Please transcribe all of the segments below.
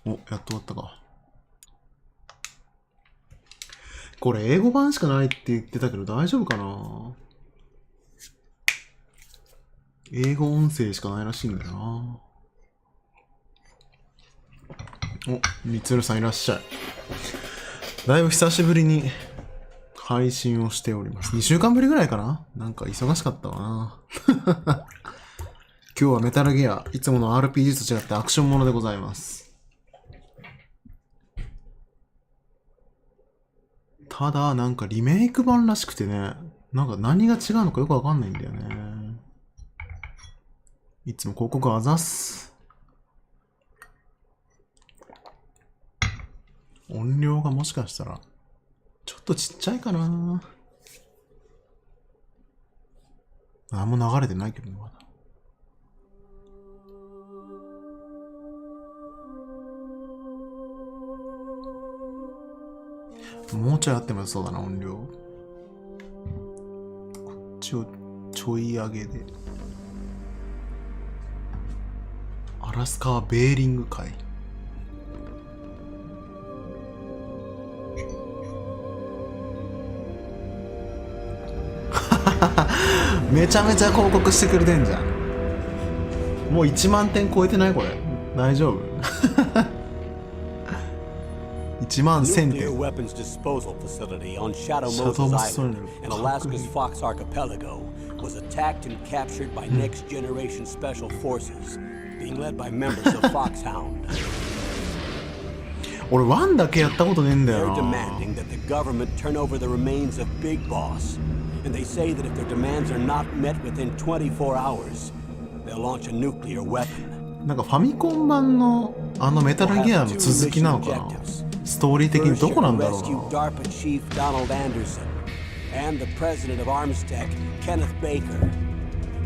お、やっと終わったか。これ英語版しかないって言ってたけど大丈夫かな。英語音声しかないらしいんだよな。お、みつるさんいらっしゃい。だいぶ久しぶりに配信をしております。2週間ぶりぐらいかな。なんか忙しかったわな。今日はメタルギア、いつもの RPG と違ってアクションものでございます。ただ、なんかリメイク版らしくてね、なんか何が違うのかよくわかんないんだよね。いつも広告あざっす。音量がもしかしたら、ちょっとちっちゃいかな。何も流れてないけどね、まだ。もうちょいあってもよそうだな、音量。こっちをちょい上げで。アラスカベーリング海。めちゃめちゃ広告してくれてんじゃん。もう1万点超えてないこれ。大丈夫1万1000点。weapons disposal facility on Shadow Moses Island in Alaska's Fox Archipelago was attacked and captured by Next Generation Special Forces, being led by members of Foxhound. 俺ワンだけやったことねえんだよな。 They're demanding that the government turn over the remains of Big Boss, and they say that if their demands are not met within 24 hours, they'll launch a nuclear weapon. なんかファミコン版のあのメタルギアの続きなのかな。ストーリー的にどこなんだろうな。 DARPA Chief Donald Anderson and the President of Armstech, Kenneth Baker.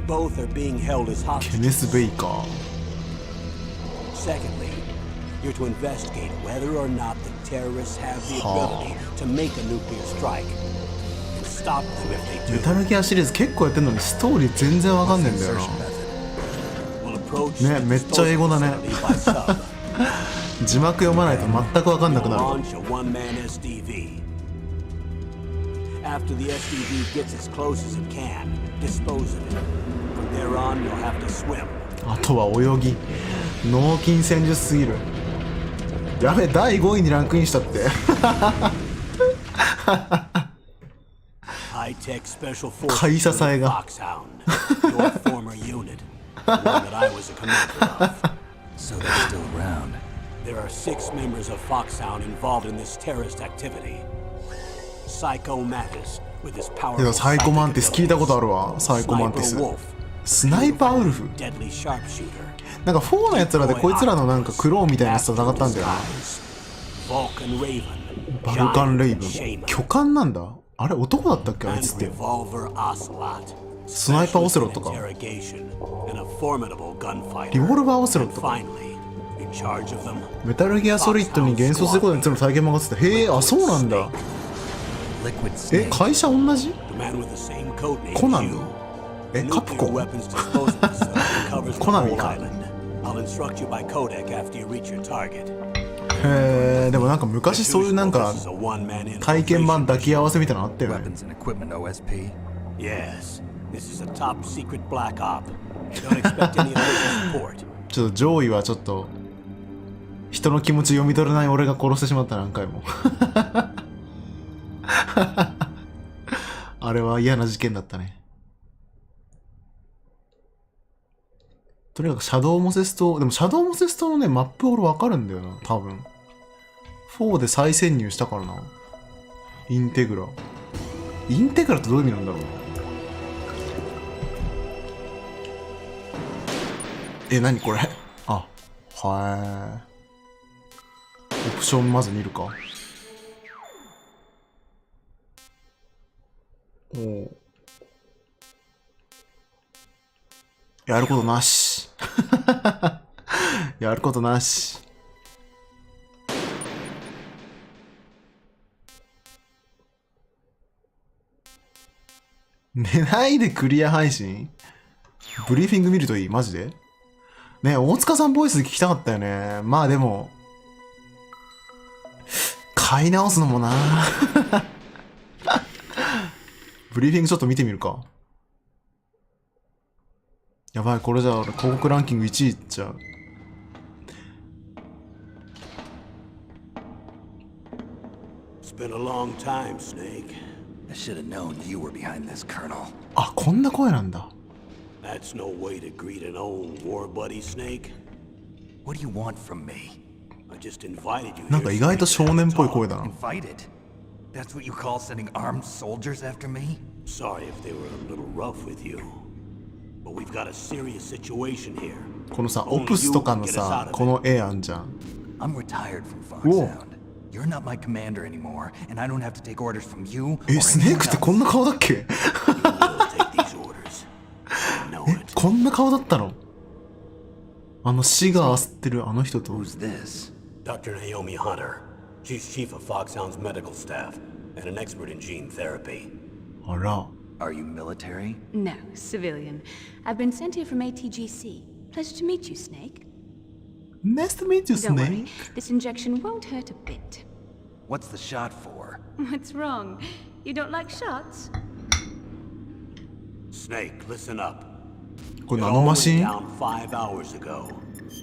Both are being held as hostages. ケネス・ベイカー。 Secondly, you're to investigate whether or not the terrorists have the ability to make a nuclear strike and stop them if they do. メタルギアシリーズ結構やってんのにストーリー全然わかんねえんだよな。ね、めっちゃ英語だね。字幕読まないと全くわかんなくなる。After the SDV gets as close as it can, dispose of it. From there on, you'll have to swim. あとは泳ぎ。脳筋戦術すぎる。やべ、第5位にランクインしたって。High-tech special forces 買い支えが。Foxhound, your former unit, one that I was a commander of. So they're still around. There are 6 members of Foxhound involved in this terrorist activity. Psycho Mantis with his powerful いや、サイコマンティス聞いたことあるわ。サイコマンティス。スナイパーウルフ。deadly sharpshooter. なんか4のやつらでこいつらのなんかクローンみたいなやつと戦ったんだよな。 Vulcan Raven, バルカンレイブン。巨漢なんだ。あれ男だったっけあいつって。 Revolver Ocelot. スナイパーオセロットか。 Interrogation and a formidable gunfighter. リボルバーオセロットか。 Finally, in charge of them, メタルギアソリッドに幻想することについての体験もがってて、へえ、あ、そうなんだ。liquid え、 snake. 会社同じ？ The man with the same code name コナ as ン you. え、カプコ Nuclear ン weapons disposal facility covers the コナミ whole か。 island. I'll instruct you by codec after you reach your target. へえ、でもなんか昔そういうなんか This is a one-man 体験版 infiltration 抱き合わせみたいなのあったよね。 Weapons and equipment OSP. Yes, this is a top secret black op. Don't expect any official support. ちょっと上位はちょっと人の気持ち読み取れない俺が殺してしまった何回もあれは嫌な事件だったね。とにかくシャドウモセス島、でもシャドウモセス島のねマップ俺わかるんだよな、多分4で再潜入したからな。インテグラってどういう意味なんだろうな。え、何これ。あ、はー。オプションまず見るか。おお。やることなし。やることなし。寝ないでクリア配信？ブリーフィング見るといい？マジで？ねえ、大塚さんボイス聞きたかったよね。まあでも、買い直すのもなブリーフィングちょっと見てみるか。やばい、これじゃあ俺広告ランキング1位いっちゃう。It's been a long time, Snake. I should have known you were behind this, Colonel. あ、こんな声なんだ。That's no way to greet an old war buddy, Snake. What do you want from me? I just invited you なんか意外と少年っぽい声だな。 Invited? That's what you call sending armed soldiers after me? Sorry if they were a little rough with you. But we've got a serious situation here. このさ、オプスとかのさ、この絵あんじゃん。I'm retired from Whoa. Foxhound. You're not my commander anymore, and I don't have to take orders from you. え、スネークってこんな顔だっけ？ You will take these orders. I know え、 it. こんな顔だったの？あの死が焦ってるあの人と。 Who's this? Dr. Naomi Hunter. She's chief of Foxhound's medical staff and an expert in gene therapy. あら。 Are you military? No, civilian. I've been sent here from ATGC. Pleasure to meet you, Snake. Nice to meet you, Don't worry, Snake. this injection won't hurt a bit. What's the shot for? What's wrong? You don't like shots? Snake, listen up. これ It ナ all ノマ went シン？ down 5 hours ago.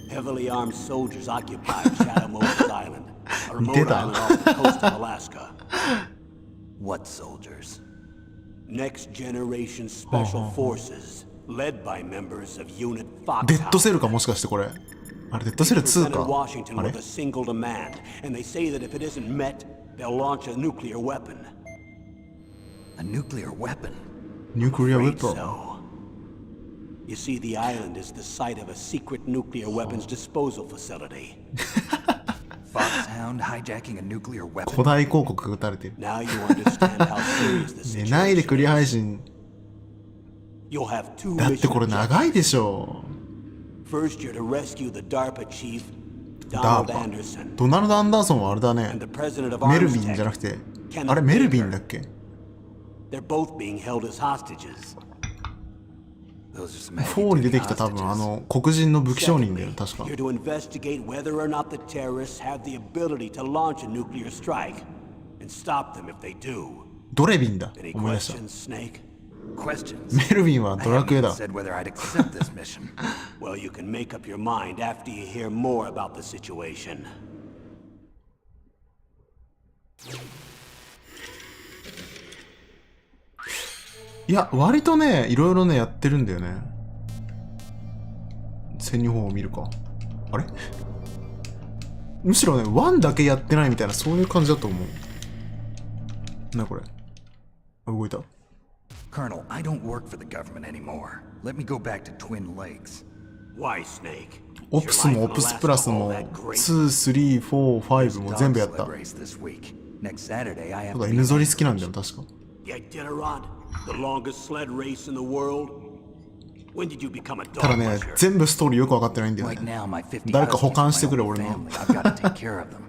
Heavily armed soldiers occupied Shadow Moses Island, a remote Did I? island off the coast of Alaska. What soldiers? Next generation special forces, led by members of Unit デッドセ Foxhound. ルかもしかしてこれ。あれデッドセル2 Presented か。 Washington あれ with a single demand, and they say that if it isn't met, they'll launch a nuclear weapon. A nuclear weapon? ニュークリアウェ Afraid ポン。 so. You see, the island is the site of a secret nuclear weapons disposal facility. Foxhound hijacking a nuclear 古 weapon? 代広告が打たれてる。 Now you understand how serious the 寝ないで situation クリア配 is. 信。 You'll have two だってこれ mission 長い objectives. でしょ。 First, you're to rescue the DARPA chief, ダ Donald ーパ Anderson, ドナルド・アンダーソンはあれだ and ね。 the president of メルビンじゃ Armstech. なくて、 Kenneth あれメルビン Baker. だっけ？ They're both being held as hostages. Those are some heavy 4に出 duty てきた多分 hostages. あの黒人の武器商人だ Secondly, よね確か。 you're to investigate whether or not the terrorists have the ability to launch a nuclear strike and stop them if they do. ドレビンだ。 Any 思い出した。 questions, Snake? Questions? メルビンは I ドラ haven't クエ even だ。 said whether I'd accept this mission. Well, you can make up your mind after you hear more about the situation. いや、割とね、いろいろね、やってるんだよね。潜入方法を見るか。あれむしろね、1だけやってないみたいな、そういう感じだと思う。な、これ。あ、動いた。 Colonel, I don't work for the government anymore. Let me go back to Twin Lakes. Why, Snake? オプスもオプスプラスも、2、3、4、5も全部やった。 Dog sled race this week. Next Saturday, I have そうだ、 to be 犬ぞり on 好きなんだよ、確か。 Yeah, Iditarod, the longest sled race in the world. When did you become a ただ dog ね、 musher? 全部ストーリーよくわかってないんだよ Right ね。 now, my 50誰か保管 huskies してくれ、 are my 俺 only の。 family. I've got to take care of them.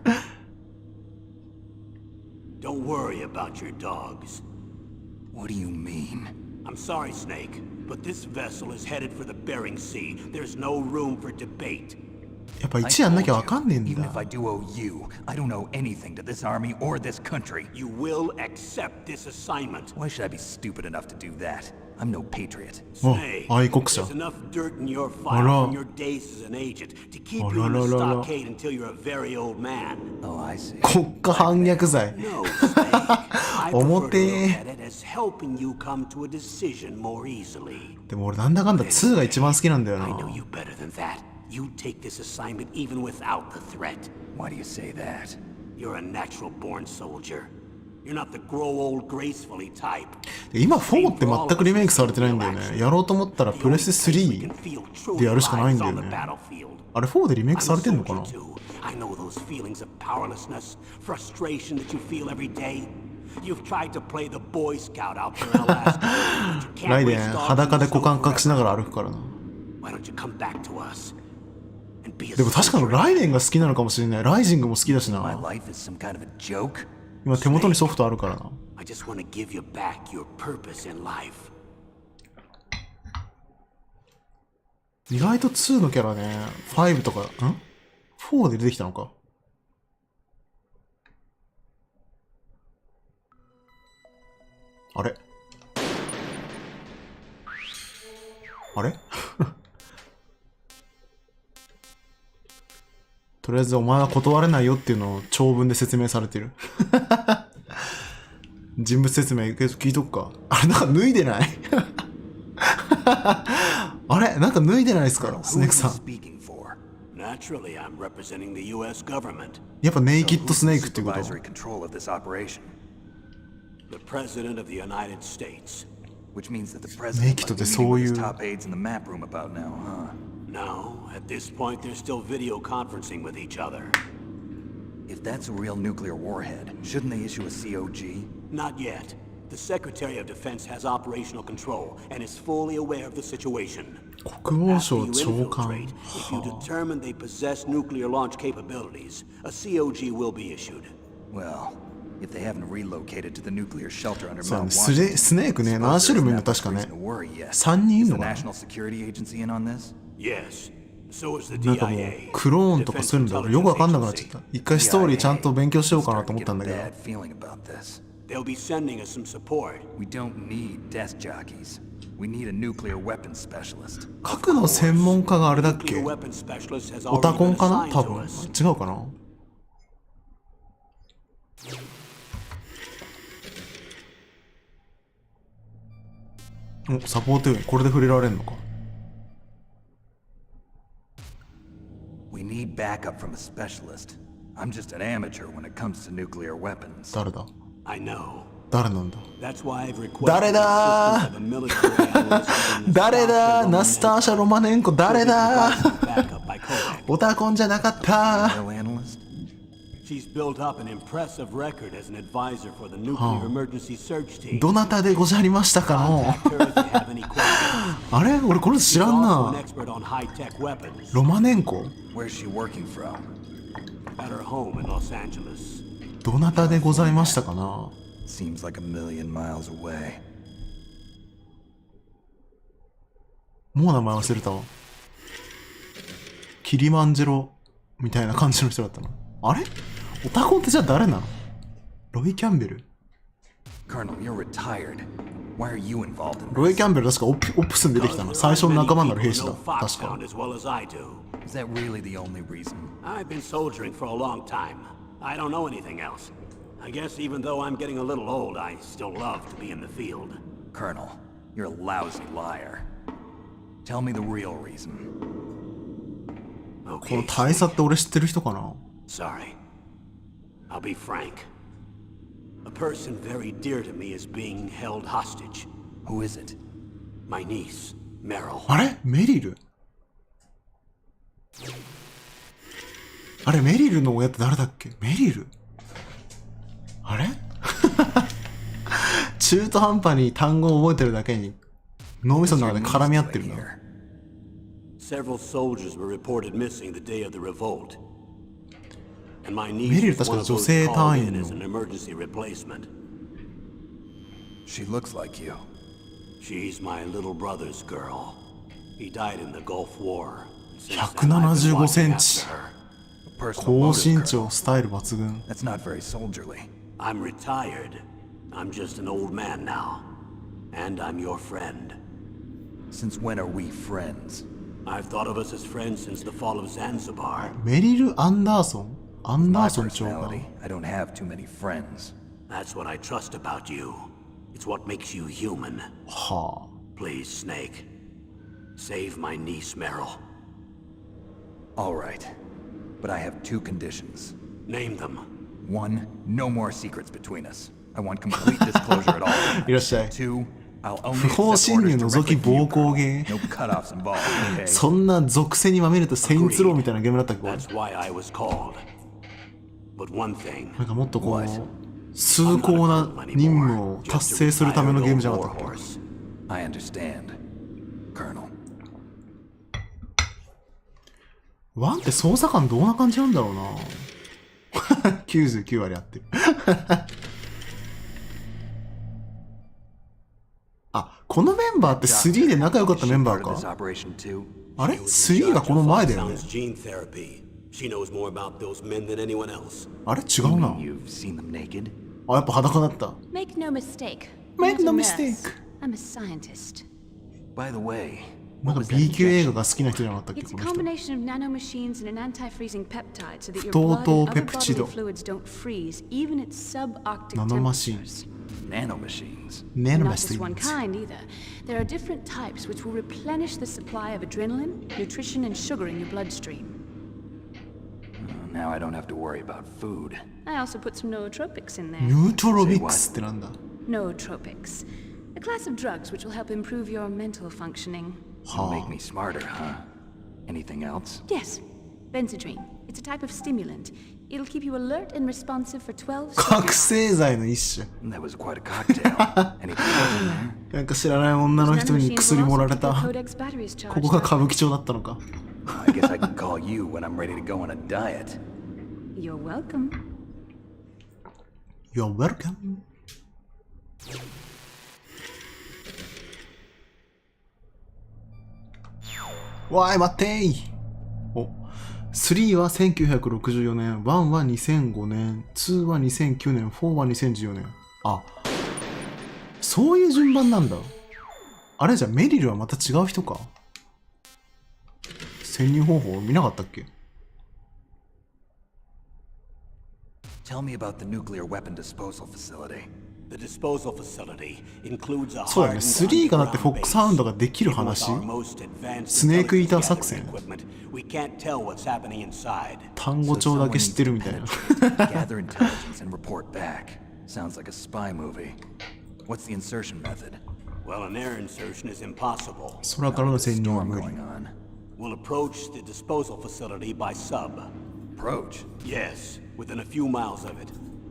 Don't worry about your dogs. What do you mean? I'm sorry, Snake, but this vessel is headed for the Bering Sea. There's no room for debate. やっぱ1やんなきゃわかんねえん Even だ。 if I do owe you, I don't owe anything to this army or this country. You will accept this assignment. Why should I be stupid enough to do that? I'm no patriot. お、 Snake, 愛国者。 there's enough dirt in your あ file ら。 from your days as an agent to keepあ you ら in ら the らら。 stockade until you're a very old man. Oh, I see. 国家反逆罪。 No, Snake. I prefer to 重 look てえ。 at it as helping you come to a decision more easily. でも俺なんだかんだ2が一番好きなんだよ I な。 know you better than that. You take this assignment even without the threat. Why do you say that? You're a natural-born soldier. You're not the grow old gracefully type. で今4って全くリメイクされてないんだよね。やろうと思ったらプレステ3でやるしかないんだよね。あれ4でリメイクされてんのかな。 I know those feelings of powerlessness, frustration that you feel every day. You've tried to play the Boy Scout out there in Alaska, but you ライ can't デン race dogs 裸 in で the 股間 snow 隠しな forever. がら歩くからな。 Why don't you come back to us and be a でも確かに soldier? ライデンが好きなのかもしれない。ライジングも好きだし My な。 life is some kind of a joke? 今手元にソフトあるからな。 I just want to give you back your purpose in life. 意外と2のキャラね、5とか、4で出てきたのか。あれあれとりあえずお前は断れないよっていうのを長文で説明されてる。人物説明聞いとくか。あれなんか脱いでないあれなんか脱いでないですかス Who ネー are ク you さん。 speaking for? Naturally, I'm representing the U.S. government. やっぱネイキッ So ド who's スネ in ークっていうこと。 supervisory control of this operation? The President of the United States. Which means that the Naked president must beで meeting そう with い his う top aides in the map room about now, huh? No, at this point, they're still video conferencing with each other. If that's a real nuclear warhead, shouldn't they issue a COG? Not yet. The Secretary of Defense has operational control and is fully aware of the situation. 国防 After 省 you 長官。 infiltrate, if you determine they possess nuclear launch capabilities, a COG will be issued. Well, if they haven't relocated to the nuclear shelter under そうだね Mount ス Washington, ネークね、何種類もいるの確かね。 reason to worry yet. 3人い Is る the のかな。 National Security Agency in on this? Yes. So is the なんかもう DIA. クローンとかそういうのだよくわかんなくなっちゃった。一回ストーリーちゃんと勉強しようかなと思ったんだけど。 Bad feeling about this. They'll be sending us some support. We don't need desk jockeys. We need a nuclear weapons specialist. 核の専門家があれだっ Nuclear け weapons specialist has オタ already コ been ンかな assigned 多 to 分。 us. 違うかな。お、サポート員これで触れられるのか。 We need backup from a specialist. I'm just an amateur when it comes to nuclear weapons. 誰だ I know. 誰なんだ That's why I've requested 誰だ the assistance of a military analyst named 誰だ Nastasha ナスターシャ・ロマネンコ Romanenko. 誰だ Backup by Kodak. オタコンじゃなかった Oil analyst? She's built up an impressive record as an advisor for the nuclear emergency search team. どなたでござりましたかの Contact her if you have any questions. あれ俺これ知 She's らん also an な expert on high-tech weapons. ロマネンコ Where's she working from? At her home in Los Angeles. どなたでございましたかな Seems like a million miles away. もう名前忘れたわキリマンジェロみたいな感じの人だったのあれオタコンってじゃあ誰なのロイ・キャンベル Colonel, you're retired. Why are you involved in ロイ・ this? キャンベル確かオプスに出てきたの最初の仲間になる兵士だ Know Foxhound 確か as well as I do. Is that really the only reason? I've been soldiering for a long time. I don't know anything else. I guess even though I'm getting a little old, I still love to be in the field. Colonel, you're a lousy liar. Tell me the real reason. この Okay, 大佐って俺知ってる人かな sorry. I'll be frank. A person very dear to me is being held hostage. Who is it? My niece, Meryl. あれメリルあれメリルの親って誰だっけメリルあれ中途半端に単語を覚えてるだけに脳みその中で絡み合ってるな Several soldiers were reported missing the day of the revolt. And my メ niece リル is 確 one か of 女 those 性 called 隊 in 員 as の an emergency replacement. She looks like you. She's my little brother's girl. He died in the Gulf War. Since then, I've been 175 セ watching ンチ after her. A personal 高 motive, 身 Colonel. 長スタイル抜群 That's not very soldierly. I'm retired. I'm just an old man now. And I'm your friend. Since when are we friends? I've thought of us as friends since the fall of Zanzibar. メリル・アンダーソンアンダ My ーソン長かな personality, I don't have too many friends. That's what I trust about you. It's what makes you human. は Please, Snake. Save my niece, Meryl. All right. But I have two conditions. Name them. One, no more secrets between us. I want complete disclosure at all あいらっしゃい Two, I'll only 不法 accept 侵入 orders 覗き directly from you, 暴行 Colonel. 芸 No cutoffs involved, okay? そんな属性にまみれたセインツローみたいなゲームだったっけこれ That's why I was called. But one thing. なんかもっとこう崇高な任務を達成するためのゲームじゃなかったっけ I understand, Colonel. ワンって捜査官どんな感じなんだろうな99割あってるあ、このメンバーって3で仲良かったメンバー Part of this か operation too? あれ ?3 がこの前だよね Gene therapy. She knows more about those men than anyone else. あれ違うな You've seen them naked? あ、やっぱ裸だった Make no mistake. Make I'm no not a nurse. mistake. I'm a scientist. By the way, なんか what was that B 級映画 injection? が好きな人じゃなかったっけ It's こ a の人 combination of nanomachines and an anti-freezing peptide so that your Total blood and other peptido. bodily fluids don't freeze, even at subarctic Nanomachine. temperatures. Nanomachines. Nano Not just one machines kind either. There are different types which will replenish the supply of adrenaline, nutrition, and sugar in your bloodstream. Now I don't have to worry about food. I also put some nootropics in there. ヌートロビックスってなんだ Nootropics. A class of drugs which will help improve your mental functioning. It'll make me smarter, huh? Anything else? Yes, Benzedrine. It's a type of stimulant. It'll keep you alert and responsive for 12 覚 seconds. 醒剤の一種 That was quite a cocktail. Anything else in there? なんか知らない女の人に Nanomachines 薬 will 盛ら also れ keep your た codex batteries ここ charged が up. 歌舞伎町だったのか I guess I can call you when I'm ready to go on a diet. You're welcome. You're welcome わーい待ってーお3は1964年1は2005年2は2009年4は2014年あそういう順番なんだあれじゃメリルはまた違う人か潜入方法見なかったっけ Tell me about the nuclear weapon disposal facility. The disposal facility includes a そうだね hardened 3がだってフォッ underground クスハウンド base. ができる Even with 話 our most advanced スネークイーター intelligence 作戦 gathering equipment, we can't tell what's happening inside. 単語帳だけ知ってるみたいな Gather intelligence and report back. Sounds like a spy movie. What's the insertion method? Well, an air insertion is impossible. 空からの潜入は Storm 無理 going on. We'll approach the disposal facility by sub. Approach. Yes, within a few miles of it.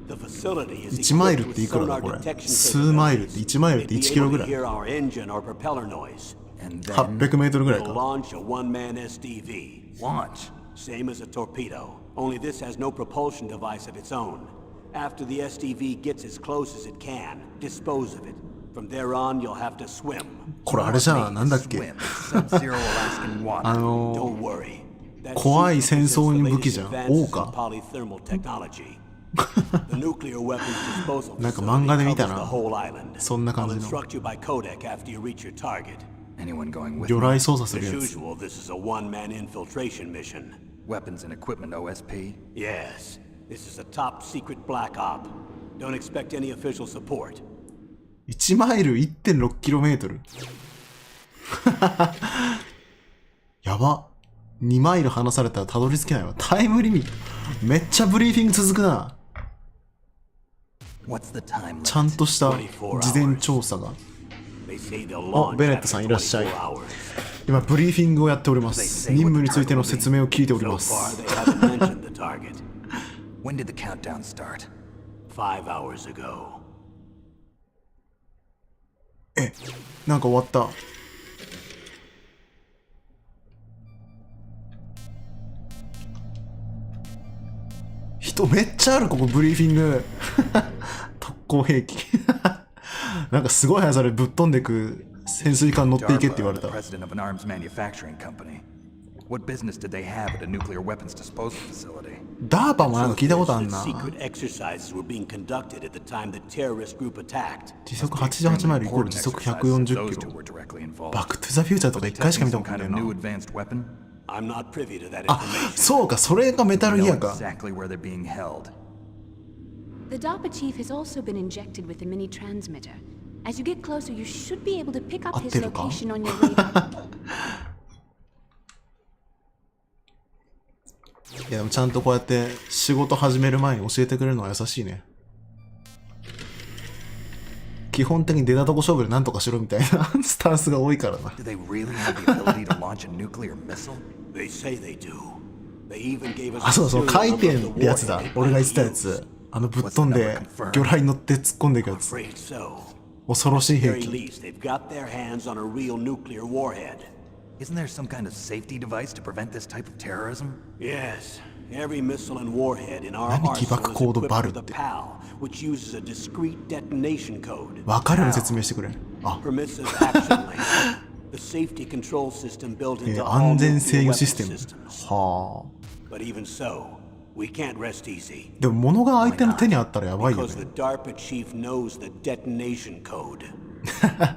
The facility is 1マイル equipped ってい with くらだ sonar これ detection 数マイルって capabilities. 1マイルって They'd 1 be キロ able ぐ to らい hear our engine or propeller noise. And then 800メートルぐらい We'll か launch a one-man SDV. launch. Same as a torpedo, only this has no propulsion device of its own. After the SDV gets as close as it can, dispose of it. From there on, you'll have to swim. これあれじゃんなんだっけ Swim in sub-zero Alaskan water. Don't worry. That 怖い suit 戦 possesses 争 the に武 latest 器じゃん advances 王 in か polythermal technology. The nuclear weapons disposal なんか漫画で facility 見た covers な the whole island. そんな感じ I'll の instruct you by codec after you reach your target. Anyone going with 魚 me? 雷操作す As るやつ usual, this is a one-man infiltration mission. Weapons and equipment OSP? Yes, this is a top secret black op. Don't expect any official support. 1マイル 1.6km やば2マイル離されたらたどり着けないわタイムリミットめっちゃブリーフィング続くな What's the time ちゃん limit? とした事前調査が They say they'll あ launch ベネットさ after んいらっしゃい 24 hours. 今ブリーフィングをやっております任務についての説明を聞いており So ま far, す they haven't mentioned the target. When did the countdown start? 5 hours ago. なんか終わった一人めっちゃある、ここブリーフィング。特攻兵器。なんかすごい速さでぶっ飛んでく潜水艦乗っていけって言われた。ダーパもなんか聞いたことあんな。時速88マイルイコール時速140キロ。バックトゥザフューチャーとか1回しか見たことないな。あ、そうか、それがメタルギアか。The DARPA chief has also been injected with a mini transmitter. As you get closer, you should be able to pick up his location on your radar. いやでもちゃんとこうやって仕事始める前に教えてくれるのは優しいね。基本的に出たとこ勝負でなんとかしろみたいなスタンスが多いからな。あ、そうそう、回転ってやつだ。俺が言ってたやつ。ぶっ飛んで魚雷に乗って突っ込んでいくやつ。恐ろしい兵器。Isn't there some kind of safety device to prevent this type of terrorism? Yes. Every missile and warhead in our arsenal is equipped with a PAL, which uses a discrete detonation code. わかるように説明してくれ。あ。Permissive action link. The safety control system built into all 安全制 nuclear 御 weapon システム。 systems. はあ。But even so, we can't rest easy. でも物が相手の手にあったらやばいよ Because ね。the DARPA chief knows the detonation code.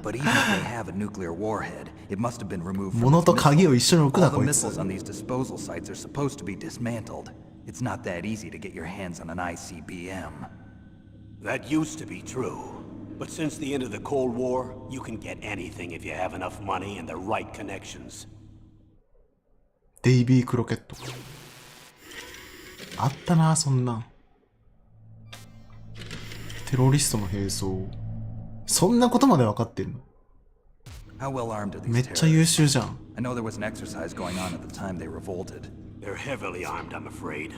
But even if they have a nuclear warhead, it must have been removed from 物と鍵を一緒に置くな all こ the いつ。 missiles on these disposal sites are supposed to be dismantled. It's not that easy to get your hands on an ICBM. That used to be true. But since the end of the Cold War, you can get anything if you have enough money and the right connections. デイビー・クロケット。あったな、そんなん。テロリストの兵装。そんなことまで分かってんの？ How well armed are these めっちゃ優秀じゃん。I know there was an exercise going on at the time they revolted. They're heavily armed, I'm afraid.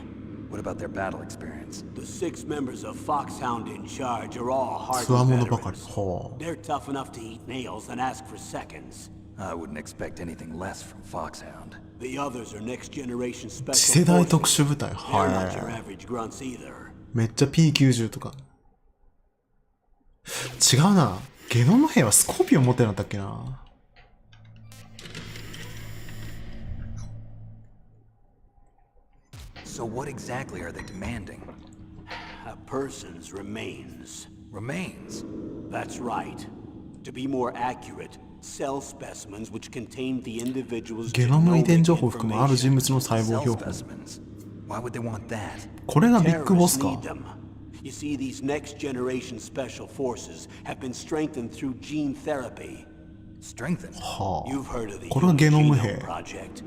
What about their battle experience? The 6 members of Foxhound in charge are all つわも hardened のばかり。 veterans. はあ。 They're tough enough to eat nails and ask for seconds. I wouldn't expect anything less from Foxhound. The others are next generation 次 special 世代特 forces. 殊部隊。 They're not your は average grunts either. い。めっちゃ P90 とか。違うな。ゲノム兵はスコーピオン持ってなかったっけな。So what exactly are they demanding? A person's remains. Remains? That's right. To be more accurate, cell specimens which contain the individual's ゲノム遺伝情 genomic 報を含むある人 information. 物の細胞 Cell 標本。 specimens. Why would they want that? これがビッグボス Terrorists か need。them. You see, these next generation special forces have been strengthened through gene therapy. Strengthened? は You've heard of the これが Human ゲノム Genome 兵。 Project.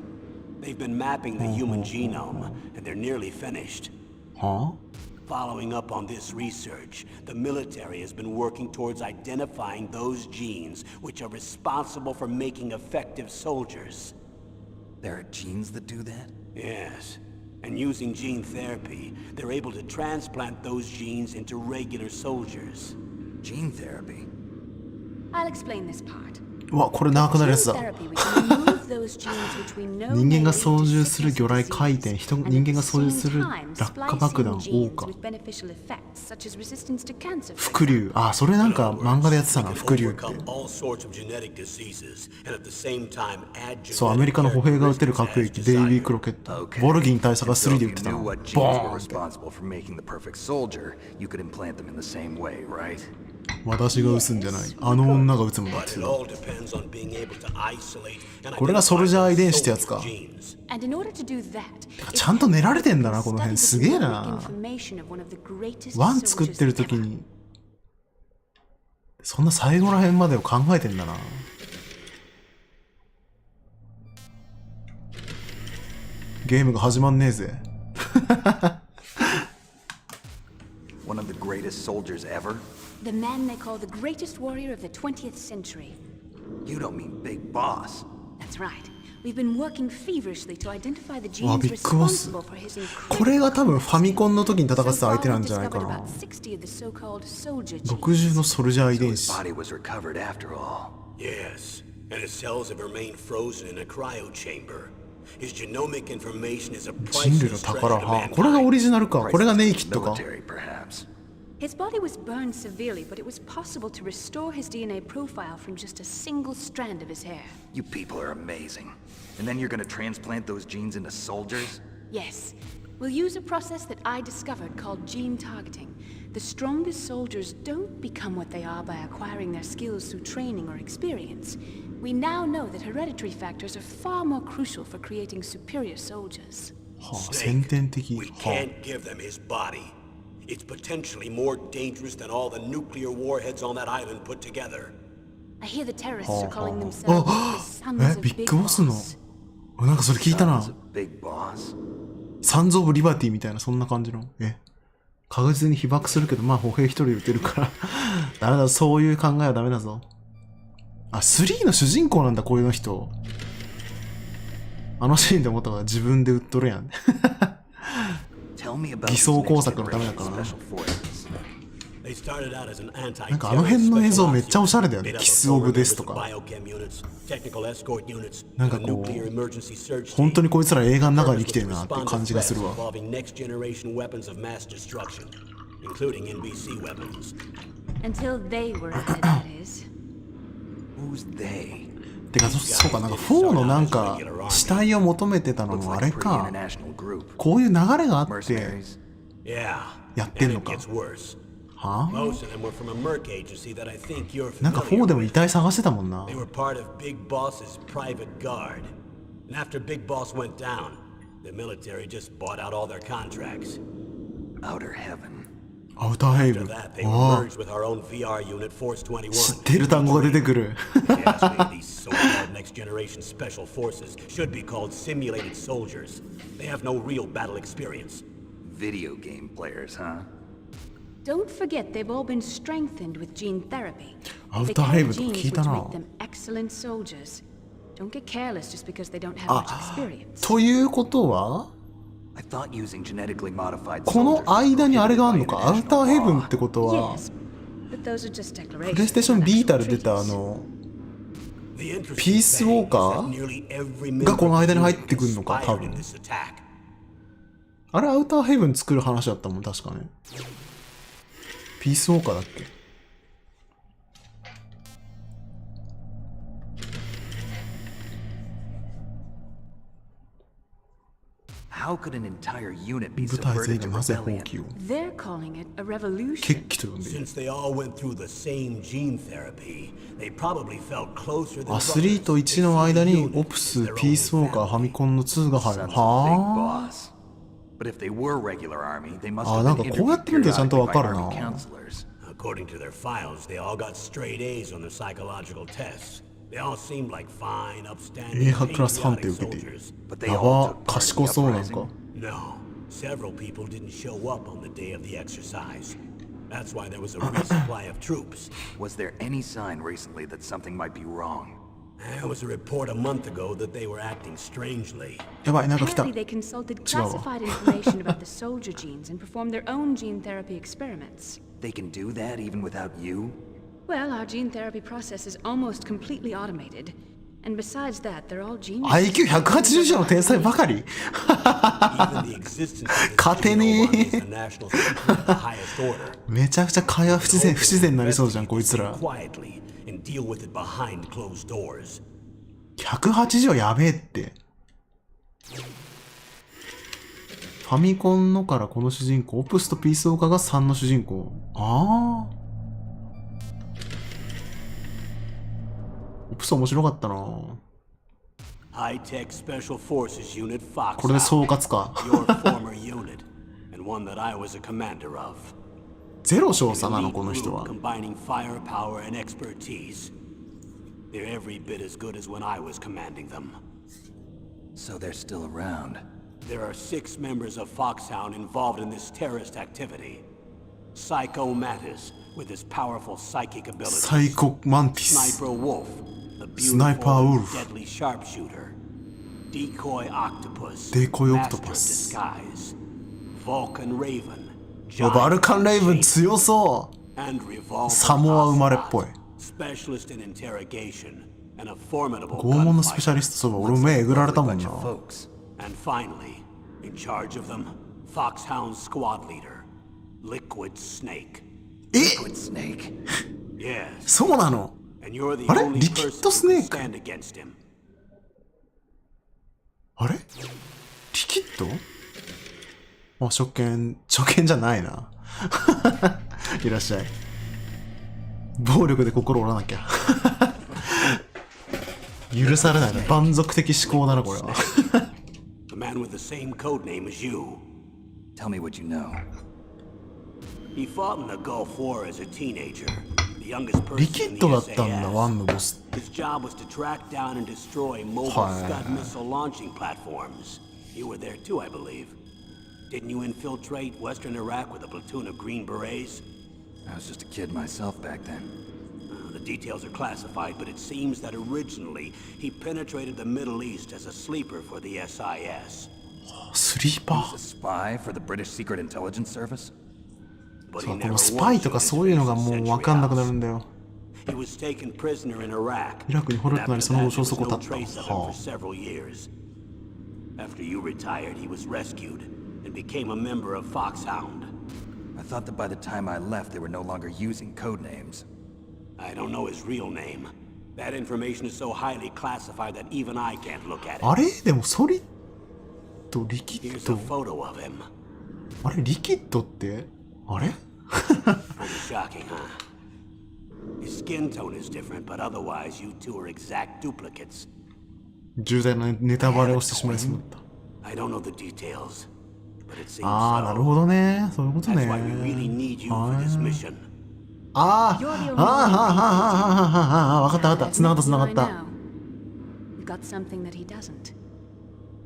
They've been mapping the human genome, and they're nearly finished. は Following up on this research, the military has been working towards identifying those genes which are responsible for making effective soldiers. There are genes that do that? Yes. And using gene therapy, they're able to transplant those genes into regular soldiers. Gene therapy? I'll explain this part. うわ、これ長くなるや Gene つだ。 therapy, we can remove those genes which we know 人間 may が lead 操 to 縦する sickness 魚 or 雷回 disease, 転、人 and 人 at 間が the 操縦 same する time 落下爆弾 splicing 謳 genes 歌 with beneficial effects, such as resistance to cancer, for 伏流。あ、それなんか漫画でやってたな、伏流って。 all sorts of genetic diseases, and at the same time add そう、アメリカの歩兵が撃てる核兵器、デイビー・クロケット。ボルギン大佐が So 3 if で you 撃ってた knew の。ボ what genes were ーンって。 responsible for making the perfect soldier, you could implant them in the same way, right? 私が撃つんじゃない。あの女が撃つもんだっ But て it。all depends on being able to isolate and これがソルジャー遺伝子ってや identify つか。 genes. And in order to do that, ちゃんと練られてんだな、この辺。すげえな。 information of one of the greatest ワン作ってる soldiers 時 ever. に、そんな最後ら辺までを考えてんだな。ゲームが始まんねえぜ。One of the greatest soldiers ever? The man they call the greatest warrior of the 20th century. You don't mean Big Boss. That's right. We've been working feverishly to identify the わ、 genes ビッグボス。 responsible for his これ incredible が多分ファミコンの時に戦ってた So 相 far, 手なん we've じゃないか discovered な。 about 60 of the so-called soldier genes. 60のソルジャー遺伝 His 子。 body was recovered after all. Yes, and his cells have remained frozen in a cryo chamber. His genomic information is a 人類の priceless 宝 treasure to はこれがオ mankind. リジナルか。これがネイキッドか。 Military, perhaps. His body was burned severely, but it was possible to restore his DNA profile from just a single strand of his hair. You people are amazing. And then you're gonna transplant those genes into soldiers? Yes. We'll use a process that I discovered called gene targeting. The strongest soldiers don't become what they are by acquiring their skills through training or experience. We now know that hereditary factors are far more crucial for creating superior soldiers. はあ、先天的。 We は can't give them his body. It's potentially more dangerous than all the nuclear warheads on that island put together. I hear the terrorists are calling themselves the sons あ。 of ビ Big ッグボスの。 Boss. なんかそれ聞いたな。 Sons of Big Boss? サンズ・オブ・リバティみたいな、そんな感じの。確実に被爆するけど、まあ歩兵一人撃てるから。ダメだ、そういう考えはダメだぞ。あ、3の主人公なんだ、こういうの人。あのシーンで思ったから自分で撃っとるやん。偽装工作のためだからな。なんかあの辺の映像めっちゃおしゃれだよね。キス・オブ・デスとか。なんかこう、本当にこいつら映画の中に生きてるなっていう感じがするわ。Until they were ahead, that is. Who's they? てか、そうか、なんか4のなんか死体を求めてたのもあれか。こういう流れがあってやってんのか。はあ、なんか4でも遺体探してたもんな。They were part of Big Boss's private guard. And after Big Boss went down, the military just bought out all their contracts. Outer Heaven. アウターヘイブ After ン。 that, they あ merged with our own VR unit, Force 21. 知ってる単語が出てくる。 If you ask me, these so-called next-generation special forces should be called simulated soldiers. They have no real battle experience. Video game players, huh? Don't forget they've all been strengthened with gene therapy. Outer They carry Haven とか genes 聞いた which な。 make them excellent soldiers. Don't get careless just because they don't have あ much experience. ということは I thought using genetically modified この soldiers was 間にあれがあるの prohibited か。 by アウターヘイブン international ってことは Yes, but those are just declarations. プレイステーション not ビータ actual で出た treaties. The interesting ピースウォーカ thing is that nearly every member がこの間に入っ of the てく unit るのか、 is 多 fired in 分。 this attack. あれアウターヘイブン作る話だったもん、確かね。ピースウォーカーだっけ。How could an entire unit be 部隊全 subverted 員 to がなぜ放 rebellion? 棄を。 They're calling it a revolution. 決起と呼んでいる。 Since they all went through the same gene therapy, they probably felt closer than あ、3と1の間にオプス、ピースウォーカー、ファミコンの2が入る。 Sons of Big は Boss. But if they were regular army, they must あ。あ、 have なん been かこうやって見 interviewed るとちゃんと periodically わ by かる army な。 counselors. According to their files, they all got straight A's on their psychological tests. They all seemed like fine, upstanding, 明白クラス判定 patriotic 受けている。 soldiers. But they や all ば took、part in 賢 the そうなん uprising. か。 No, several people didn't show up on the day of the exercise. That's why there was a resupply of troops. Was there any sign recently that something might be wrong? There was a report a month ago that they were acting strangely. やばい、なんか来た。 Apparently, they consulted 違うわ。 classified information about the soldier genes and performed their own gene therapy experiments. They can do that even without you? Well, our gene therapy process is almost completely automated. And besides that, they're all geniuses. IQ180 以上の天才ばかり。 Even the existence of this 勝てね Geo え。 is the national secret of the highest order. めちゃくちゃ会話不自然になりそうじゃん、こいつら。 Quietly and deal with it behind closed doors. 180はやべえって。ファミコンのからこの主人公、オプスとピースオーカーが3の主人公。ああ。オプス面白かったな。 High-tech Special Forces Unit Fox. これで総括か。 Your former unit, and one that I was a commander of. ゼロ少佐な An の elite この人 group は。 combining firepower and expertise. They're every bit as good as when I was commanding them. So they're still around. There are 6 members of Foxhound involved in this terrorist activity. Psycho Mattis, with his powerful psychic abilities. サイコマンティス。 Sniper Wolf, a Sniper beautiful and Wolf. deadly sharpshooter. Decoy Octopus, Decoy master of Octopus. disguise. Vulcan Raven, バルカンレイブン giant 強そ and Revolver サモア生まれっぽい。 Ocelot, specialist in interrogation. and a formidable 拷問のスペシャリ gunfighter. スト、そういえば俺も目えぐられたもん Bunch な。 of folks. And finally, in charge of them, Foxhound's squad leader, Liquid Snake. え Liquid Snake. Yes, そうなの？ and you're the あれ？ only リキッ person ド who スネ can ーク？ stand against him. あれ？リキッド？あ、初見じゃないな。いらっしゃい。暴力で心折らなきゃ。許されないな。蛮族的思考だな、これは。The man with the same code name as you. Tell me what you know. He fought in the Gulf War as a teenager. The youngest リ person キ in ッ the ドだったんだ、ワ SAS. ンのボス。 His job was to track down and destroy mobile Scud missile launching platforms. You were there too, I believe. Didn't you infiltrate Western Iraq with a platoon of Green Berets? I was just a kid myself back then. The details are classified, but it seems that originally he penetrated the Middle East as a sleeper for the SIS. スリーパ He's ー a。spy for the British Secret Intelligence Service? But そう he こ never のスパイ once とか showed そういうの his が face も in う Century 分かんなくな House. るんだよ。 He was taken prisoner in Iraq. イラクに捕虜となり After その後 that, 消 there 息 was を絶 no った。 trace of him は for several years. After you retired, he was rescued and became a member of Foxhound. I thought that by the time I left, they were no longer using code names. I don't know his real name. That information is so highly classified that even I can't look at あ。 it. あれでもソリッド、リキッ Here's ド a。photo of him. あれリキッドってあれ Pretty shocking, huh? His skin tone is different, but otherwise you two are exact duplicates. 重大なネタバレをしてしまいそうだった。 I don't know the details, but it seems ああ、なるほ so. どね。そういうこと That's ね。 why we really need you for this mission. ああ、ああ、ああ、わかったわかった。繋がった繋がった。 You've got something that he doesn't.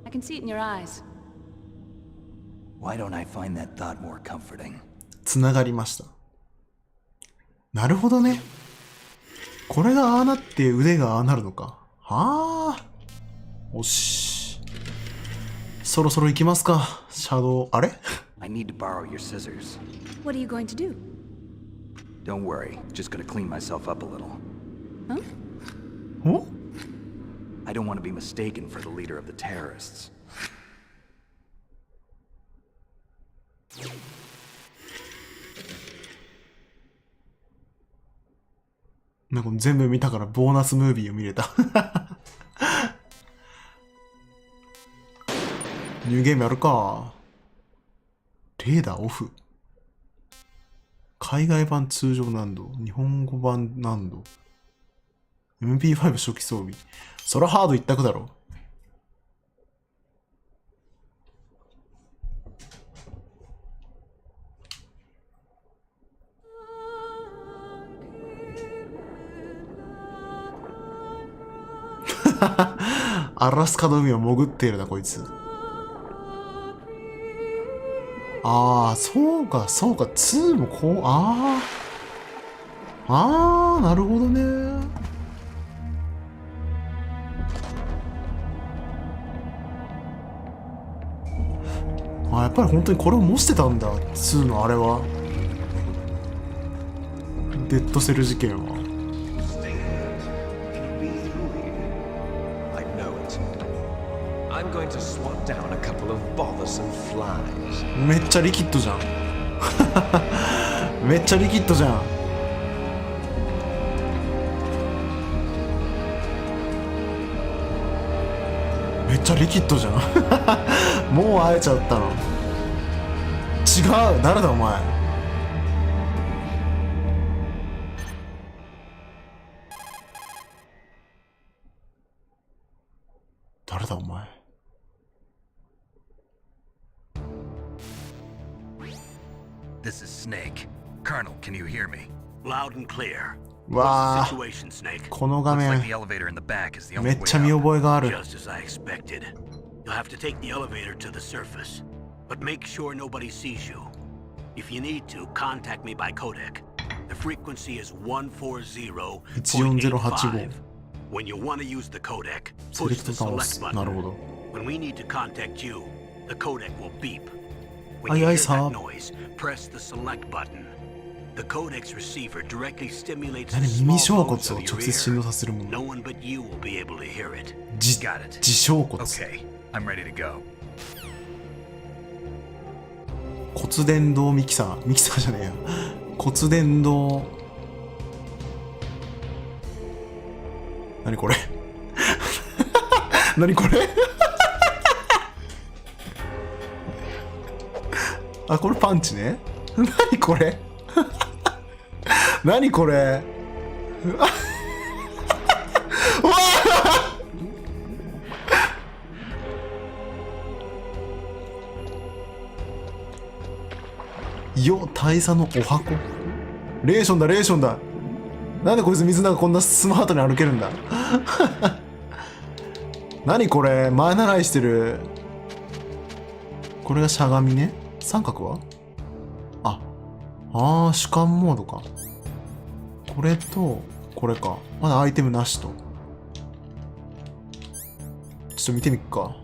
I can see it in your eyes. Why don't I find that thought more comforting? 繋がりました。なるほどね。これがああなって腕がああなるのか。はあ。よし。そろそろ行きますか。シャドウ、あれ I need to borrow your scissors. What are you going to do? Don't worry, just gonna clean myself up a little. Huh? お I don't want to be mistaken for the leader of the terrorists. なんか全部見たからボーナスムービーを見れた。ニューゲームやるか。レーダーオフ。海外版通常難度。日本語版難度。MP5 初期装備。そらハード一択だろ。アラスカの海を潜っているな、こいつ。ああ、そうか、そうか、2もこう、ああ。ああ、なるほどね。あ、やっぱり本当にこれを模してたんだ、2のあれは。デッドセル事件は。I'm going to swat down a couple of bothersome flies. めっちゃリキッドじゃん。めっちゃリキッドじゃん。めっちゃリキッドじゃん。もう会えちゃったの。違う、誰だお前。誰だお前。This is Snake. Colonel, can you hear me? Loud and clear. わ What's the あ、 situation, Snake? この画 Looks like 面 the elevator in the back is the め only っ way ちゃ見 up. 覚えがある。 Just as I expected. You'll have to take the elevator to the surface, but make sure nobody sees you. If you need to, contact me by codec. The frequency is 140.85. When you want to use the codec, セレ push クト the 倒 select す。なる button. ほど。 When we need to contact you, the codec will beep. When Aye, you aye, hear sir. that noise, press the select button. The codex receiver directly stimulates 何 the 耳 small 小骨 bones を of 直 your 接振 ear. 動させるも No の。 one but you will be able to hear it. 自 Got it. 小骨。 Okay, I'm ready to go. 骨伝導ミキサー。ミキサーじゃねえや。骨伝導。何これ何これあ、これパンチね。何これ何これうわよ、大佐のお箱。レーションだ、レーションだ。なんでこいつ水の中こんなスマートに歩けるんだ何これ、前習いしてる。これがしゃがみね。三角は主観モードか。これとこれか。まだアイテムなしと。ちょっと見てみっか。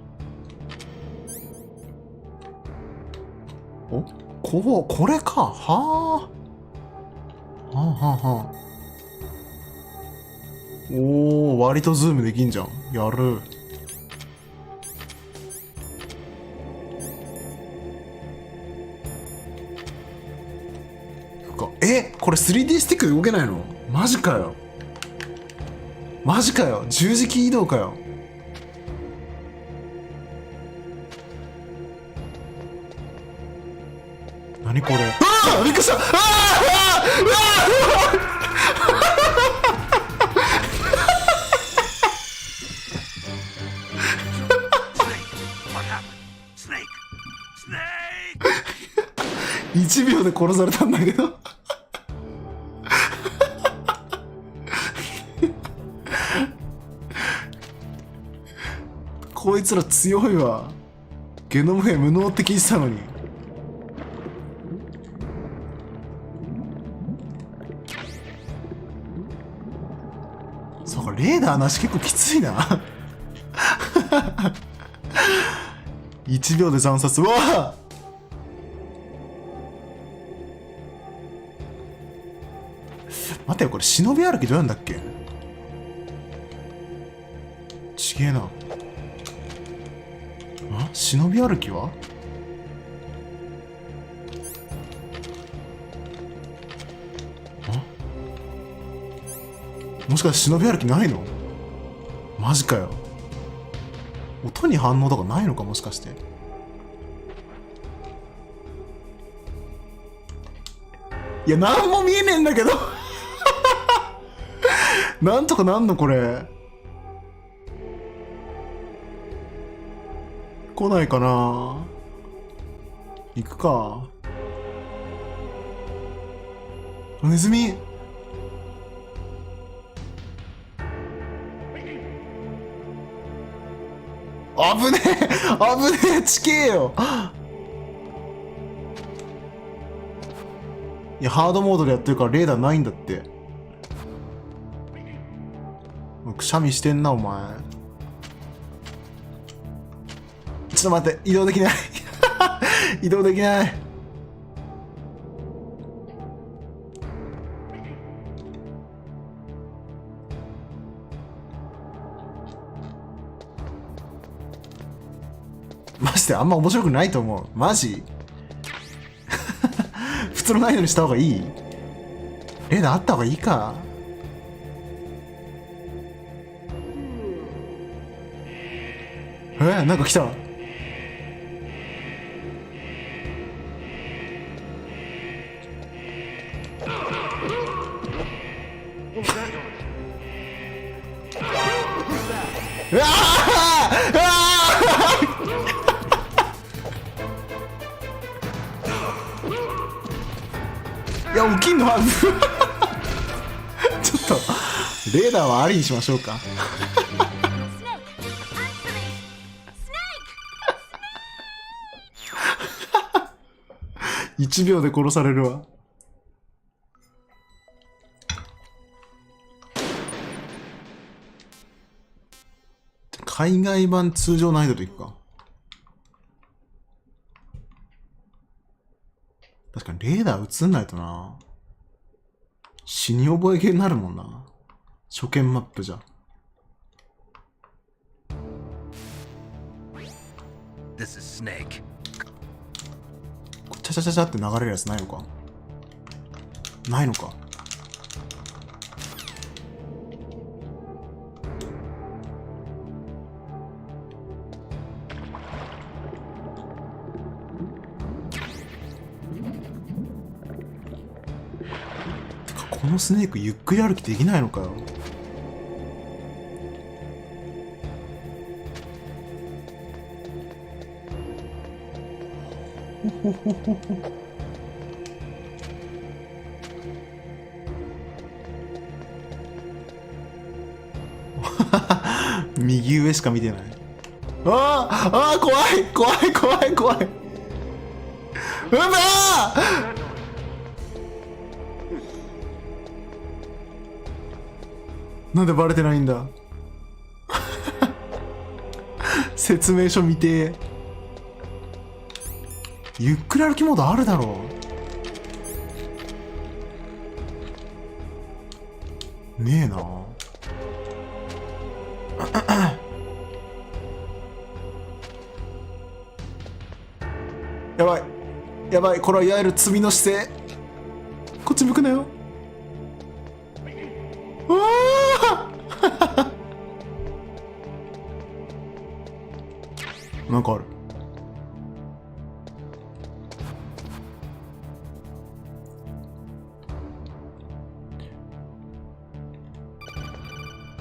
お、これか。はあ。はあはあはあ。おー、割とズームできんじゃん。やる。これ 3D スティックで動けないの？マジかよ。マジかよ。十字キー移動かよ。何これ。ああ、びっくりした。1秒で殺されたんだけどこいつら強いわ。ゲノム兵無能って聞いてたのに。そうか、レーダーなし結構きついな1秒で惨殺。うわあ、待てよ、これ忍び歩きどうやんだっけ。ちげえな。忍び歩きはもしかして忍び歩きないの？マジかよ。音に反応とかないのか、もしかして。いや、なんも見えねえんだけどなんとかなんのこれ。来ないかな。行くか。ネズミ。危ねえ危ねえ、ちけえよ。いや、ハードモードでやってるからレーダーないんだって。くしゃみしてんなお前。ちょっと待って、移動できない移動できない。マジであんま面白くないと思う。マジ普通の難易度にした方がいい？レーダーあった方がいいか。なんか来た。うわいや、起きんのはずちょっとレーダーはありにしましょうか1秒で殺されるわ。海外版通常難易度でいくか。確かにレーダー映んないとな。死に覚え系になるもんな。初見マップじゃ。This is Snake. チャチャチャチャって流れるやつないのか。ないのか。てかこのスネークゆっくり歩きできないのかよ。ほほほほ右上しか見てない。ああああ、怖い怖い怖い怖い。うわあ、なんでバレてないんだ。説明書見て。ゆっくり歩きモードあるだろう。ねえな。やばいやばい、これはいわゆる罪の姿勢。こっち向くなよ。なんかある。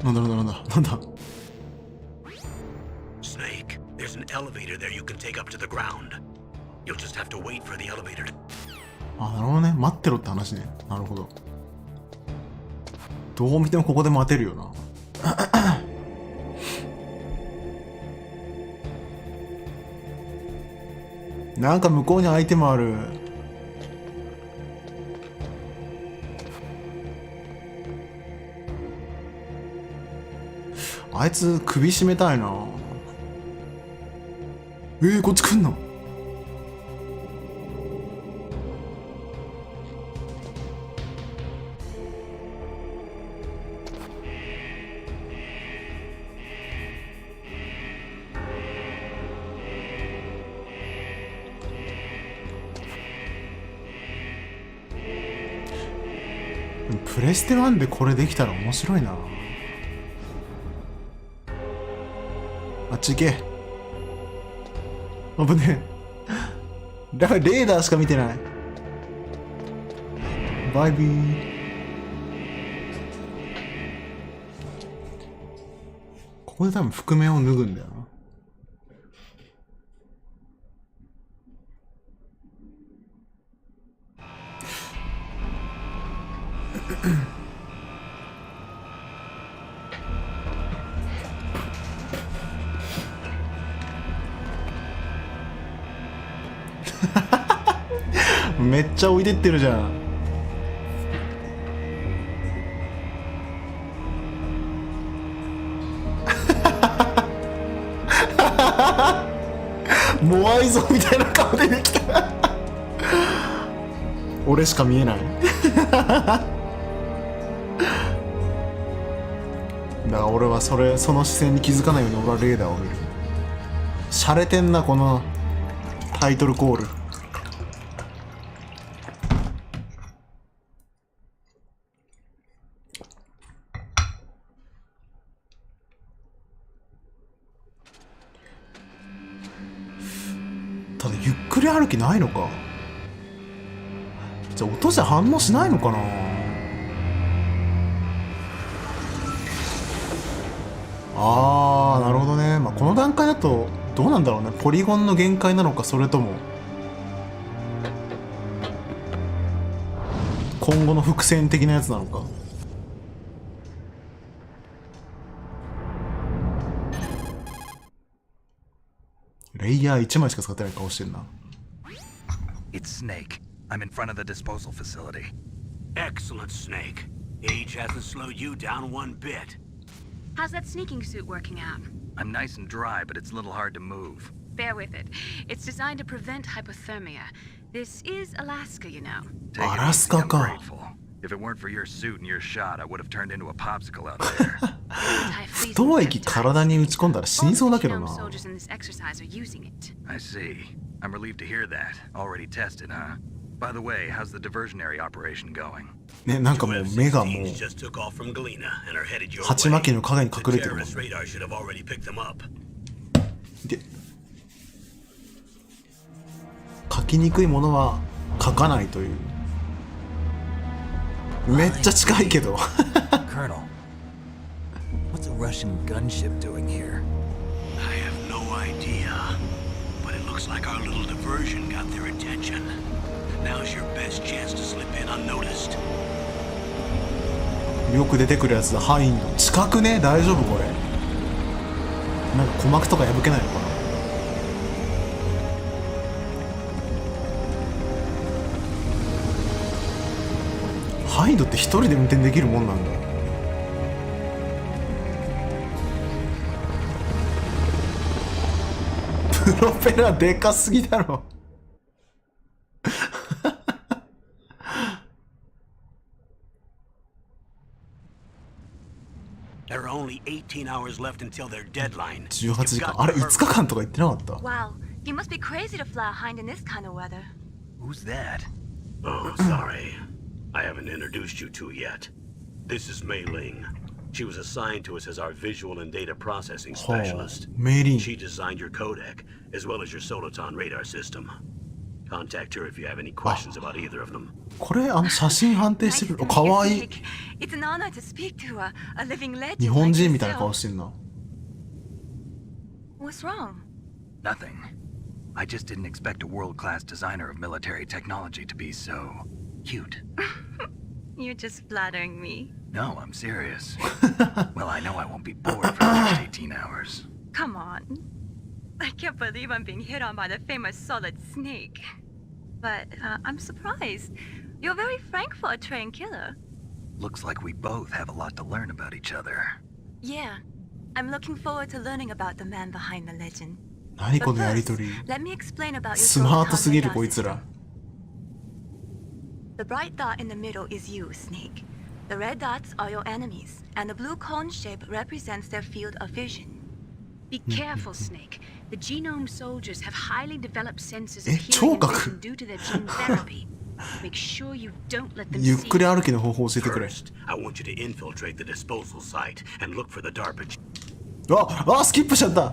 なんだなんだなんだなんだ。 Snake, there's an elevator there you can take up to the ground. You'll just have to wait for the elevator to... あ、なるほどね。待ってろって話ね。なるほど。どう見てもここで待てるよな。なんか向こうにアイテムある。あいつ首絞めたいな。こっち来んの。プレステ1でこれできたら面白いな。あっち行け。危ねえ。だからレーダーしか見てない。バイビー。ここで多分覆面を脱ぐんだよな。めっちゃ置いてってるじゃん。モアイ像みたいな顔でできた。俺しか見えない。だから俺はその視線に気づかないように俺はレーダーを見る。シャレてんなこのタイトルコール。ただゆっくり歩きないのか。じゃあ音じゃ反応しないのかな。あー、なるほどね。まあこの段階だとどうなんだろうね。ポリゴンの限界なのか、それとも今後の伏線的なやつなのか。レイヤー1枚しか使ってない顔してんな。 It's Snake. I'm in front of the disposal facility. Excellent, Snake. Age hasn't slowed you down one bit. How's that sneaking suit working out? I'm nice and dry, but it's a little hard to move. Bear with it. It's designed to prevent hypothermia. This is Alaska, you know. Take it easy, Alaska I'm ka. grateful. If it weren't for your suit and your shot, I would have turned into a popsicle out there. 不凍液体に打ち込んだら死にそうだけどな。I see. I'm relieved to hear that. Already tested, huh? By the way, how's the diversionary operation going? ね、なんかもう目がもう鉢巻きの影に隠れてるもん。で、書きにくいものは書かないという。めっちゃ近いけど。Colonel, what's a Russian gunship doing here? I have no idea, but it looks like our little diversion got their attention. Now's your best chance to slip in unnoticed. よく出てくるやつだ。ハインド近くね。大丈夫これ。なんか鼓膜とか破けないのかな。ハインドって一人で運転できるもんなんだ。プロペラでかすぎだろ。There are only 18 hours left until their deadline. 18時間。あれ5日間とか言ってなかった。Wow, you must be crazy to fly a hind in this kind of weather. Who's that? Oh, sorry. I haven't introduced you to yet. This is Mei Ling. She was assigned to us as our visual and data processing specialist. She designed your codec, as well as your Soliton radar system. Contact her if you have any questions about either of them. これ写真判定してる。かわいい。It's an honor to speak to a living legend. 日本人みたいな顔してるな。What's wrong? Nothing. I just didn't expect a world-class designer of military technology to be so cute. You're just flattering me. No, I'm serious. Well, I know I won't be bored for the next 18 hours. Come on. I can't believe I'm being hit on by the famous Solid Snake. But I'm surprised. You're very frank for a trained killer. Looks like we both have a lot to learn about each other. Yeah. I'm looking forward to learning about the man behind the legend. 何このやりとり。 Let me explain about your スマートすぎるこいつら。The bright dot in the middle is you, Snake. The red dots are your enemies, and the blue cone shape represents their field of vision. Be careful, Snake. The genome soldiers have highly developed senses of え、 hearing 聴 and 覚。 vision due to their gene therapy. Make sure you don't let them ゆっ see くり you. 歩きの方法教えてくれ。 First, I want you to infiltrate the disposal site and look for the DARPA. スキップしちゃった。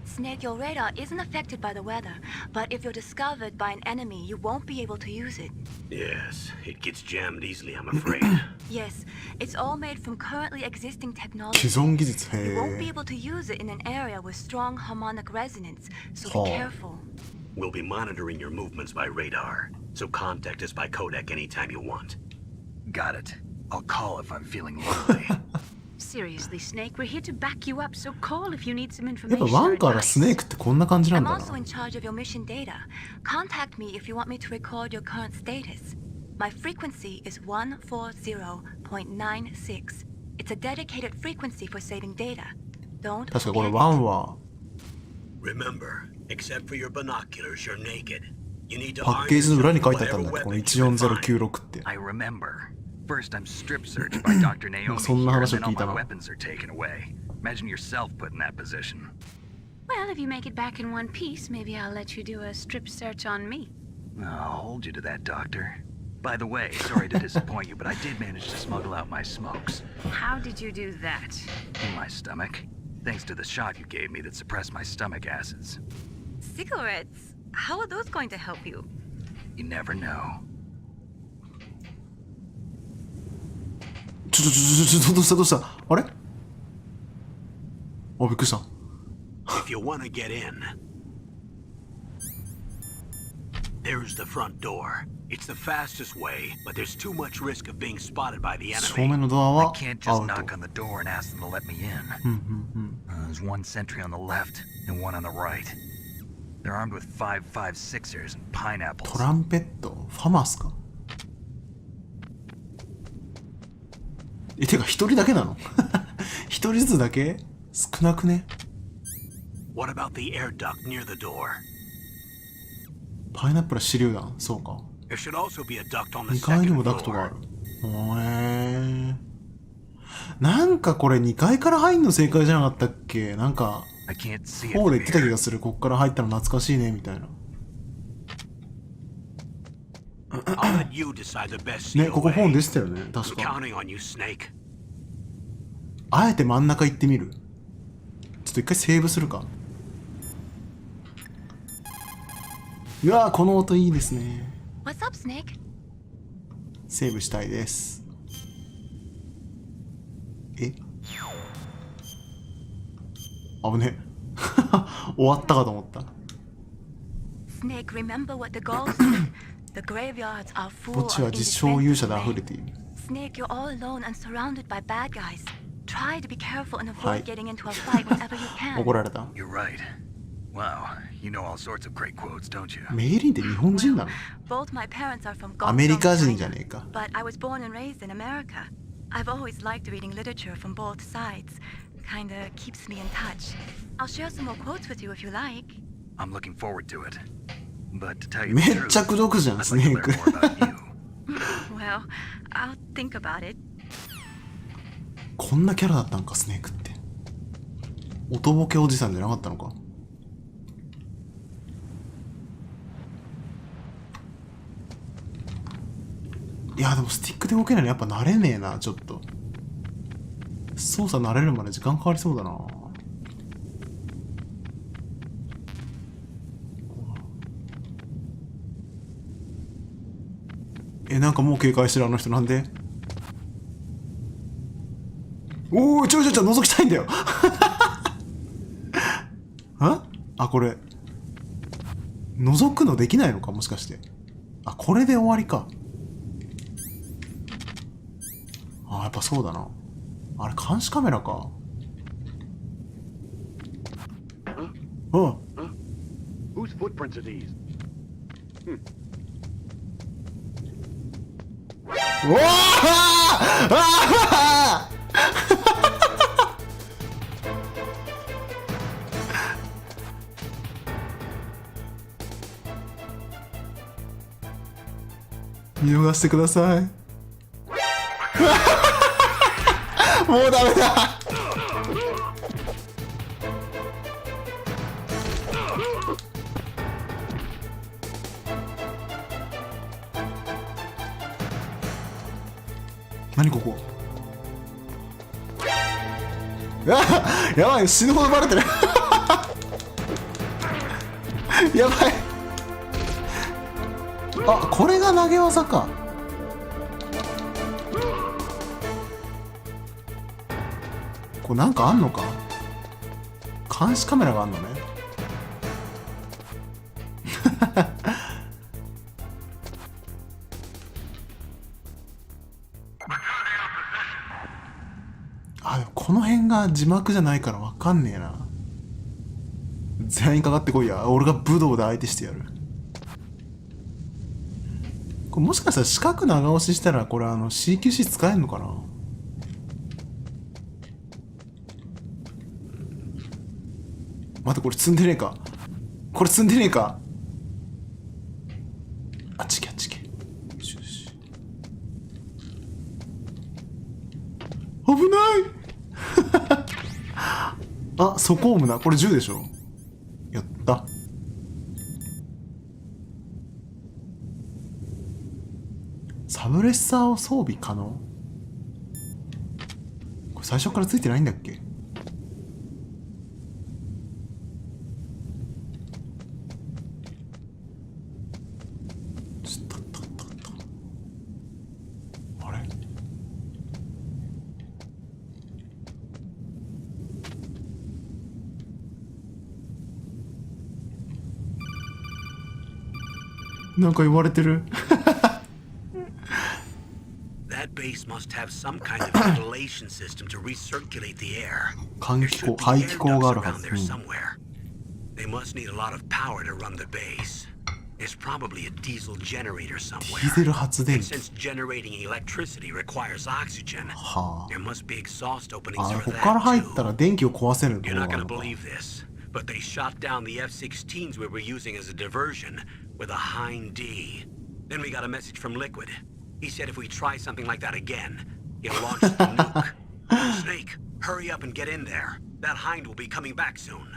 Snake, your radar isn't affected by the weather, but if you're discovered by an enemy, you won't be able to use it. Yes, it gets jammed easily, I'm afraid. Yes, it's all made from currently existing 既 technology. 存技術。 You へ won't be え。 able to use it in an area with strong harmonic resonance, so Oh. be careful. We'll be monitoring your movements by radar, so contact us by codec anytime you want. Got it. I'll call if I'm feeling lonely. Seriously, Snake, we're here to back you up, so call if you need some やっ information ぱワ or ンからスネー advice. クってこんな感じなん I'm だ also な。 in charge of your mission data. Contact me if you want me to record your current status. My frequency is 140.96. It's a dedicated frequency for saving data. Don't 確かこれ forget ワ it. ンは Remember, except for your binoculars, you're naked. You need to パ arm ッケージの裏に書いてあった yourself ん with だっけ、こ whatever の weapons you can find. 14096って。 I remember. First, I'm strip searched by Dr. Naomi そんな here, 話を and then 聞いた all な。 my weapons are taken away. Imagine yourself put in that position. Well, if you make it back in one piece, maybe I'll let you do a strip search on me. I'll hold you to that, Doctor. By the way, sorry to disappoint you, but I did manage to smuggle out my smokes. How did you do that? In my stomach. Thanks to the shot you gave me that suppressed my stomach acids. Cigarettes? How are those going to help you? You never know. どうしたあれびっくりした。 If you want to get in, there's the front door. It's the fastest way, but there's too much risk of being spotted by the 正 enemy. 面のドア I は can't ア just ウト。 knock on the door and ask them to let me in. There's one sentry on the left and one on the right. They're armed with 5.56ers and pineapples. トランペットファマスか。てか一人だけなの？一人ずつだけ？少なくね？ What about the air duct near the door? パイナップルは手榴弾。そうか。 There should also be a duct on the 2階に second もダクトがあ floor. る。なんかこれ2階から入んの正解じゃなかったっけ？なんか I can't see it 4で from 言ってた気 here. がする。こっから入ったの懐かしいねみたいな。 I'll let you decide the best ね、 seat ここ away. 4でしたよね。 I'm 確か。 counting on you, Snake. あえて真ん中行ってみる。ちょっと一回セーブするか。うわー、この音いいですね。 What's up, Snake? セーブしたいです。え、危ね終わったかと思った。 Snake, remember what the girls said. The graveyards are 墓 full 地 of は実証勇者で indispensable 溢れ men. ている。 Snake, you're all alone and surrounded by bad guys. Try to be careful and Hi. avoid getting into a fight whenever you can. 怒られた。 You're right. Wow, you know all sorts of great quotes, don't you? メイリンって日本人なの？ Both my parents are from アメリカ Gongdong, 人じゃ China, ねえか。 but I was born and raised in America. I've always liked reading literature from both sides. Kinda keeps me in touch. I'll share some more quotes with you if you like. I'm looking forward to it. But to tell you め the っちゃ truth, 口説くじゃん、 I'd ス like ネ to ーク。 learn more about you. Well, I'll think about it. こんなキャラだったんか、スネークって。おとぼけおじさんじゃなかったのか。いやでもスティックで動けないのやっぱ慣れねえな。ちょっと操作慣れるまで時間かかりそうだな。なんかもう警戒してるあの人なんで。おお、覗きたいんだよあ、これ覗くのできないのか、もしかして。あ、これで終わりか。あ、やっぱそうだな。あれ監視カメラか。うん。 Whose footprints are these? うわあ見逃してください。もうダメだ。何ここ。やばい、死ぬほどバレてる。やばい。あ、これが投げ技か。これなんかあんのか。監視カメラがあんのね。あ、でもこの辺が字幕じゃないからわかんねえな。全員かかってこいや。俺が武道で相手してやる。これもしかしたら四角長押ししたらこれCQC 使えんのかな。待って、これ積んでねえか。これ積んでねえか。あっちけあっちけ。よしよし。危ないあ、ソコームだ。これ銃でしょ。やった。サブレッサーを装備可能。これ最初からついてないんだっけ。あれ、なんか言われてる。That base must have some kind of ventilation system to recirculate the air. 換 There 気口、 should be 排 air 気口があ ducts るは around ず。there somewhere. They must need a lot of power to run the base. There's probably a diesel generator デ somewhere. ィーゼル発電 And 機。 since generating electricity requires oxygen, は there must be exhaust あ。 openings あ、 for ここから入 that ったら too. 電気を壊せるとこ You're ろ not があ gonna るのか。 believe this, but they shot down the F-16s we were using as a diversion with a Hind D. Then we got a message from Liquid. He said if we try something like that again, he'll launch the nuke. Snake, hurry up and get in there. That Hind will be coming back soon.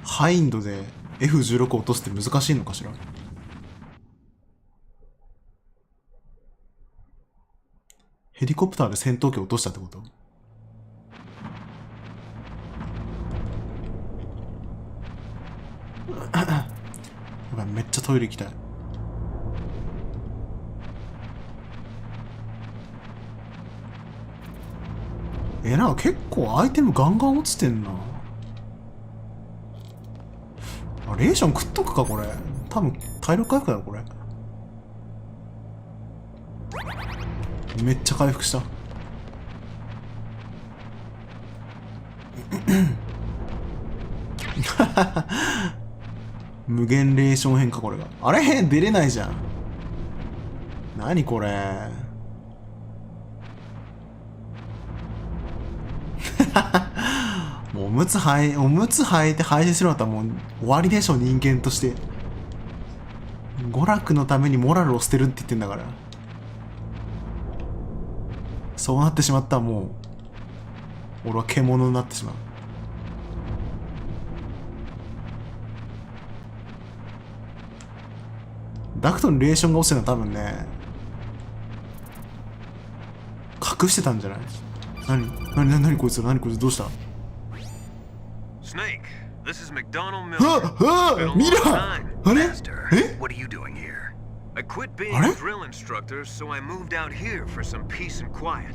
ハインドで F16 落とすって難しいのかしら。ヘリコプターで戦闘機を落としたってこと？やばい、めっちゃトイレ行きたい。なんか結構アイテムガンガン落ちてんな。あ、レーション食っとくかこれ。多分体力回復だろこれ。めっちゃ回復した。無限レーション変化これが。あれ出れないじゃん。何これ。もうおむつ履いて配信するのだったらもう終わりでしょ、人間として。娯楽のためにモラルを捨てるって言ってんだから。そうなってしまったらもう俺は獣になってしまう。ダクトにレーションが落ちてるのは多分ね、隠してたんじゃない？何こいつどうした？ Snake, this is McDonald あ Miller. あミラー！あれ？ What are you doing here? I quit being a drill instructor, so I moved out here for some peace and quiet.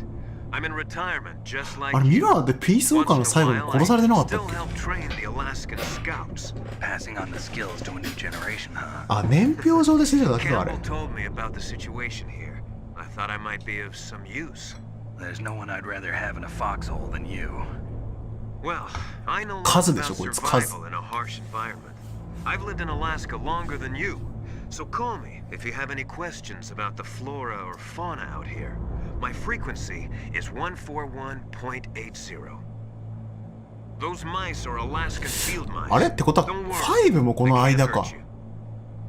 I'm in retirement, just like あれミラーでピースウォーカーの最後に殺されてなかったっ still け？ help train the Alaskan scouts. Passing on the skills to a new generation, huh? あ、年表上で死んでただけかあれ。 Campbell told me about the situation here. I thought I might be of some use. There's no one I'd rather have in a foxhole than you. Well, I know 数 lots でしょ about こいつ、数。 survival in a harsh environment. I've lived in Alaska longer than you, so call me if you have any questions about the flora or fauna out here. My frequency is 141.80. Those mice are Alaskan field mice. あれってことは Don't worry, 5もこの they can't 間か。 hurt you.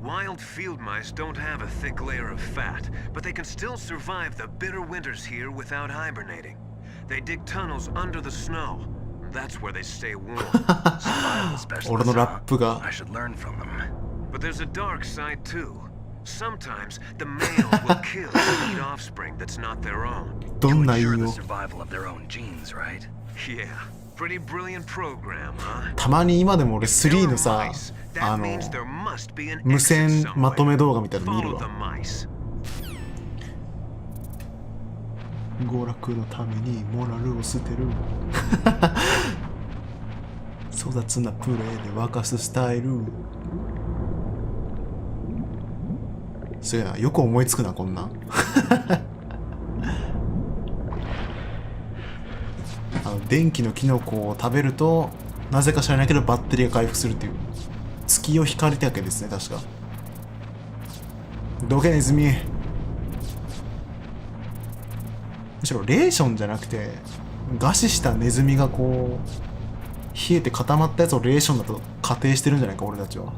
Wild field mice don't have a thick layer of fat, but they can still survive the bitter winters here without hibernating. They dig tunnels under the snow. That's where they stay warm. Survival specialists, 俺のラップ huh? が I should learn from them. But there's a dark side too. Sometimes the male will kill and eat offspring that's not their own. ど To んな意 ensure 味 the を survival of their own genes, right? Yeah, pretty brilliant program, huh? たまに今でも俺 If 3 there の are さ mice, that means there must be an 無 exit 線まとめ somewhere. 動画みたいなの見る Follow the わ。 mice. 娯楽のためにモラルを捨てる。粗雑なプレーで沸かすスタイル。すげえな、よく思いつくなこんなん。電気のキノコを食べるとなぜか知らないけどバッテリーが回復するっていう月を引かれたわけですね、確か。どけネズミ。むしろレーションじゃなくて餓死したネズミがこう冷えて固まったやつをレーションだと仮定してるんじゃないか俺たちは。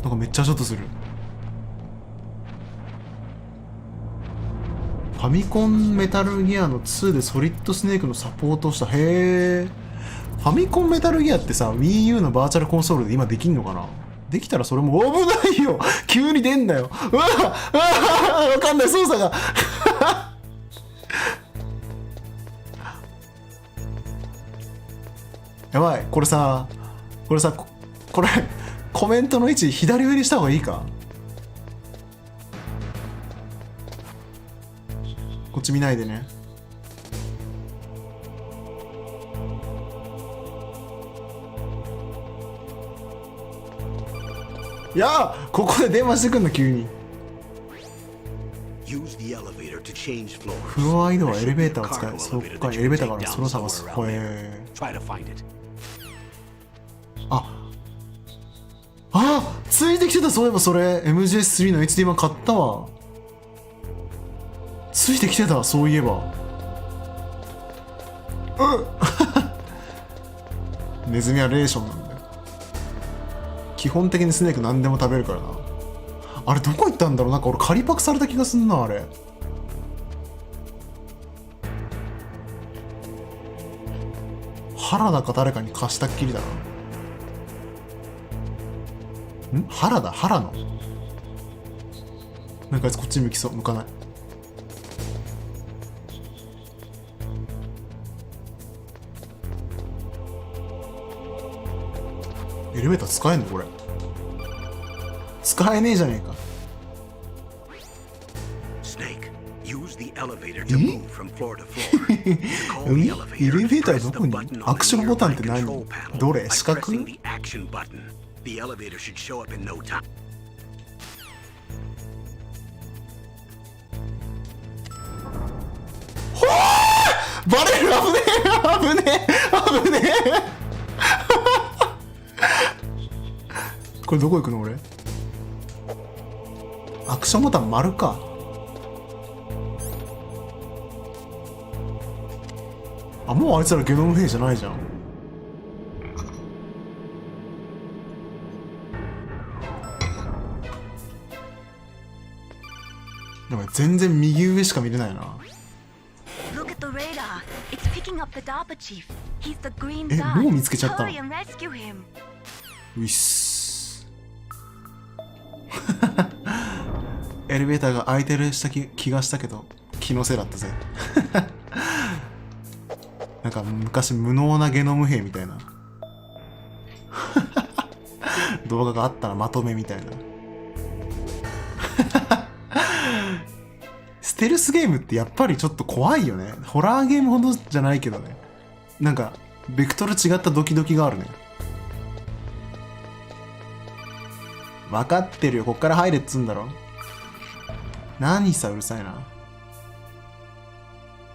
なんかめっちゃショットする。ファミコンメタルギアの2でソリッドスネークのサポートをした。へえ。ファミコンメタルギアってさ Wii U のバーチャルコンソールで今できんのかな。できたらそれも危ないよ。急に出んだよ。うわわかんない操作が。やばい。これさこれコメントの位置左上にした方がいいか。こっち見ないでね。いやー、ここで電話してくんの急に。フロア移動はエレベーターを使う。そっか、エレベーターからその探す。ついてきてた。そういえばそれ MGS3 の HD 版買ったわ。ついてきてた、そういえば。ネズミはレーションなんだよ。基本的にスネーク何でも食べるからな。あれどこ行ったんだろう。なんか俺仮パクされた気がすんな、あれ。原田か誰かに貸したっきりだな。原田、原野。なんかあいつこっちに向きそう。向かない。エレベーター使えんのこれ。使えねえじゃねえか。エレベーターどこに？アクションボタンって何？どれ？四角？ほー！バレる！危ねえ！危ねえ！これどこ行くの俺？アクションボタン丸か。あ、もうあいつらゲノム兵じゃないじゃん。でも全然右上しか見れないな。え、もう見つけちゃったの？ういっす。エレベーターが開いてる気がしたけど気のせいだったぜ。なんか昔無能なゲノム兵みたいな動画があったらまとめみたいな。ステルスゲームってやっぱりちょっと怖いよね。ホラーゲームほどじゃないけどね。なんかベクトル違ったドキドキがあるね。分かってるよ、こっから入れっつんだろ。何さうるさいな。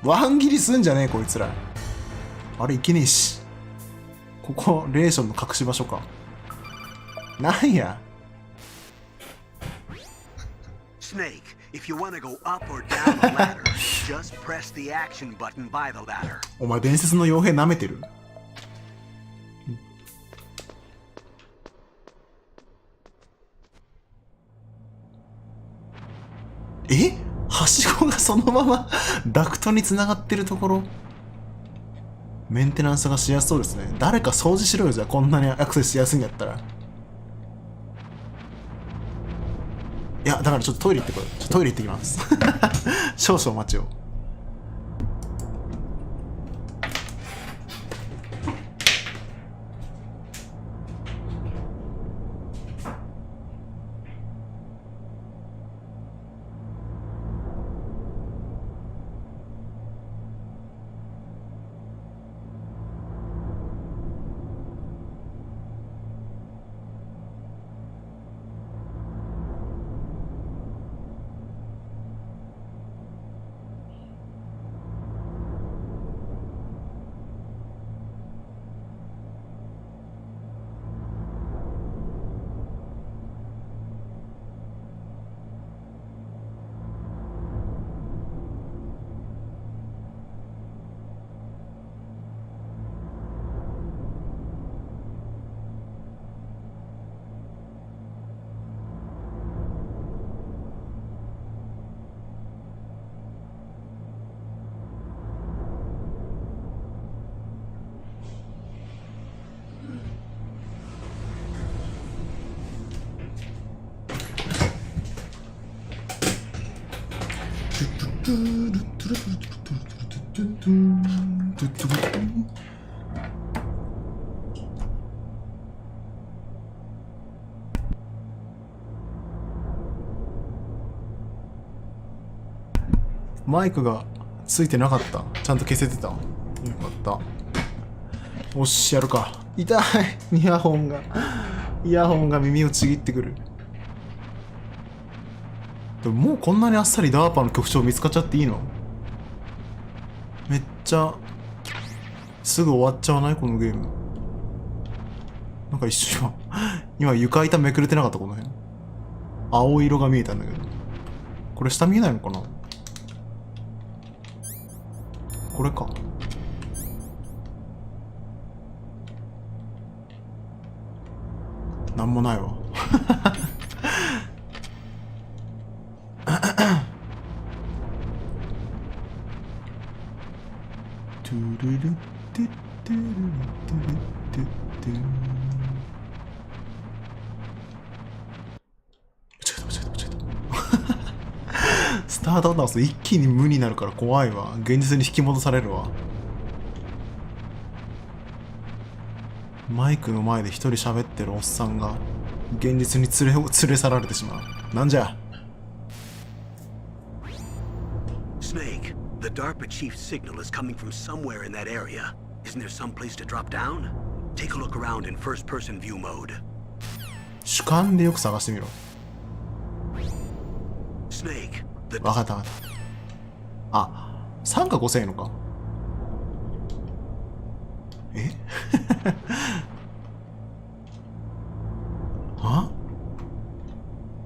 ワン切りすんじゃねえこいつら。あれいけねえし。ここレーションの隠し場所か。なんや。お前伝説の傭兵舐めてる？え？はしごがそのままダクトにつながってるところ。メンテナンスがしやすそうですね。誰か掃除しろよ、じゃあこんなにアクセスしやすいんだったら。いや、だからちょっとトイレ行ってこい。トイレ行ってきます。少々お待ちを。マイクがついてなかった。ちゃんと消せてた。よかった。おし、やるか。痛い。イヤホンが耳をちぎってくる。でももうこんなにあっさりダーパの局長見つかっちゃっていいの？めっちゃすぐ終わっちゃわないこのゲーム。なんか一瞬今床板めくれてなかったこの辺。青色が見えたんだけど。これ下見えないのかな？これか。なんもないわ。トゥルルッテッテルルッテルルッテッテル。間違えた。スタートボタン押すと一気に無になるから怖いわ。現実に引き戻されるわ。マイクの前で一人喋ってるおっさんが現実に連れ去られてしまう。なんじゃ。 Snake, the DARPA chief's signal is coming from somewhere in that area. Isn't there some place to drop down? Take a look around in first-person view mode. 主観でよく探してみろ。 Snake, the わかったわかった。あ、3か5千円のか。えあ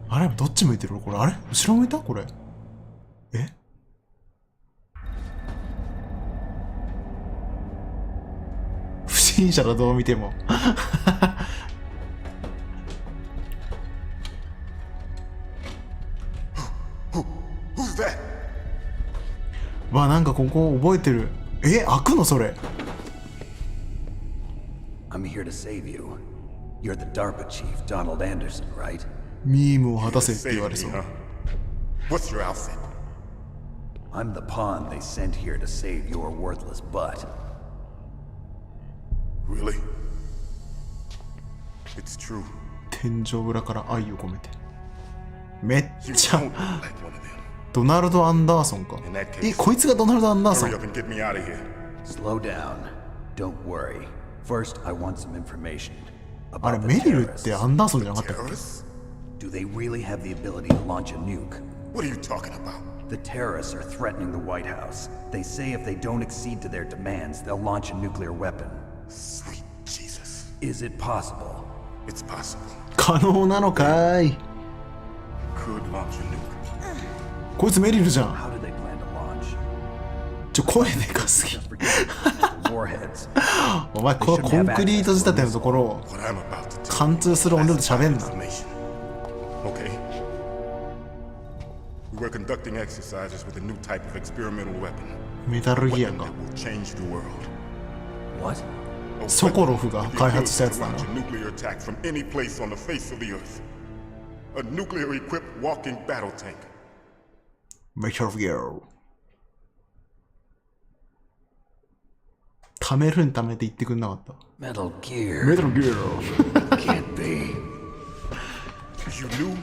あれどっち向いてるこれ。あれ後ろ向いたこれ。え不審者だどう見ても。Who's that? わ、なんかここ覚えてる。え、開くのそれ。 I'm here to save you. You're the DARPA chief, Donald Anderson, right? ミームを果たせって言われ Save そう me, huh? What's your outfit? I'm the pawn they sent here to save your worthless butt. Really? It's true. 天井裏から愛を込めて。めっ You ちゃ don't look like one of them. ドナルド・アンダーソンか。え、こいつがドナルド・アンダーソ Hurry ン。 up and get me out of here. Slow down. Don't worry. First, I want some information あれ about the メリルっ terrorists. てアンダーソンじゃなかったっけ。 Terrorists? Do they really have the ability to launch a nuke? What are you talking about? The terrorists are threatening the White House. They say if they don't accede to their demands, they'll launch a nuclear weapon. Sweet Jesus. Is it possible? It's possible. 可能なのかい。 Could launch a nuke. こいつメリルじゃん。 How do they plan to launch? 声でかすぎ。 Just forget the warheads. お前このコンクリート仕立てのところを What I'm about to tell 貫通する音量で喋んな。 information. Okay. We were conducting exercises with a new type of experimental weapon. メタルギア Weapon か。 that will change the world. What? A ソコロフ weapon が with the 開発したや ability つだ to な。 launch a nuclear attack from any place on the face of the earth. A nuclear-equipped walking battle tank. メタルギア。貯めるん貯めて言ってくんなかった。 Metal Gear. メタルギア。 Can't be. You knew?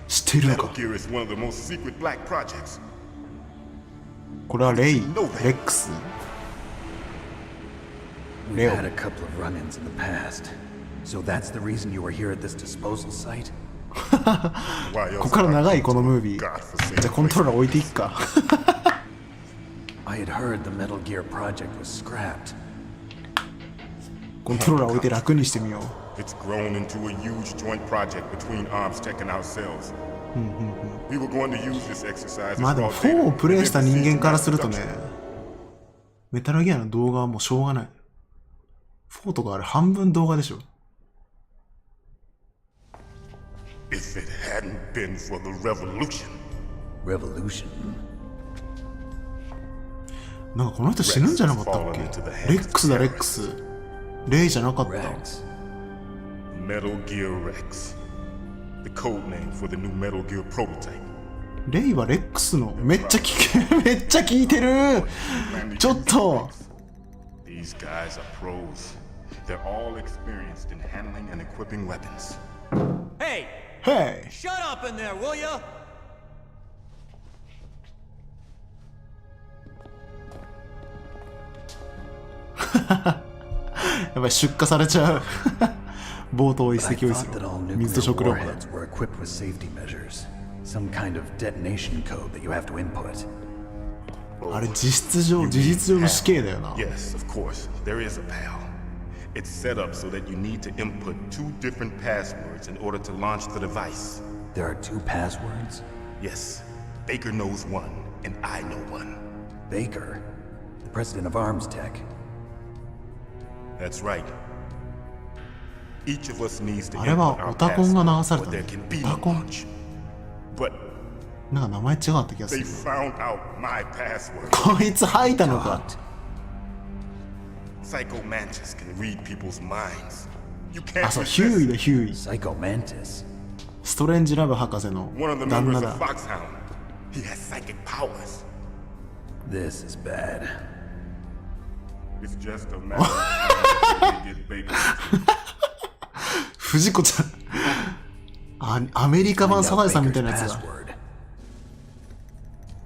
知ってるの Metal か。 Gear is one of the most secret black projects. これはレイ、レックス。 We've Leo. had a couple of run-ins in the past. So that's the reason you were here at this disposal site? Why else ここから長いこのムービー。 God-forsaken じゃあコントローラー置いていくか。 I had heard the Metal Gear project was scrapped. コントローラー置いて楽にしてみよう。 It's grown into a huge joint project between Arms Tech and ourselves. We were going to use this exercise as まあでも raw 4 を data プレイした人間からすると and ね then proceed to mass production. メタルギアの動画はもうしょうがない。4とかあれ半分動画でしょ。 If it hadn't been for the revolution. Revolution? なんかこの人死ぬんじゃなかったっけ。レックスだレックス。レイじゃなかった。 Rex. Metal Gear Rex. The code name for the new Metal Gear prototype. レイはレックスのめっちゃめっちゃ聞いてる。ちょっと These guys are pros. They're all experienced in handling and equipping weapons. Hey! Hey! Shut up in there, will ya? やばい出荷されちゃう。冒頭一 But I 石を thought that all 水と nuclear 食料だ。 warheads were equipped with safety measures. Some kind of detonation code that you have to input. あれ事実上の死刑だよな。 Yes, of course. There is a PAL. It's set up so that you need to input 2 different passwords in order to launch the device. There are 2 passwords? Yes, Baker knows one, and I know one. Baker, the president of Arms Tech. That's right. Each of us needs to あれは input our オタコンが流 password され or た there の。 can be オタ no コン launch. But なんか名前違かった気がす they る。 found out my password. こいつ吐いたのか。 Psycho Mantis can read people's minds. You あ、 can't そう、ヒューイ resist. だ、ヒューイ。 Psycho Mantis. ストレンジラブ博士の One of the 旦 members 那 of だ。 Foxhound. He has psychic powers. This is bad. It's just a matter of time until they get Baker. 藤子ちゃん。アメリカ版サザエさんみたいなやつだ。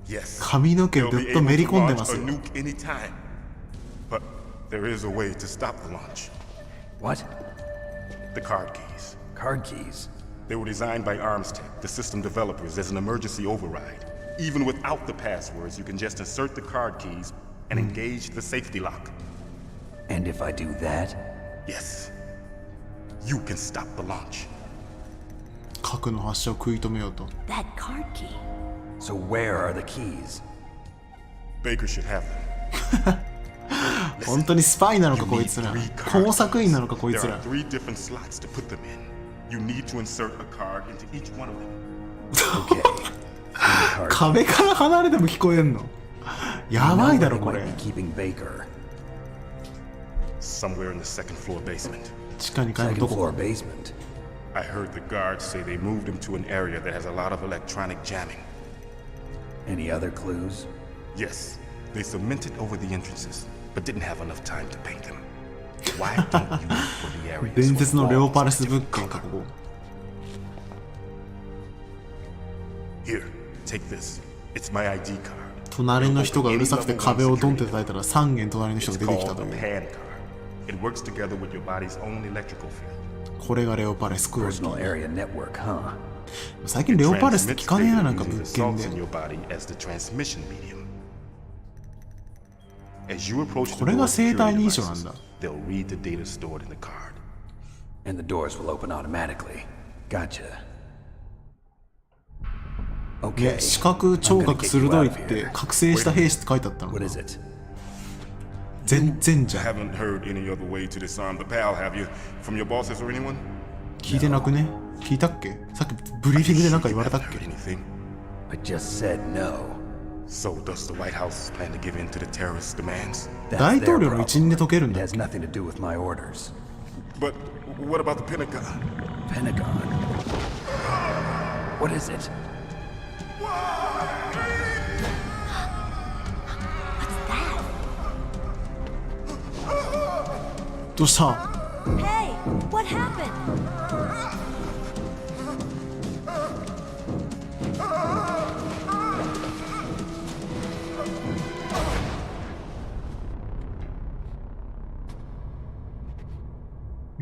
Yes. 髪の毛 They'll ず be っと able めり to 込んで launch ます a よ。 nuke anytime. But there is a way to stop the launch. What? The card keys. Card keys. They were designed by Armstech, the system developers, as an emergency override. Even without the passwords, you can just insert the card keys and engage the safety lock. And if I do that? Yes. You can stop the launch. 核の発射を食い止めようと。 That card key. So where are the keys? Baker should have them. 本当にスパイなのか You こい need つら。 three card 工作員なの keys. かこいつ There ら are。three different slots to put them in. You need to insert a card into each one of them. Okay. Card 壁から離れても聞こえんの。やばいだろこ They れ might。be keeping Baker. Somewhere in the second floor basement. 地下2階の Second どこ floor か。 basement. I heard the guards say they moved him to an area that has a lot of electronic jamming. Any other clues? Yes, they cemented over the entrances, but didn't have enough time to paint them. Why don't you look for the areas 伝説のレオ where パ walls レス are 物 different 件か color? ここ。 Here, take this. It's my ID card. 隣の人がうるさくて壁をドンって叩いたら3軒隣の人 It's が出てきた called と a いう。 pan card. It works together with your body's own electrical field. これがレオパレスクローズ。 Personal area network, huh? 最近レオパレスって聞かねえな、なんか Transmits 物 data 件 using で the。salts in your body as the transmission medium. As you approach the これが door's 生体 security 認証なん devices, だ。 they'll read the data stored in the card. And the doors will open automatically. Gotcha. い Okay. や、視覚、聴覚鋭いって覚醒した兵士って書いてあったの What な。 is it? 全然じゃん。 Haven't heard any other way to disarm the PAL, have you? From your bosses or anyone? 聞いてなくね？聞いたっけ？さっきブリーフィングでなんか言われたっ Haven't け？ heard anything. I just said no. So does the White House plan to give in to the terrorist demands? That's 大 their 統領の一任で解けるん It だ。 has nothing to do with my orders. But what about the Pentagon? Pentagon. What is it? What's どうした？ that? Hey, what happened?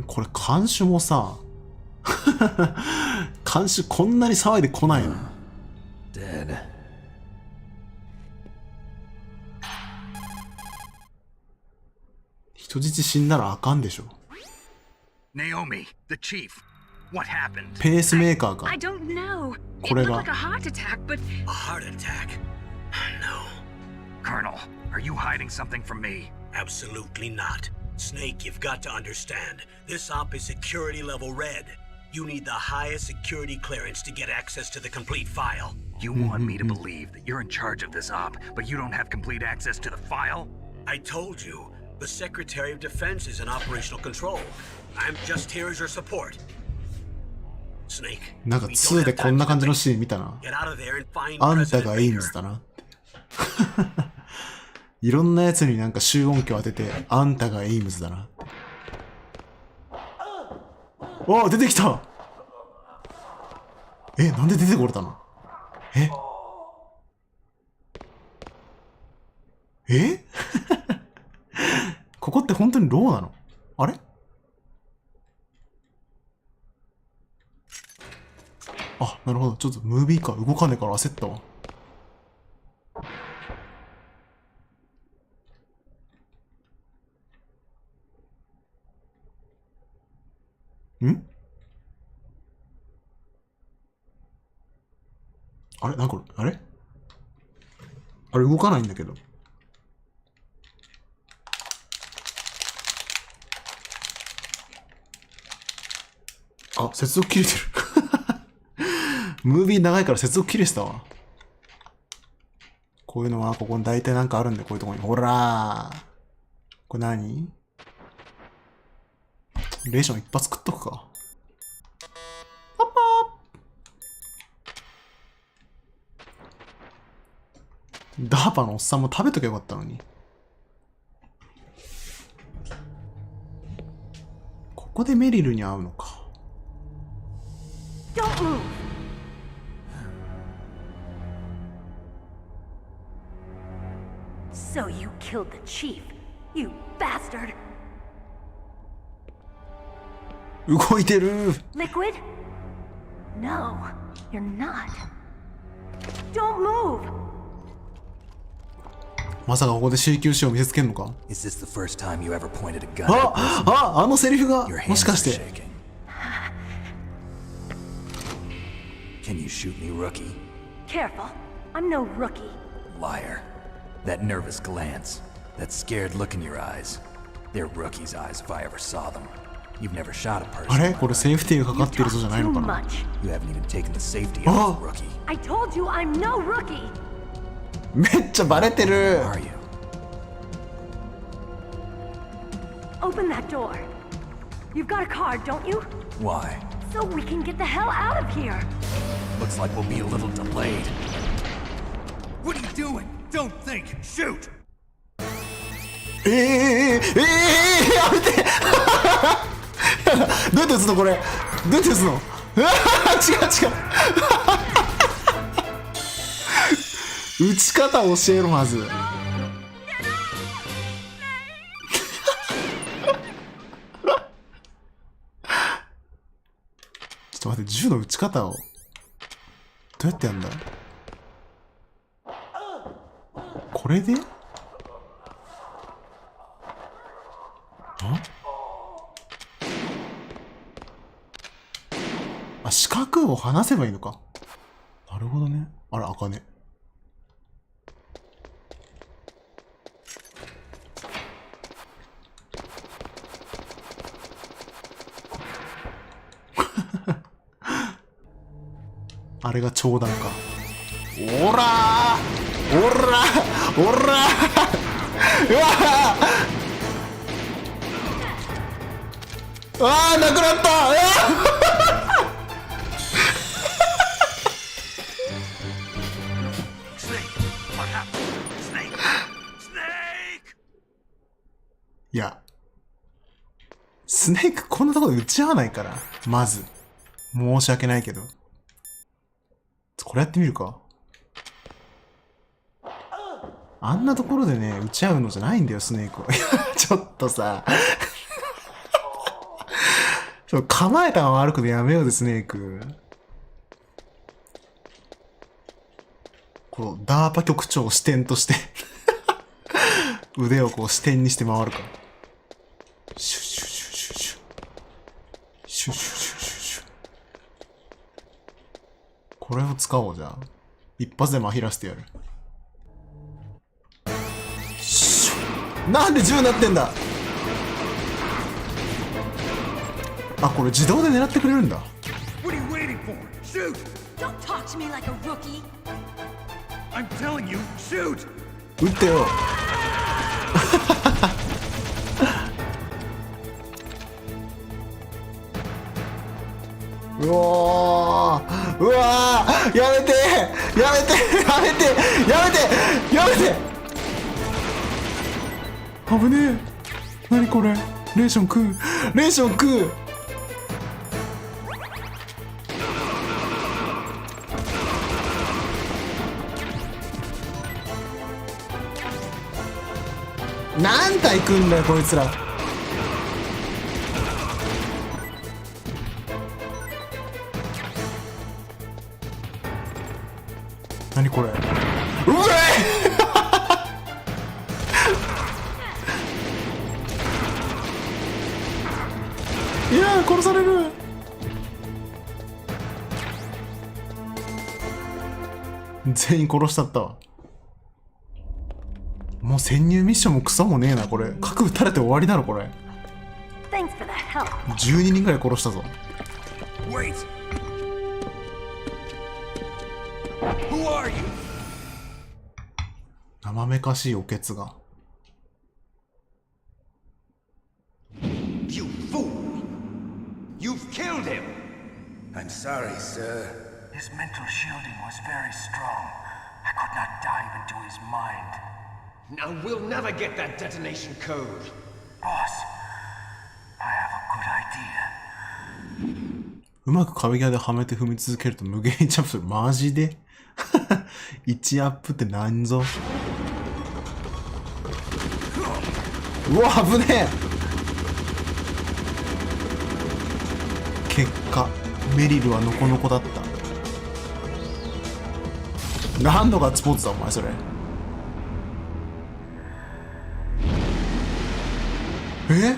これ監視もさ監視こんなに騒いでこないの。 Dead. 人質死んだらあかんでしょ。 Naomi, the chief. What happened? ペースメーカーか I。don't know. It これ looked が like a heart attack, but A heart attack? No, Colonel, are you hiding something from me? absolutely not. Snake, you've got to understand. This op is security level red. You need the highest security clearance to get access to the complete file. You want me to believe that you're in charge of this op, but you don't have complete access to the file? I told you, the Secretary of Defense is in operational control. I'm just here as your support. Snake, なんか we don't 2で have こん time な to 感じの debate. シーン見たな。 Get out of there and find あんた President がエイムズ Baker. だなって。いろんなやつになんか集音機を当てて、あんたがエイムズだな。おお、出てきた。え、なんで出てこれたの？ええここって本当にローなの？あれ？あ、なるほど。ちょっとムービーか動かねえから焦ったわ。ん？あれ？なんかこれ、あれ？あれ動かないんだけど。あ、接続切れてる。ムービー長いから接続切れてたわ。こういうのは、ここに大体なんかあるんで、こういうとこに。ほらー。これ何？レーション一発食っとくか。パパー。ダーパのおっさんも食べときゃよかったのに。ここでメリルに会うのか。Don't move. So you killed the chief, you bastard. 動いてる。 Liquid? No, you're not. Don't move. まさかここで C 級士を見せつけんのか。 Is this the first time you ever pointed a gun あのセリフが Your もし hands か are して。 shaking. Can you shoot me, rookie? Careful, I'm no rookie. Liar. That nervous glance, that scared look in your eyes. They're rookie's eyes if I ever saw them. You've never shot a person. あれこれセーフティーがかかってるぞじゃないのか Too な。 much. You haven't even taken the safety off, rookie. I told you I'm no rookie. めっちゃバレてる。 Are you? Open that door. You've got a card, don't you? Why? So we can get the hell out of here. Looks like we'll be a little delayed. What are you doing? Don't think. Shoot! やめて。どうやって撃つのこれ。どうやって撃つの。違う。撃ち方教えろまず。ちょっと待って、銃の撃ち方をどうやってやんだ。これで？あ、四角を離せばいいのか。なるほどね。あら、赤ね。あれが長弾か。おらーおらーおらーうわーあーなくなった。いや、スネークこんなところで撃ち合わないから。まず申し訳ないけど、これやってみるか。あんなところでね撃ち合うのじゃないんだよスネークは。ちょっとさ構えたまま歩くのやめようぜスネーク。こうダーパ局長を視点として腕をこう視点にして回るか。シュシュシュシュシュシュシュシュシュシュ。これを使おう。じゃあ一発でまひらせてやる。シュなんで銃になってんだ。あ、これ自動で狙ってくれるんだ。 What are you waiting for? Shoot! Don't talk to me like a rookie. I'm telling you, shoot! 撃ってよ。うわーうわーやめてやめてやめてやめてやめて。危ねえ。なにこれ。レーション食う。レーション食う。何体来んだよこいつら。何これ。うえいやー殺される。全員殺しちゃったわ。もう潜入ミッションもクソもねえなこれ。核撃たれて終わりだろこれ。Thanks for that help. 12人ぐらい殺したぞ。Wait! Who are you? 生めかしいおけつが。You fool! You've killed him! I'm sorry, sir. His mental shielding was very strong. I could not dive into his mind. Now we'll never get that detonation code. Boss, I have a good idea. うまく壁際ではめて踏み続けると無限にジャンプする。マジで1アップって何ぞ。うわ、危ねえ。結果メリルはノコノコだった。何のガッツポーズだお前それ。え？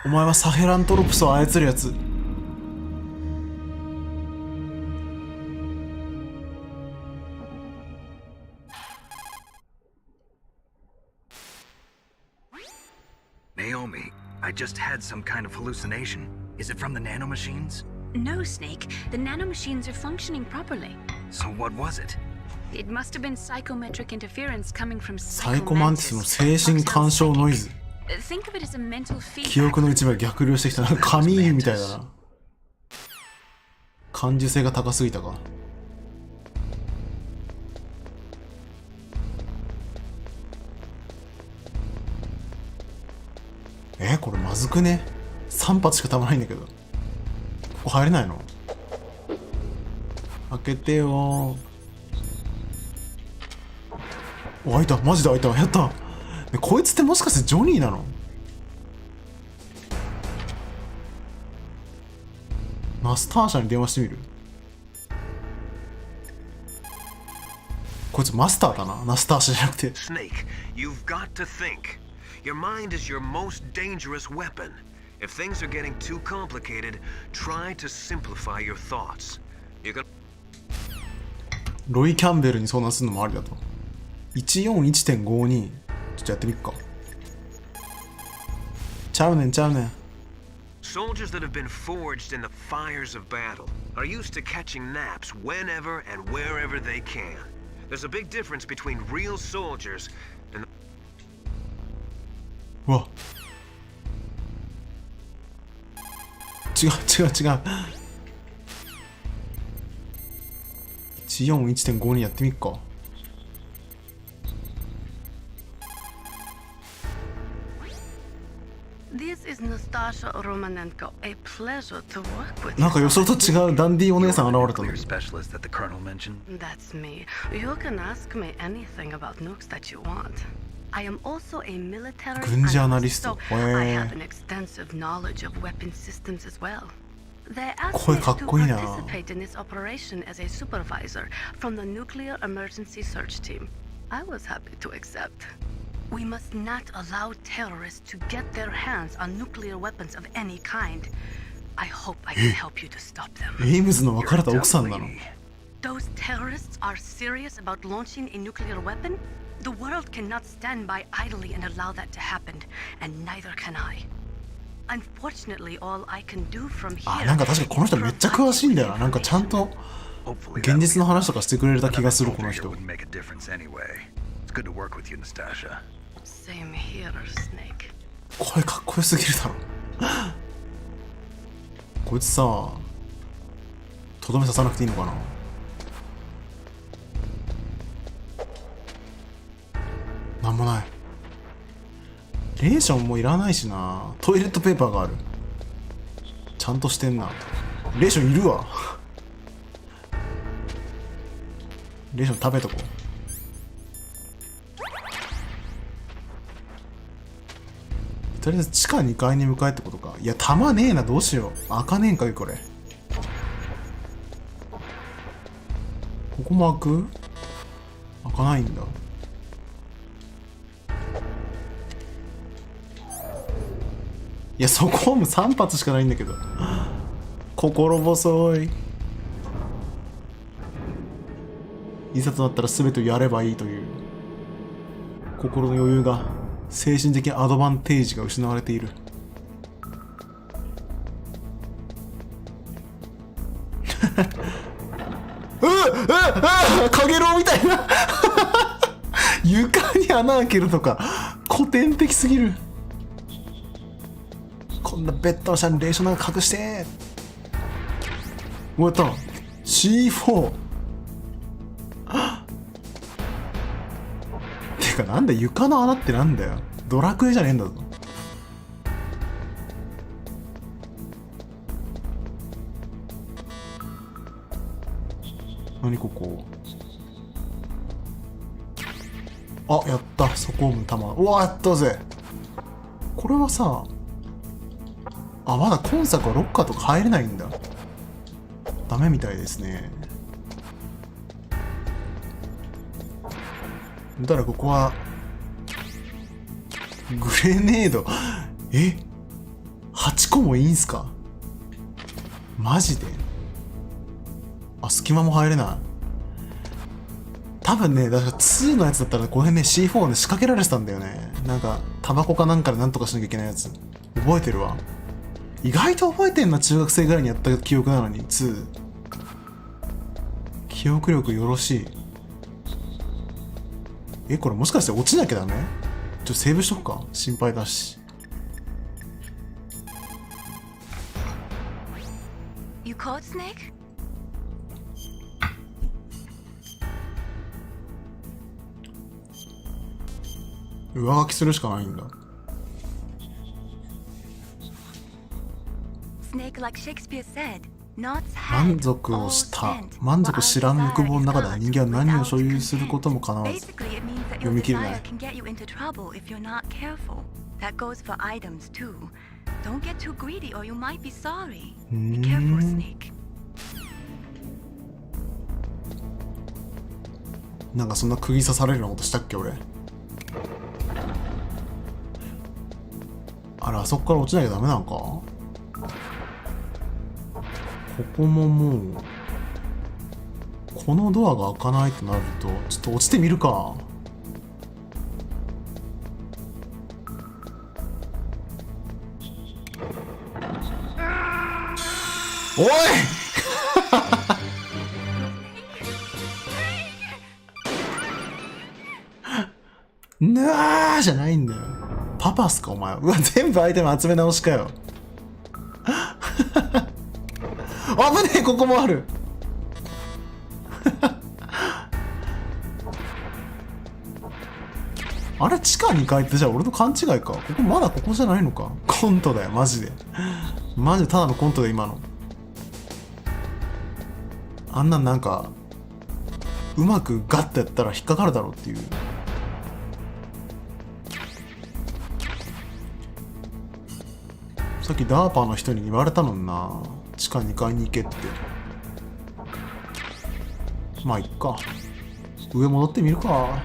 お前はサヘラントロプスを操るやつ。Naomi, I just had some kind of hallucination. Is it from the nanomachines? No, Snake. The nanomachines are functioning properly. So what was it? It must have been psychometric interference coming from サイコマンティスの精神干渉ノイズ。 Think of it as a mental feedback. 記憶の一部が逆流してきた。なんか紙みたいだな。感受性が高すぎたか。これまずくね。3発しかたまないんだけど。ここ入れないの？開けてよー。開いた。マジで開いた。やった。こいつってもしかしてジョニーなの？ナスターシャに電話してみる？こいつマスターだな。ナスターシャじゃなくて。Snake, you've got to think. Your mind is your most dangerous weapon. If things are getting too complicated, try to simplify your thoughts. You can... ロイ・キャンベルに相談するのもありだと。141.52 ちょっとやってみっか。ちゃうねんちゃうねん。 Soldiers that have been forged in the fires of battle are used to catching naps whenever and wherever they can. There's a big difference between real soldiers and... うわ。違う。141.52 やってみっか。なんか予想と違うダンディーお姉さん現れたの。 That's me. You can ask me anything about nukes that you want. I am also a military analyst, so I have an extensive knowledge of weapon systems as well. They asked me to participate in this operation as a supervisor from the Nuclear Emergency Search Team. I was happy to accept. We must not allow terrorists to get their hands on nuclear weapons of any kind. I hope I can help you to stop them. エイムズの別れた奥さんなの。 Those terrorists are serious about launching a nuclear weapon? The world cannot stand by idly and allow that to happen, and neither can I. Unfortunately, all I can do from here. あ、なんか確かこの人めっちゃ詳しいんだよな。なんかちゃんと現実の話とかしてくれた気がするこの人。 Same here, Snake. これかっこよすぎるだろ。こいつさ、とどめ刺さなくていいのかな。なんもない。レーションもいらないしな。トイレットペーパーがある。ちゃんとしてんな。レーションいるわ。レーション食べとこう。とりあえず地下2階に向かえってことか。いや、弾ねえな。どうしよう。開かねえんかいこれ。ここも開く？開かないんだ。いや、そこも3発しかないんだけど。心細い。いざとなったら全てをやればいいという心の余裕が精神的アドバンテージが失われている。かげろうみたいな床に穴開けるとか古典的すぎる。こんなベッドの下に霊障なんか隠して。やった C4 てかなんだ床の穴ってなんだよ。ドラクエじゃねえんだぞ。何ここ。あ、やった。そこも弾。うわ、やったぜ。これはさ、あ、まだ今作はロッカーとか入れないんだ。ダメみたいですね。だからここはグレネード8個もいいんすかマジで。あ、隙間も入れない。多分ね、だから2のやつだったらこれね C4 で仕掛けられてたんだよね。なんかタバコかなんかでなんとかしなきゃいけないやつ覚えてるわ。意外と覚えてんな。中学生ぐらいにやった記憶なのに。2記憶力よろしい。これもしかして落ちなきゃダメ？セーブしとくか、心配だし。You caught Snake? 上書きするしかないんだ。満足をした。満足知らぬ欲望の中で人間は何を所有することも叶わず。読み切れない。なんかそんな釘刺されるようなことしたっけ俺。あそこから落ちなきゃダメなのか。ここももうこのドアが開かないとなるとちょっと落ちてみるか。おいなあじゃないんだよ。パパっすかお前。うわ、全部アイテム集め直しかよ。危ねえ、ここもある。あれ地下2階ってじゃあ俺の勘違いか。ここまだここじゃないのか。コントだよマジで。マジでただのコントで今の。あんなんなんかうまくガッてやったら引っかかるだろうっていう。さっきダーパーの人に言われたのにな。地下2階に行けって。まあいっか。上戻ってみるか。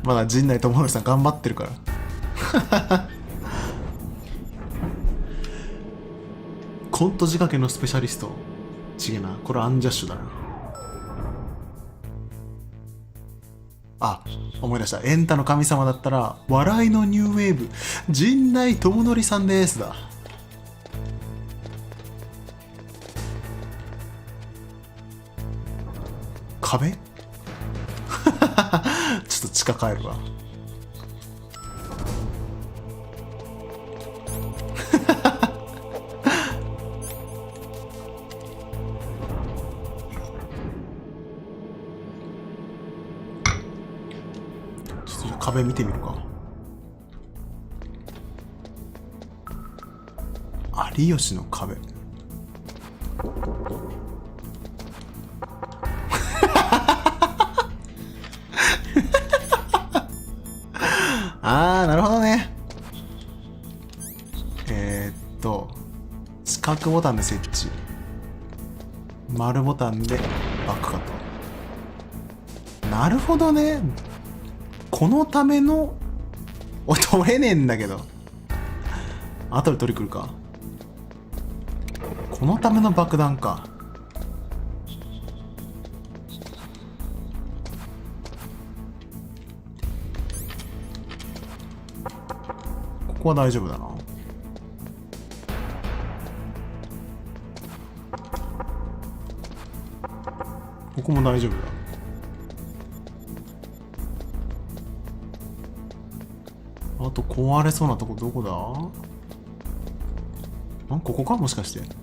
まだ陣内智則さん頑張ってるから。コント仕掛けのスペシャリスト。ちげえな、これアンジャッシュだな。あ、思い出した。エンタの神様だったら笑いのニューウェーブ陣内智則さんですだ。壁ちょっと地下帰るわ。壁見てみるか。有吉の壁。なるほどね。四角ボタンで設置、丸ボタンでバックカット。なるほどね。このための取れねえんだけど。後で取り来るか。このための爆弾か。ここは大丈夫だな。ここも大丈夫だ。あと壊れそうなとこどこだ？ここかもしかして。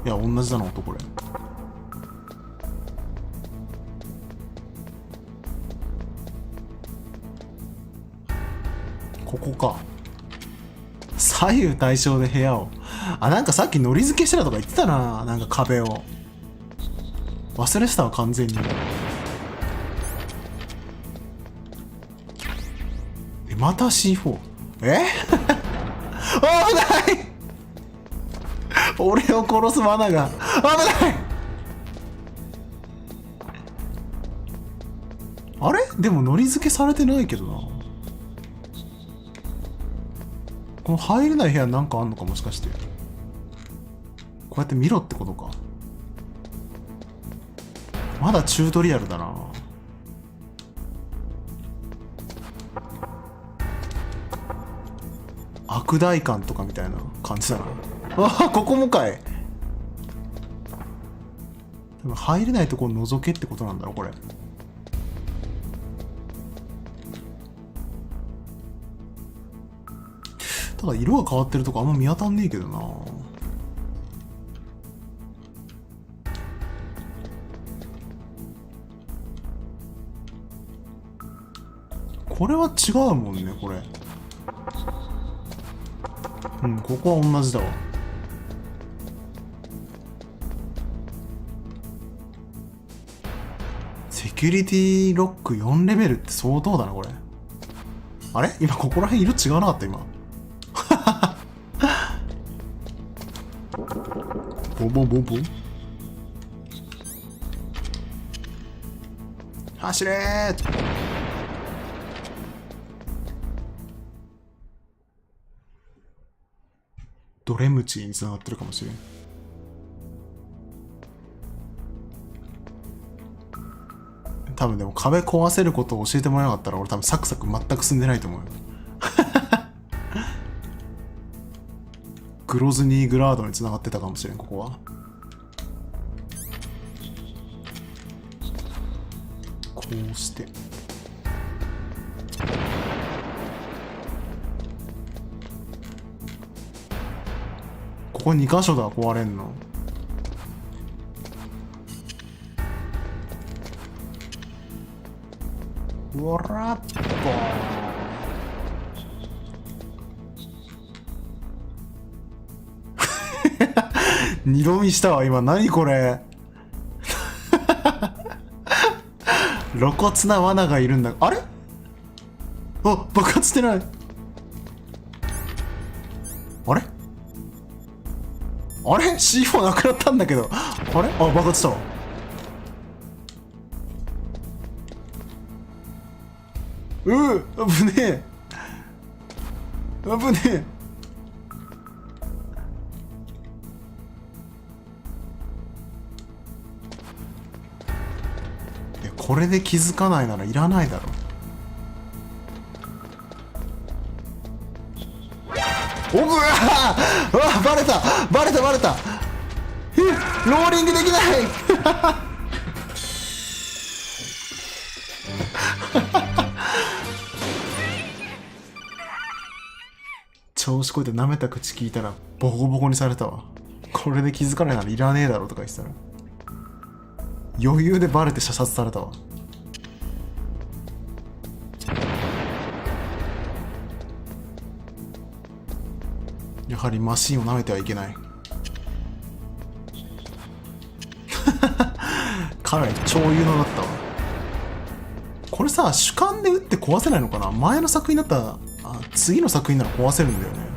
いや、同じだな、音これ。ここか。左右対称で部屋を。なんかさっきのり付けしてたとか言ってたな。なんか壁を。忘れてたわ、完全に。また C4。危ない俺を殺す罠が。危ないあれでものり付けされてないけどな。この入れない部屋なんかあんのか、もしかして。こうやって見ろってことか。まだチュートリアルだな。悪大感とかみたいな感じだな。ここもかい。でも入れないとこ覗けってことなんだろこれ。ただ色が変わってるとこあんま見当たんねえけどな。これは違うもんね、これ。うん、ここは同じだわ。セキュリティロック4レベルって相当だな、これ。あれ今ここら辺色違わなかった今。ボンボンボンボン。走れー。ドレムチに繋がってるかもしれん。多分でも壁壊せることを教えてもらえなかったら俺多分サクサク全く進んでないと思うよ。グロズニーグラードに繋がってたかもしれん、ここは。こうして。ここ2箇所だ、壊れんの。うらっと二度見したわ今。何これ。露骨な罠がいるんだ。あれ？あ、爆発してない。あれあれ ?C4 なくなったんだけど。あれ？あ、爆発したわ。危ねえ。危ねえ。これで気づかないならいらないだろ。おぶわー、うわ、バレたバレたバレた。ローリングできない。調子こいて舐めた口聞いたらボコボコにされたわ。これで気づかないならいらねえだろとか言ってたら余裕でバレて射殺されたわ。やはりマシンを舐めてはいけない。かなり超有能だったわ。これさ、主観で撃って壊せないのかな。前の作品だったら次の作品なら壊せるんだよね。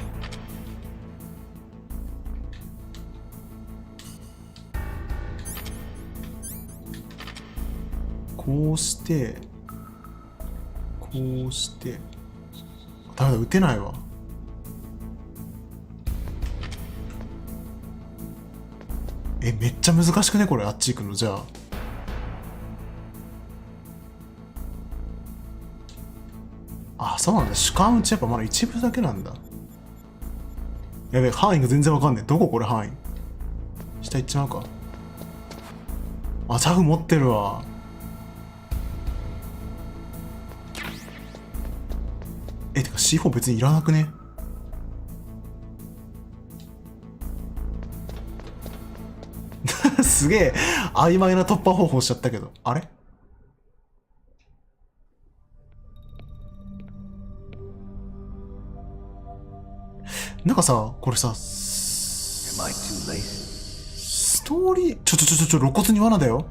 こうしてこうして、ダメだ、撃てないわ。めっちゃ難しくねこれ。あっち行くの。じゃあそうなんだ。主観打ちやっぱまだ一部だけなんだ。やべえ、範囲が全然わかんねえ。どここれ範囲。下行っちまうか。あ、タフ持ってるわ。てか C4 別にいらなくね？すげえ曖昧な突破方法しちゃったけど。あれ？なんかさ、これさ、ストーリー、露骨に罠だよ。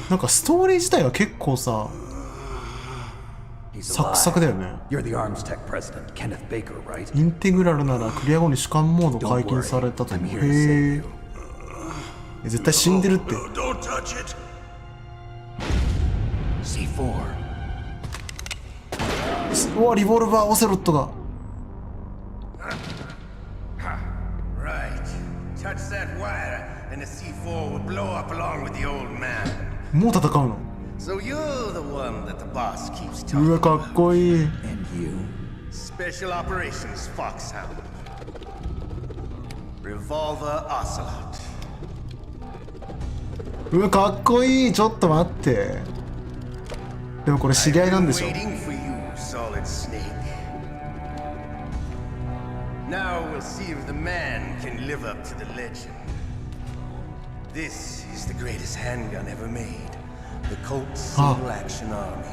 なんかストーリー自体は結構さ、サクサクだよね。インテグラルならクリア後に主観モード解禁されたと思う。へえ。絶対死んでるって。うわ、リボルバーオセロットが。もう戦うの？うわ、かっこいい。うわ、かっこいい。ちょっと待って。でもこれ知り合いなんでしょ？Now we'll see if the man can live up to the legend. This is the greatest handgun ever made. The Colt Single Action Army.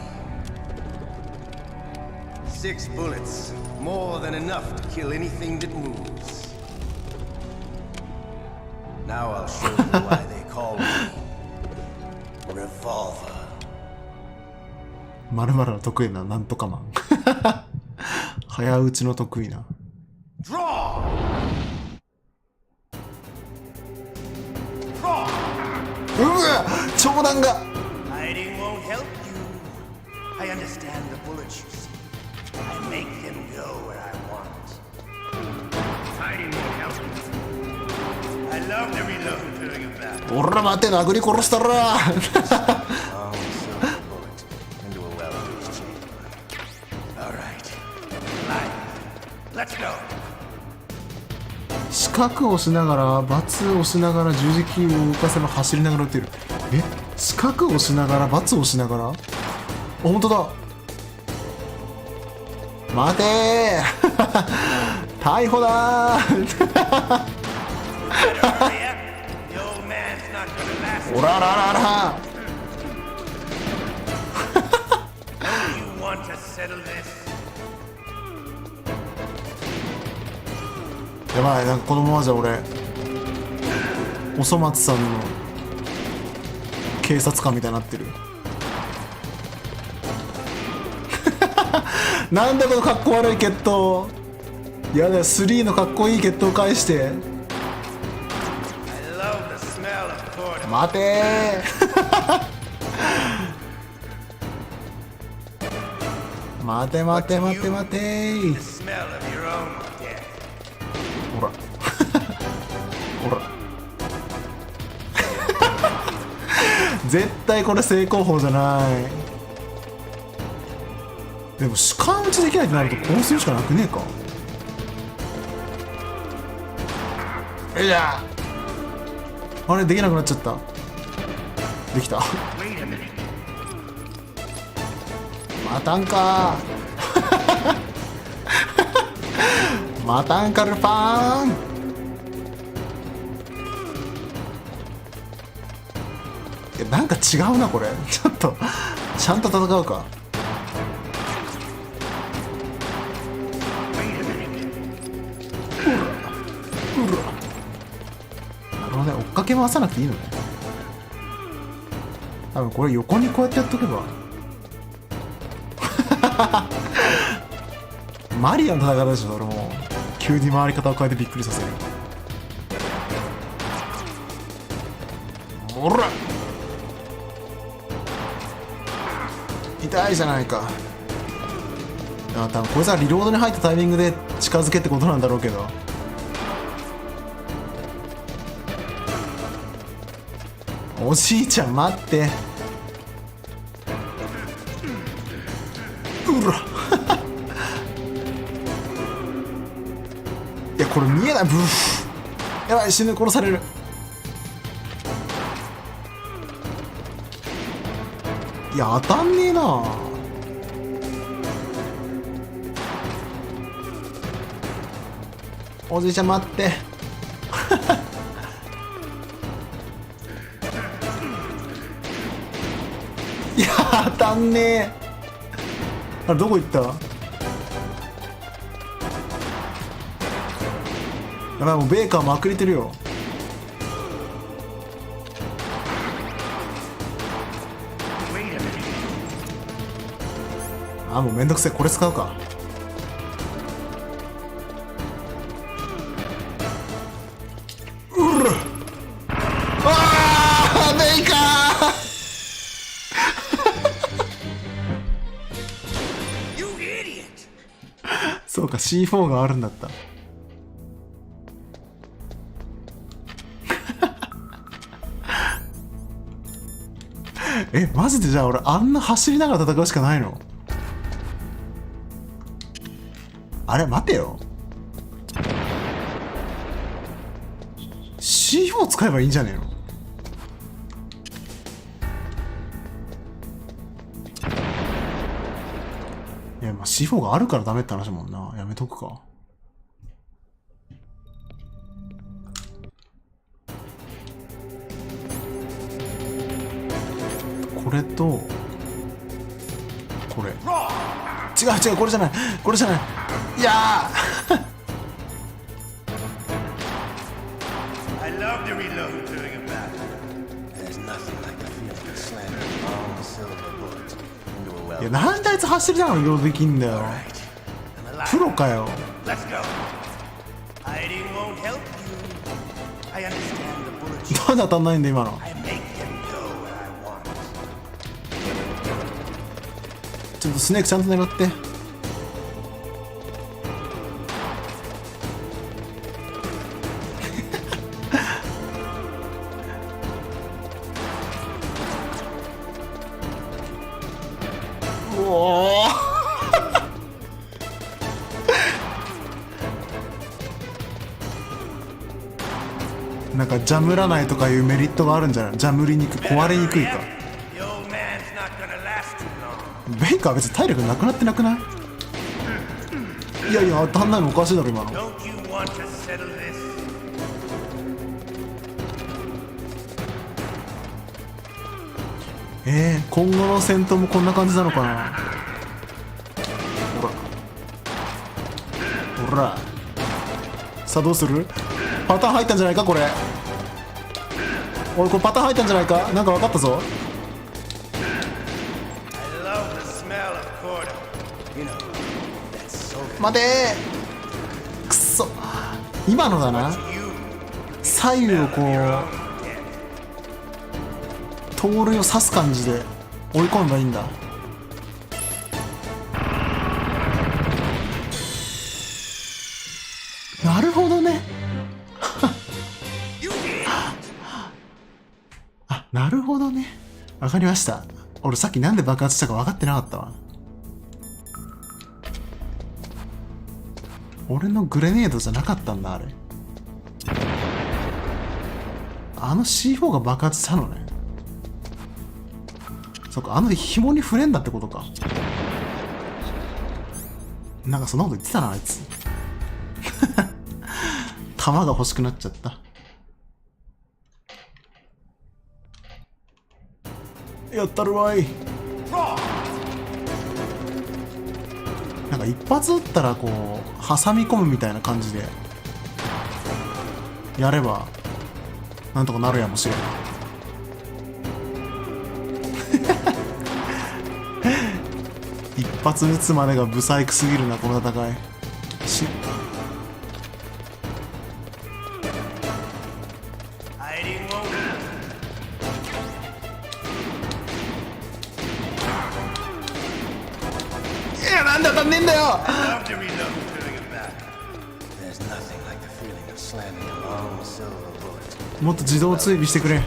6 bullets, more than enough to kill anything that moves. Now I'll show you why they call me Revolver. 〇〇の得意ななんとかマン。早打ちの得意な。うわ、長弾が。おら待て、殴り殺したら。四角を押しながら、×を押しながら、十字キーを動かせば走りながら撃てる。四角を押しながら、×を押しながら。本当だ。待てー。逮捕だー。おらららら。やばい、なんかこのままじゃ俺おそ松さんの警察官みたいになってる。なんだこのかっこ悪い決闘。やだよ、3のかっこいい決闘返して。待てー。待て待て待て待てー。ほらほら。絶対これ成功法じゃない。でも主観打ちできないとなるとこうするしかなくねえか。いやあれできなくなっちゃった。できた。またんかまたんかルパン。なんか違うなこれ。ちょっとちゃんと戦うか。なるほどね、追っかけ回さなくていいのね。多分これ横にこうやってやっとけば。マリアの戦い方でしょ。俺も急に回り方を変えてびっくりさせる。ほら痛いじゃないか。多分こいつはリロードに入ったタイミングで近づけってことなんだろうけど。おじいちゃん待って。うらいやこれ見えない。ブー。やばい、死ぬ、殺される。いや当たんねえな。おじいちゃん待っていや当たんねえ。あれどこ行った。やばい、もうベーカーまくれてるよ。あ、もうめんどくせえ、これ使うか。うるあーベイカーそうか C4 があるんだったえ、マジでじゃあ俺あんな走りながら戦うしかないの？あれ待てよ、 C4 使えばいいんじゃねえの？いやまあ C4 があるからダメって話だもんな。やめとくか。これとこれ、違う違う、これじゃない、これじゃない。いやーI love to reload during a battle. There's nothing like the feeling of slamming a long silver bullet into a well. いやなんであいつ走りながら移動できんだよ。プロかよ。 Let's go. Hiding won't help you. I understand the bullet. なんで当たんないんだ今の。 I make him go where I want. ちょっとスネークちゃんと狙って。おーなんかジャムらないとかいうメリットがあるんじゃない？ジャムりにくい、壊れにくいか。ベイカー別に体力なくなってなくない？いやいや当たんないのおかしいだろ今の。今後の戦闘もこんな感じなのかな。ほらほら、さあどうする？パターン入ったんじゃないかこれ。俺これパターン入ったんじゃないか。なんか分かったぞ。待てー、くっそ、今のだな。左右をこう盗塁を刺す感じで追い込めばいいんだ。なるほどねあ、なるほどね、わかりました。俺さっきなんで爆発したか分かってなかったわ。俺のグレネードじゃなかったんだあれ。あの C4 が爆発したのね。そっか、あの紐に触れんだってことか。なんかそんなこと言ってたなあいつ弾が欲しくなっちゃった。やったるわい。なんか一発撃ったらこう挟み込むみたいな感じでやればなんとかなるやもしれない一発撃つまでがブサイクすぎるなこの戦い。いやなんで当たんねえんだよ。もっと自動追尾してくれ。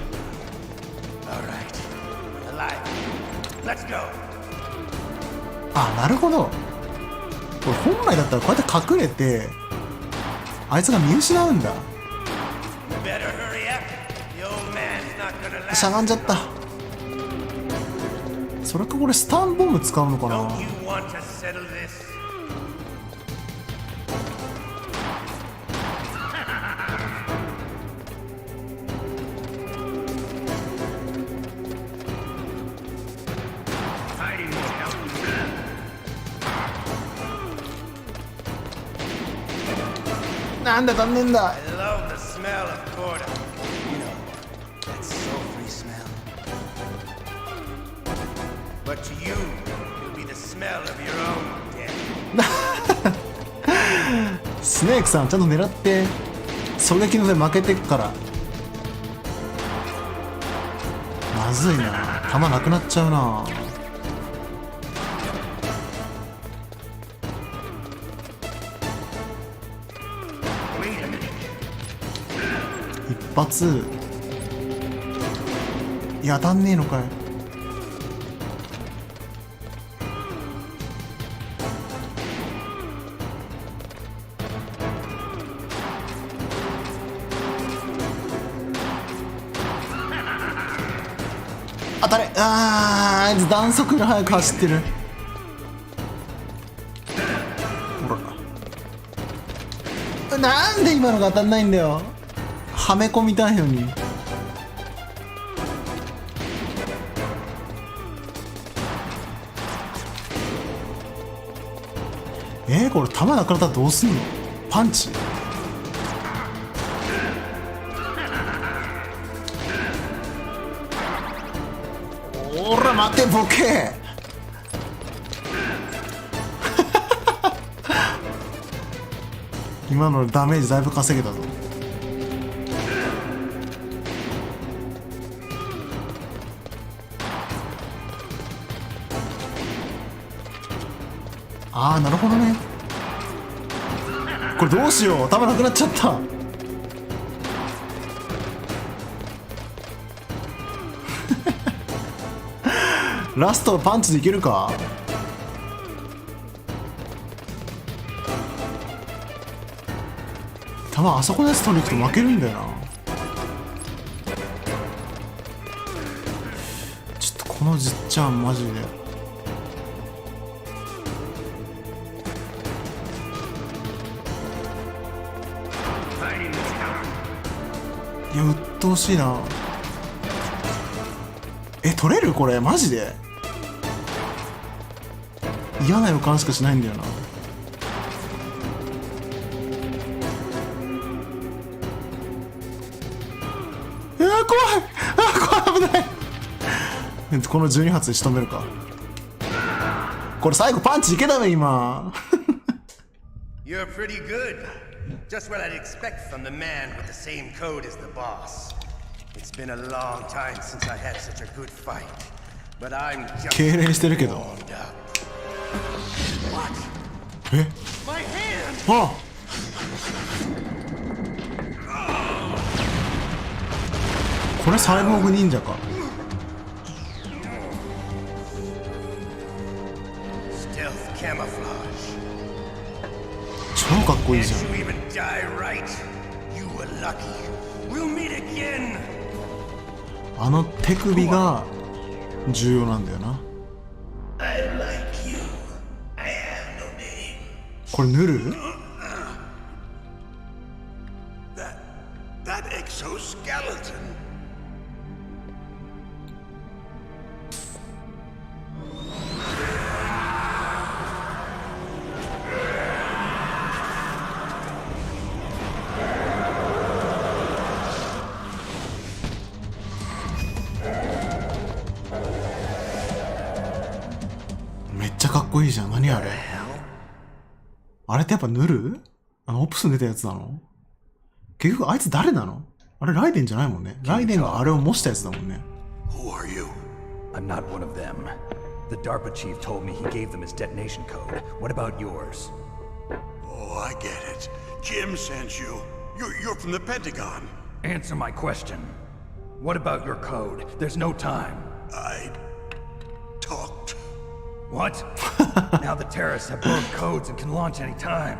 あ、なるほど。これ本来だったらこうやって隠れてあいつが見失うんだ。しゃがんじゃった。それかこれスタンボム使うのかな。なんだ残念だ。スネークさんちゃんと狙って。狙撃ので負けてっからまずいな。弾なくなっちゃうな。一発。いや当たんねえのかい。当たれ。あいつ弾速より速く走ってる。ほらなんで今のが当たんないんだよ。はめ込みたいのに。これ弾なくなったらどうすんの。パンチ。おら待てボケ。今のダメージだいぶ稼げたぞ。ああなるほどね。これどうしよう。弾なくなっちゃった。ラストパンチでいけるか。弾あそこのやつ取りに行くと負けるんだよな。ちょっとこのじっちゃんマジで。いや鬱陶しいな。取れるこれマジで。嫌な予感しかしないんだよな。怖い。危ない。この12発で仕留めるか。これ最後パンチいけたね今。You're pretty good. Just what I'd expect from the man with the same code as the boss. It's been a long time since I had such a good fight, but I'm just 痙攣してるけど。My hand! あこれサイボーグ忍者か。超かっこいいじゃん。あの手首が重要なんだよな。これ塗る？めっちゃかっこいいじゃん。何あれ？あれってやっぱ塗る？オプスに出たやつなの？結局あいつ誰なの？あれライデンじゃないもんね。ライデンがあれを模したやつだもんね。Who are you? I'm not one of them. The DARPA chief told me he gave them his detonation code. What about yours? Oh, I get it. Jim sent you. You're from the Pentagon. Answer my question. What about your code? There's no time. I talk What? Now the terrorists have both codes and can launch any time.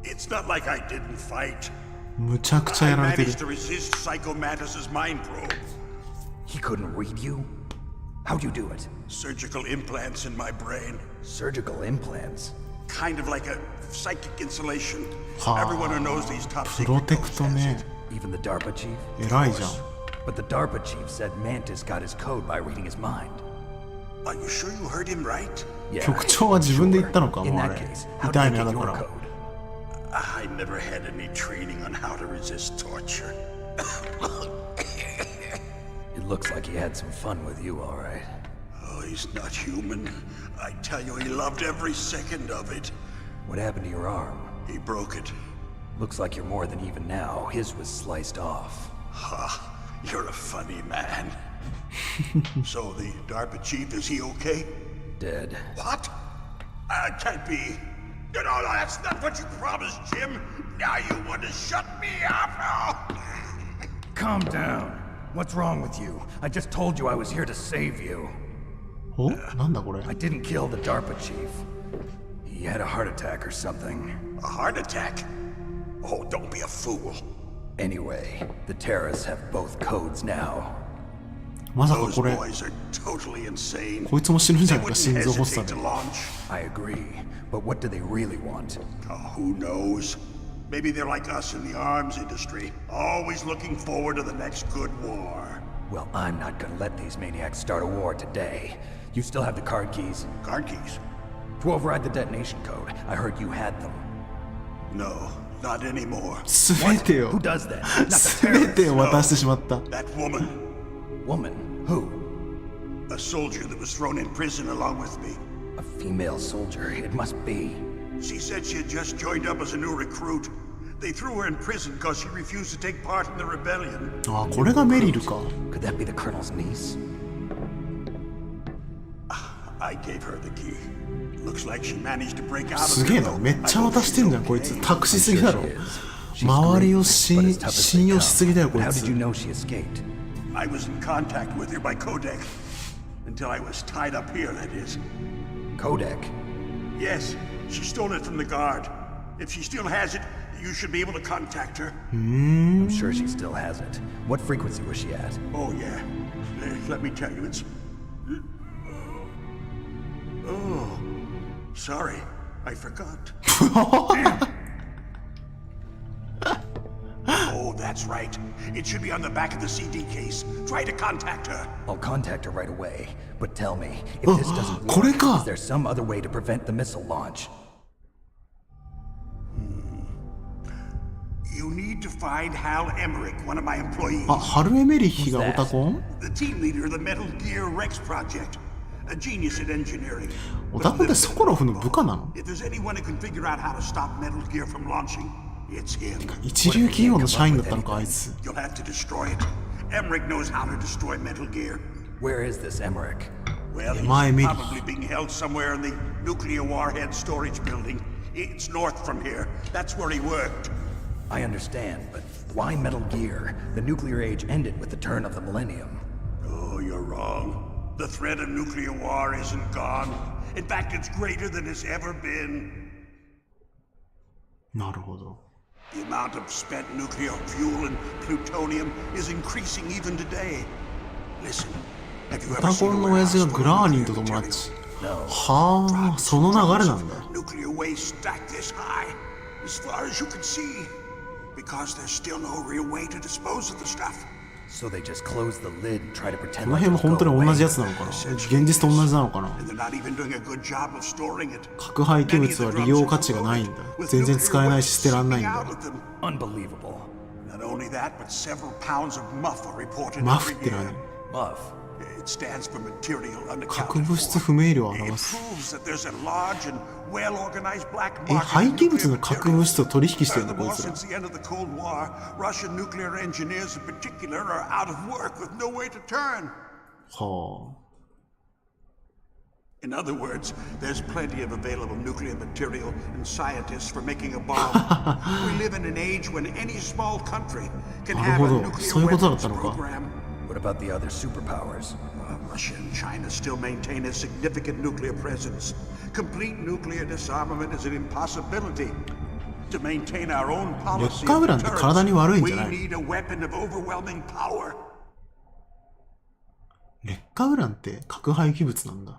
It's not like I didn't fight. むちゃくちゃやられてる。 I managed to resist Psycho Mantis's mind probe. He couldn't read you? How'd you do it? Surgical implants in my brain. Surgical implants? Kind of like a psychic insulation. はあ、 Everyone who knows these top プロ secret テクト codes has ね。 it. Even the DARPA chief? 偉いじゃん。 But the DARPA chief said Mantis got his code by reading his mind. Are you sure you heard him right? Yeah, 局長は自分で言ったのか、 In もうあ that れ。 case, how 痛い did 目 you だ get か your ら。 code? I never had any training on how to resist torture. It looks like he had some fun with you, all right. Oh, he's not human. I tell you, he loved every second of it. What happened to your arm? He broke it. Looks like you're more than even now. His was sliced off. Ha, you're a funny man. So the DARPA chief, is he okay? Dead. What? Can't be. No, that's not what you promised, Jim. Now you want to shut me up? Oh. Calm down. What's wrong with you? I just told you I was here to save you. お、なんだこれ。 I didn't kill the DARPA chief. He had a heart attack or something. A heart attack? Oh, don't be a fool. Anyway, the terrorists have both codes now. まさか Those これ、 boys are totally insane. こいつも死ぬんじゃ They ないか、 wouldn't 心臓発 hesitate 作 to で。 launch. I agree, but what do they really want? Oh, who knows? Maybe they're like us in the arms industry, always looking forward to the next good war. Well, I'm not gonna let these maniacs start a war today. You still have the card keys? Card keys? To override the detonation code. I heard you had them. No, not anymore. すべてを Who、does that? Not the すべて terrorists. を渡してしまった。 That woman, Woman? Who? a soldier that was thrown in prison along with me. A female soldier. It must be. She said she had just joined up as a new recruit. They threw her in prison because she refused to take part in the rebellion. あ、これがメリルか。 Could that be the colonel's niece? I gave her the key. Looks like she managed to break out す of げえ it. な、めっちゃ渡してんじゃん、こいつ。託しすぎだろ。 She's 周りを great, 信 but it's tough as 信 they 用しすぎだよ、 come. こい How did つ you。know she escaped? I was in contact with her by codec. Until I was tied up here, that is. Codec. Yes, she stole it from the guard. If she still has it, you should be able to contact her. I'm sure she still has it. What frequency was she at? Oh, yeah. Let me tell you, it's... Oh, sorry. I forgot. Oh, that's right. It should be on the back of the CD case. Try to contact her. I'll contact her right away. But tell me, if this doesn't これ work, か。 is there some other way to prevent the missile launch? You need to find Hal Emmerich, one of my employees. あ、ハルエメリヒがオタコン？ The team leader of the Metal Gear Rex project. A genius at engineering. オタコンってソコロフの部下なの？ If there's anyone who can figure out how to stop Metal Gear from launching, it's him. 一流企業の社員だったのか、あいつ。 You'll have to destroy it. Emmerich knows how to destroy Metal Gear. Where is this Emmerich? Well, he's My Emmerich. probably being held somewhere in the nuclear warhead storage building. It's north from here. That's where he worked. I understand, but why Metal Gear? The nuclear age ended with the turn of the millennium. Oh, you're wrong. The threat of nuclear war isn't gone. In fact, it's greater than it's ever been. なるほど。 The amount of spent nuclear fuel and plutonium is increasing even today. Listen, have you オ ever タ seen コ a ンの親父が warehouse グ full ラー of ニン nuclear と友 material? 達。 No. はあ、その流れなんだ。 Nuclear waste stacked this high, as far as you can see, because there's still no real way to dispose of the stuff. So they just close the lid and try to こ pretend の like 辺も it'll 本当 go に同じ away. やつなのかな？現実と同じなのかな？ And they're not even doing a good job of storing it. 核廃棄物は利用価値がないんだ。全然使えないし捨てらんないんだ。 Unbelievable. Not only that, but several pounds of muff are reported マフ every って何？ year. Muff. It stands for material 核 unaccounted 物質 for. 不明量を It 表す。 proves that there's a large and well-organized black え、 market 廃 for 棄物 nuclear の核物質と取引してるのこい Furthermore, つら。 since the end of the Cold War, Russian nuclear engineers in particular are out of work with no way to turn. は In other words, there's plenty of available nuclear material and scientists for making a bomb. We live in an age when any small country can あ。なる have ほ a ど。 nuclear そういうことだっ weapons たのか。 program. What about the other superpowers? Russia and China still maintain a significant nuclear presence. Complete nuclear disarmament is an impossibility. To maintain our own policy of deterrence, we need a weapon of overwhelming power. 劣化ウランって核廃棄物なんだ。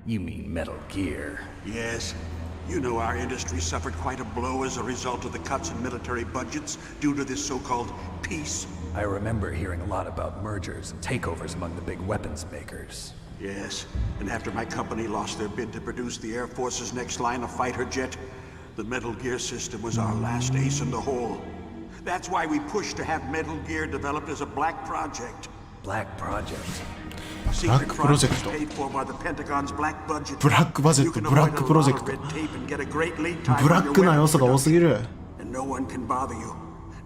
You mean Metal Gear? Yes. You know our industry suffered quite a blow as a result of the cuts in military budgets due to this so-called peace. I remember hearing a lot about mergers and takeovers among the big weapons makers. Yes, and after my company lost their bid to produce the Air Force's next line of fighter jet, the Metal Gear system was our last ace in the hole. That's why we pushed to have Metal Gear developed as a black project. Black project? Black project. Paid for by the Pentagon's black budget. Black budget, Black project. Black な要素が多すぎる。And no one can bother you.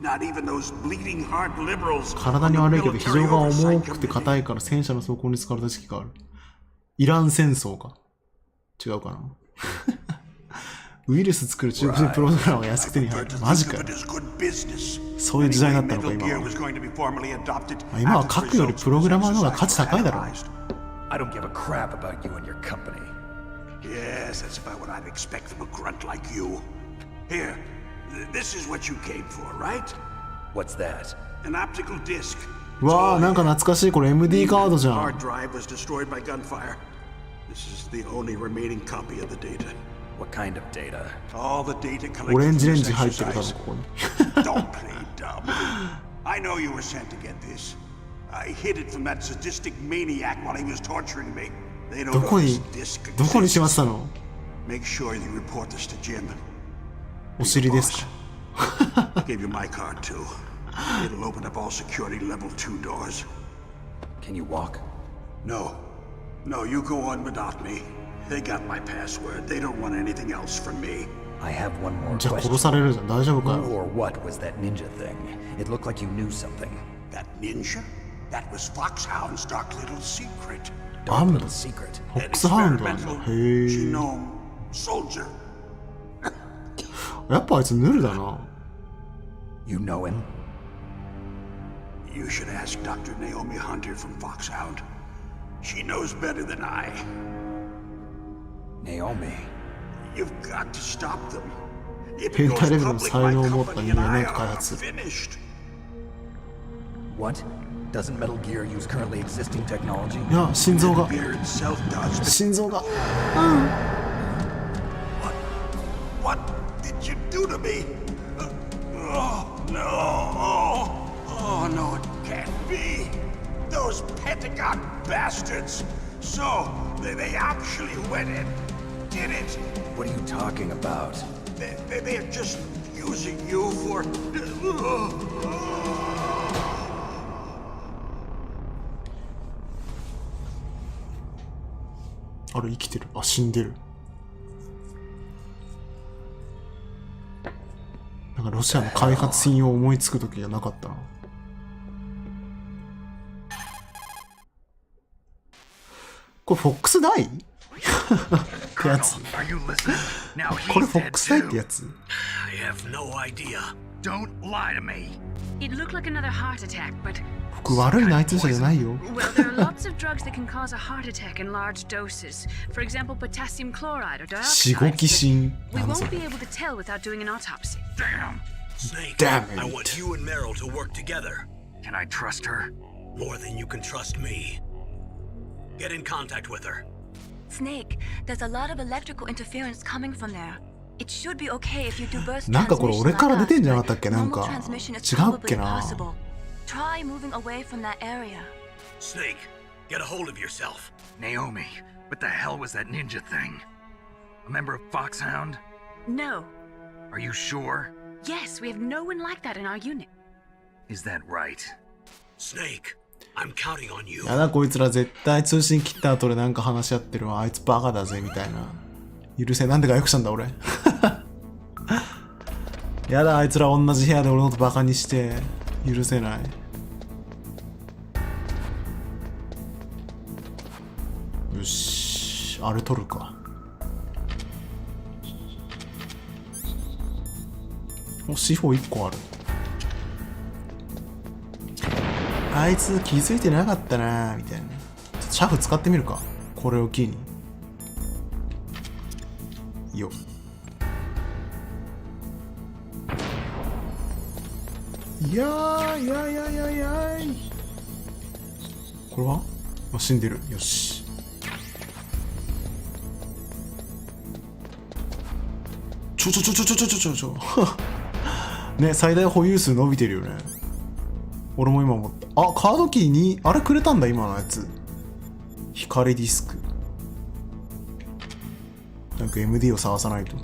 Not even those bleeding heart liberals. 体に悪いけど非常が重くて硬いから戦車の装甲に使われた時期がある。イラン戦争か。違うかな。ウイルス作る中国人プログラムが安く手に入る。マジかよ。そういう時代になったのか今は。今は核よりプログラマーの方が価値高いだろう。I don't give a crap about you and your company. Yes, that's about what I'd expect from a grunt like you. Here, this is what you came for, right? What's that? An optical disc. わあ、なんか懐かしい。これ MD カードじゃん。Hard drive was destroyed by gunfire. This is the only remaining copy of the data. What kind of data? All the data collected. オレンジレンジ入ってる多分ここに。Don't play dumb. I know you were sent to get this. I hid it from that sadistic maniac while he was torturing me. They don't know this disc. どこにしまったの？ Make sure you report this to Jim. お尻ですか？ Gave you my card too. It'll open up all security level 2 doors. Can you walk? No. No, you go on without me. They got my password. They don't want anything else from me. I have one more じゃあ question. 殺されるじゃん。大丈夫かよ。 Who or what was that ninja thing? It looked like you knew something. That ninja? That was Foxhound's dark little secret. Dark little secret. フォックスハウンドなんだ。へえ。 Genome soldier. やっぱあいつヌルだな。 You know him? You should ask Dr. Naomi Hunter from Foxhound. She knows better than I. Naomi. You've got to stop them. If it 変 goes 態レベルの public, 才 my 能を持った company 人 and 間 I なんか開 are 発する。 finished. What? Doesn't Metal Gear use currently existing technology? いや、心臓が。 Gear itself does. 心臓が。What did you do to me? Oh, no. Oh, no, it can't be. Those Pentagon bastards. So, they actually went and did it. What are you talking about? They're just using you for... あれ生きてる。あ、死んでる。なんかロシアの開発品を思いつく時がなかったな。これフォックスダイってやつ。これフォックスダイってやつ。 I have no idea. Don't lie to me. It looked like another heart attack, but 僕悪い内通者じゃないよ。 well, there are lots of drugs that can cause a heart attack in large doses. For example, potassium chloride or 死後 dioxide. 期心。 We なんそ won't れ。 be able to tell without doing an autopsy. Damn. Snake, Damn I it. want you and Meryl to work together. Can I trust her? More than you can trust me. Get in contact with her. Snake, there's a lot of electrical interference coming from there. It should be okay if you do burst なんかこれ俺から出てんじゃなかったっ transmission け？なん like か us, but normal transmission is 違うっけ probably な。 impossible. Try moving away from that area. Snake, get a hold of yourself. Naomi, what the hell was that ninja thing? A member of Foxhound? No. Are you sure? Yes, we have no one like that in our unit. Is that right? Snake, I'm counting on you. やだこいつら絶対通信切った後でなんか話し合ってるわ。あいつバカだぜみたいな。許せ。なんで外国したんだ俺。やだあいつら同じ部屋で俺のことバカにして許せない。よし、あれ取るか。お、C4 1個ある。あいつ気づいてなかったなみたいな。ちょっとシャフ使ってみるか、これを機に。よっ。いやーいやいやいやいやい。これは死んでる。よし。ちょね、最大保有数伸びてるよね。俺も今思った。あ、カードキーにあれくれたんだ今のやつ。光ディスク。なんか MD を探さないと。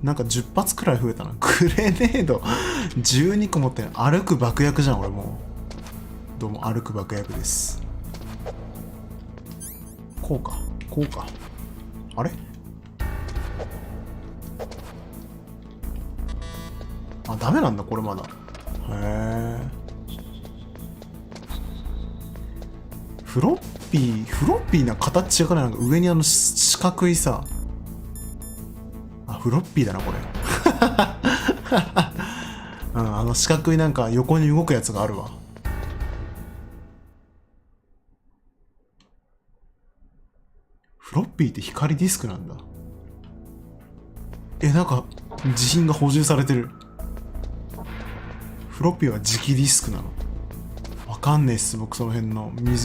なんか10発くらい増えたな。グレネード12個持ってる。歩く爆薬じゃん俺もう。どうも歩く爆薬です。こうかこうか。あれ、あ、ダメなんだこれまだ。へえ。フロッピーな形がなんか上に四角いさ。あ、フロッピーだなこれ。うん、四角いなんか横に動くやつがあるわ。フロッピーって光ディスクなんだ。なんか自品が補充されてる。フロッピーは磁気ディスクなの。わかんねえっす僕その辺の難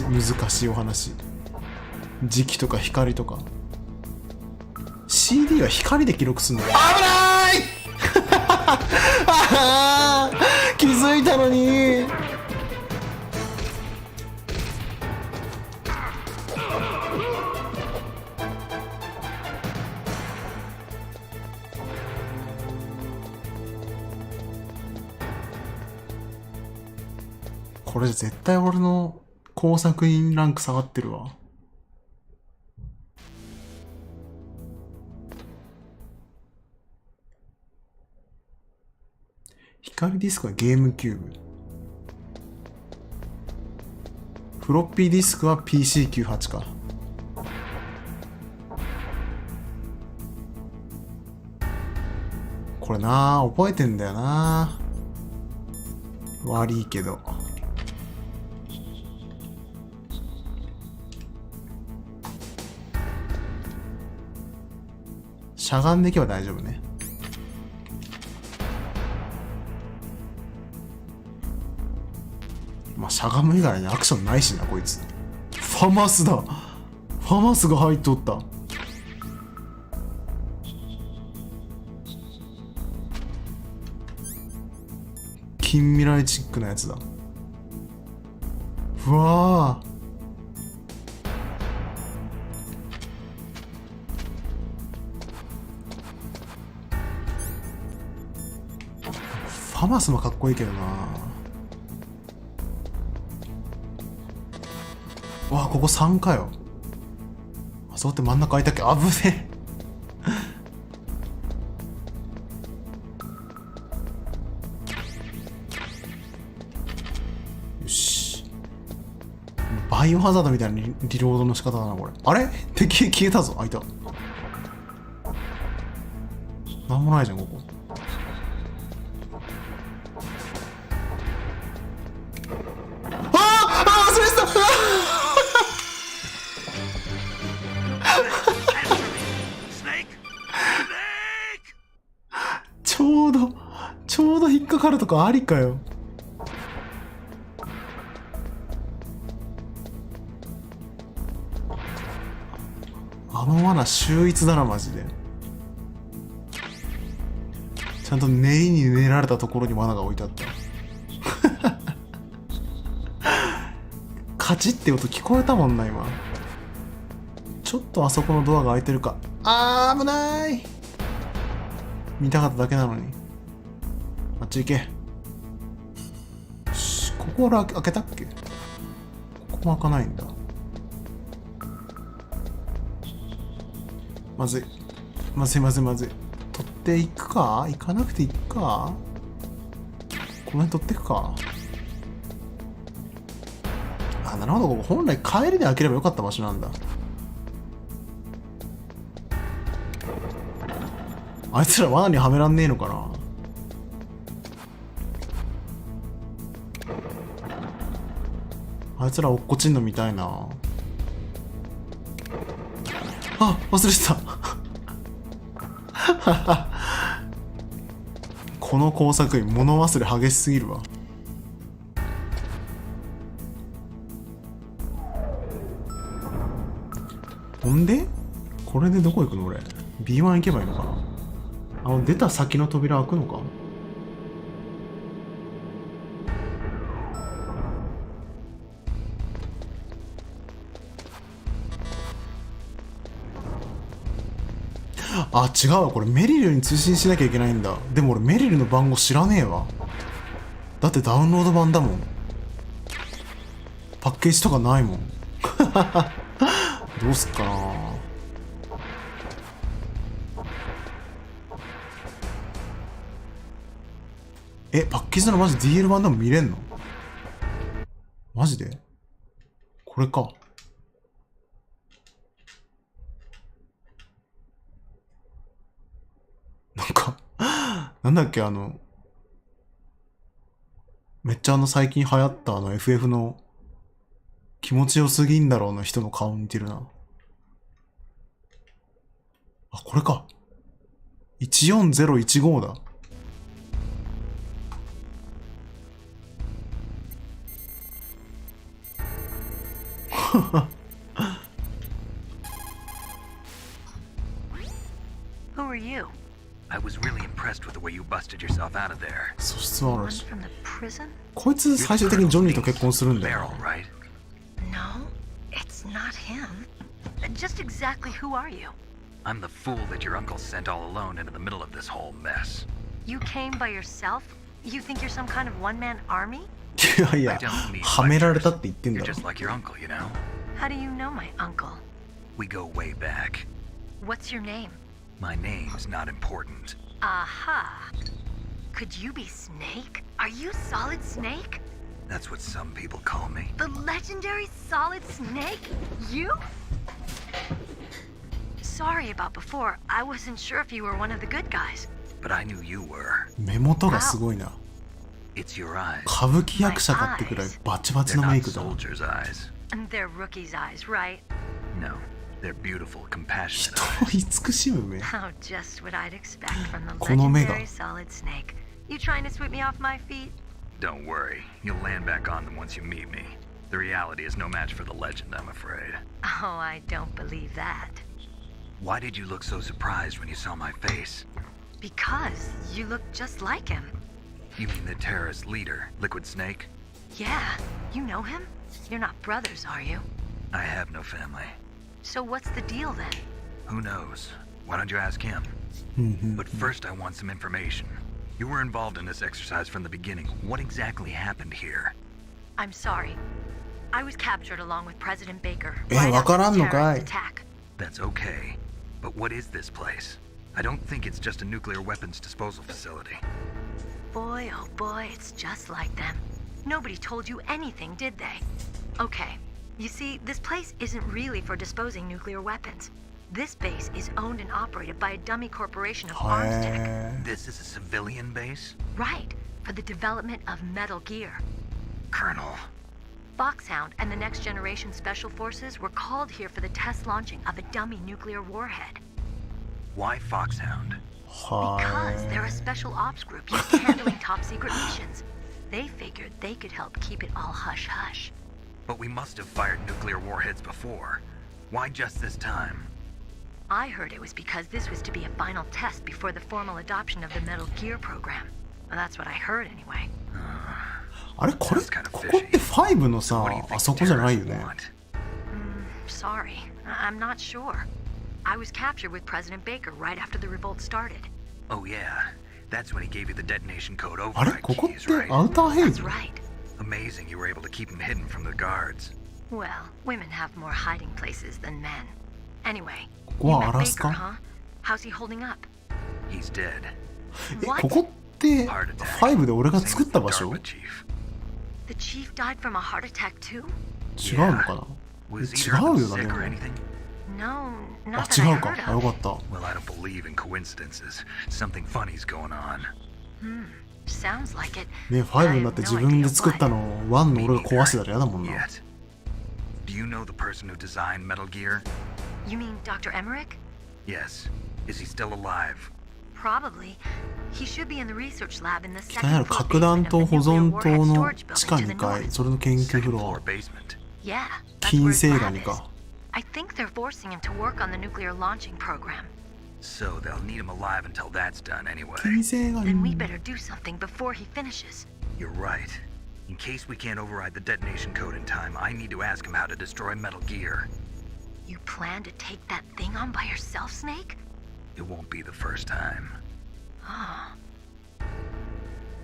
しいお話。磁気とか光とか。CD は光で記録するんだよ。危ない気づいたのに。これ絶対俺の工作員ランク下がってるわ。光ディスクはゲームキューブ。フロッピーディスクは PC98 か。これな覚えてんだよな。悪いけど。しゃがんでいけば大丈夫ね。まあしゃがむ以外にアクションないしなこいつ。ファマスだ。ファマスが入っとった。近未来チックなやつだ。うわー、ファマスもかっこいいけどな。わあ、ここ3かよ。あそこって真ん中空いたっけ。危ねえ。よし。バイオハザードみたいなリロードの仕方だなこれ。あれ敵消えたぞ。開いた。なんもないじゃんここ。ちょうど引っかかるとかありかよ。あの罠秀逸だなマジで。ちゃんと練りに練られたところに罠が置いてあった。カチって音聞こえたもんな今。ちょっとあそこのドアが開いてるか。あー危ない。見たかっただけなのに。あっち行け。よし、ここは開けたっけ。ここも開かないんだ。まずいまずいまずいまずい。取っていくか。行かなくていくか。この辺取っていくか。あ、なるほど。ここ本来帰りで開ければよかった場所なんだ。あいつら罠にはめらんねえのかな。あいつら落っこちんの見たいな。あ、忘れてた。この工作員物忘れ激しすぎるわ。ほんでこれでどこ行くの俺。 B1 行けばいいのかな。出た先の扉開くのか。あ、違うわ。これメリルに通信しなきゃいけないんだ。でも俺メリルの番号知らねえわ。だってダウンロード版だもん。パッケージとかないもん。どうすっかな。パッケージならマジ DL 版でも見れんの？マジで？これか。なんか、なんだっけめっちゃ最近流行った FF の気持ちよすぎんだろうの人の顔似てるな。あ、これか。14015だ。Who are you? I was really impressed with the way you busted yourself out of there. 素質は嵐。こいつ最終的にジョニーと結婚するんだよ。Right? No, it's not him. Just exactly who are you? I'm the fool that your uncle sent all alone into the middle of this whole mess. You came by yourself? You think you're some kind of one-man army? いやいや、はめられたって言ってんだ You're ろ。 just like your uncle, you know? How do you know my uncle? We go way back. What's your name? My name's not important. Aha. Could you be Snake? Are you Solid Snake? That's what some people call me. The legendary Solid Snake? You? Sorry about before. I wasn't sure if you were one of the good guys. But I knew you were. 目元がすごいな。 It's your eyes. 歌舞伎役者かってくらいバチバチのメイクだ。 They're not soldiers' eyes. And they're rookies' eyes, right? No, they're beautiful, compassionate 人 eyes. を慈しむ目。 Oh, just what I'd expect from the この目が。 legendary Solid Snake. You trying to sweep me off my feet? Don't worry, you'll land back on them once you meet me. The reality is no match for the legend, I'm afraid. Oh, I don't believe that. Why did you look so surprised when you saw my face? Because you look just like him. You mean the terrorist leader, Liquid Snake? Yeah, you know him? You're not brothers, are you? I have no family. So what's the deal then? Who knows? Why don't you ask him? But first I want some information. You were involved in this exercise from the beginning. What exactly happened here? I'm sorry. I was captured along with President Baker え、 right わからん after の the か terrorist い。 attack. That's okay. But what is this place? I don't think it's just a nuclear weapons disposal facility. Boy, oh boy, it's just like them. Nobody told you anything, did they? Okay, you see, this place isn't really for disposing nuclear weapons. This base is owned and operated by a dummy corporation of arms tech. This is a civilian base? Right, for the development of Metal Gear. Colonel. Foxhound and the Next Generation Special Forces were called here for the test launching of a dummy nuclear warhead. Why Foxhound? Because they're a special ops group used to handling top secret missions. They figured they could help keep it all hush-hush. But we must have fired nuclear warheads before. Why just this time? I heard it was because this was to be a final test before the formal adoption of the Metal Gear program. Well, that's what I heard anyway. あれこれ、ここって5のさ、あそこじゃないよね。Sorry, I'm not sure. I was captured with President Baker right after the revolt started. Oh yeah, that's when he gave you the detonation code あれ override ここっ keys, て right? アウターヘイ That's ズ right. Amazing you were able to keep him hidden from the guards. Well, women have more hiding places than men. Anyway, ここ you はア met ラス Baker, カ huh? How's he holding up? He's dead. ここって5で俺が作った場所？ The chief died from a heart attack too? 違うのかな？ Was 違 either う of よ them なで sick も。 or anything? No, あ not that 違 I うか。 heard あよ of. かった。 Well, I don't believe in coincidences. Something funny's going on. Sounds like it. ね5になって自分で作ったのを1の俺が壊してたら嫌だもんな。 Yet. Do you know the person who designed Metal Gear? You mean Dr. Emmerich? Yes. Is he still alive? Probably. He should be in the research lab in the 北にある second floor 核弾 basement 頭 of 保 the nuclear 存 warhead 棟の storage 地下 building to 2 the 階 north. それの研究フ Second ロ floor ア basement. Yeah, that's 金 where his 星 lab ガニ is. か I think they're forcing him to work on the nuclear launching program. So they'll need him alive until that's done anyway. 金星ガ Then we ニ better do something before he finishes. You're right. In case we can't override the detonation code in time, I need to ask him how to destroy Metal Gear. You plan to take that thing on by yourself, Snake? It won't be the first time.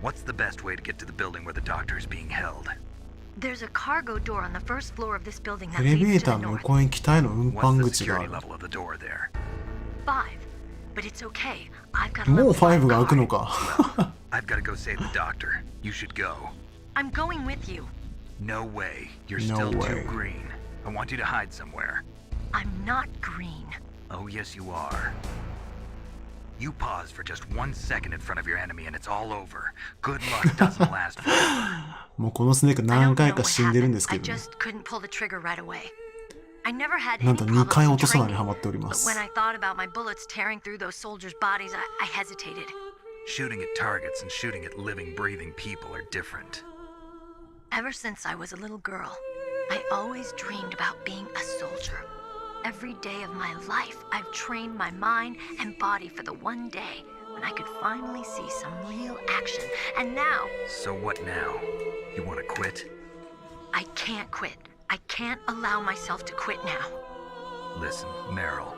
What's the best way to get to the building where the doctor is being held? There's a cargo door on the first floor of this building エ that レベ leads ータ to ー the の north. 横に北への運 What's 搬 the 口があ security る level of the door there? 5. But it's okay. I've got a もう level 5 が 5 開く card. のか I've got to go save the doctor. You should go. I'm going with you. No way. You're No still way. too green. I want you to hide somewhere. I'm not green. Oh, yes, you are. You pause for just 1 second in front of your enemy and it's all over. Good luck doesn't last forever. もうこのスネーク I 何 don't 回 know か what 死んでるん happened. ですけ I どね just couldn't pull the trigger right away. I never had な any んと2 problems 回 with 落とさないに training, ハマっておりま but す when I thought about my bullets tearing through those soldiers' bodies, I hesitated. Shooting at targets and shooting at living, breathing people are different. Ever since I was a little girl, I always dreamed about being a soldier. Every day of my life, I've trained my mind and body for the one day when I could finally see some real action. And now, So what now? You want to quit? I can't quit. I can't allow myself to quit now. Listen, Meryl.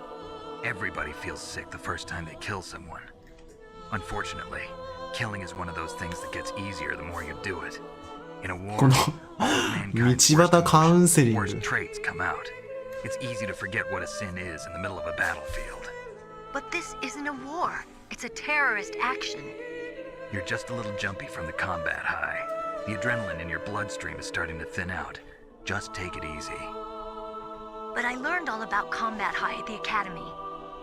Everybody feels sick the first time they kill someone. Unfortunately, killing is one of those things that gets easier the more you do it. In a war, この all of mankind's 道 worst 端カウンセリ emotions, ング worst traits come out. It's easy to forget what a sin is in the middle of a battlefield. But this isn't a war. It's a terrorist action. You're just a little jumpy from the combat high. The adrenaline in your bloodstream is starting to thin out. Just take it easy. But I learned all about combat high at the academy.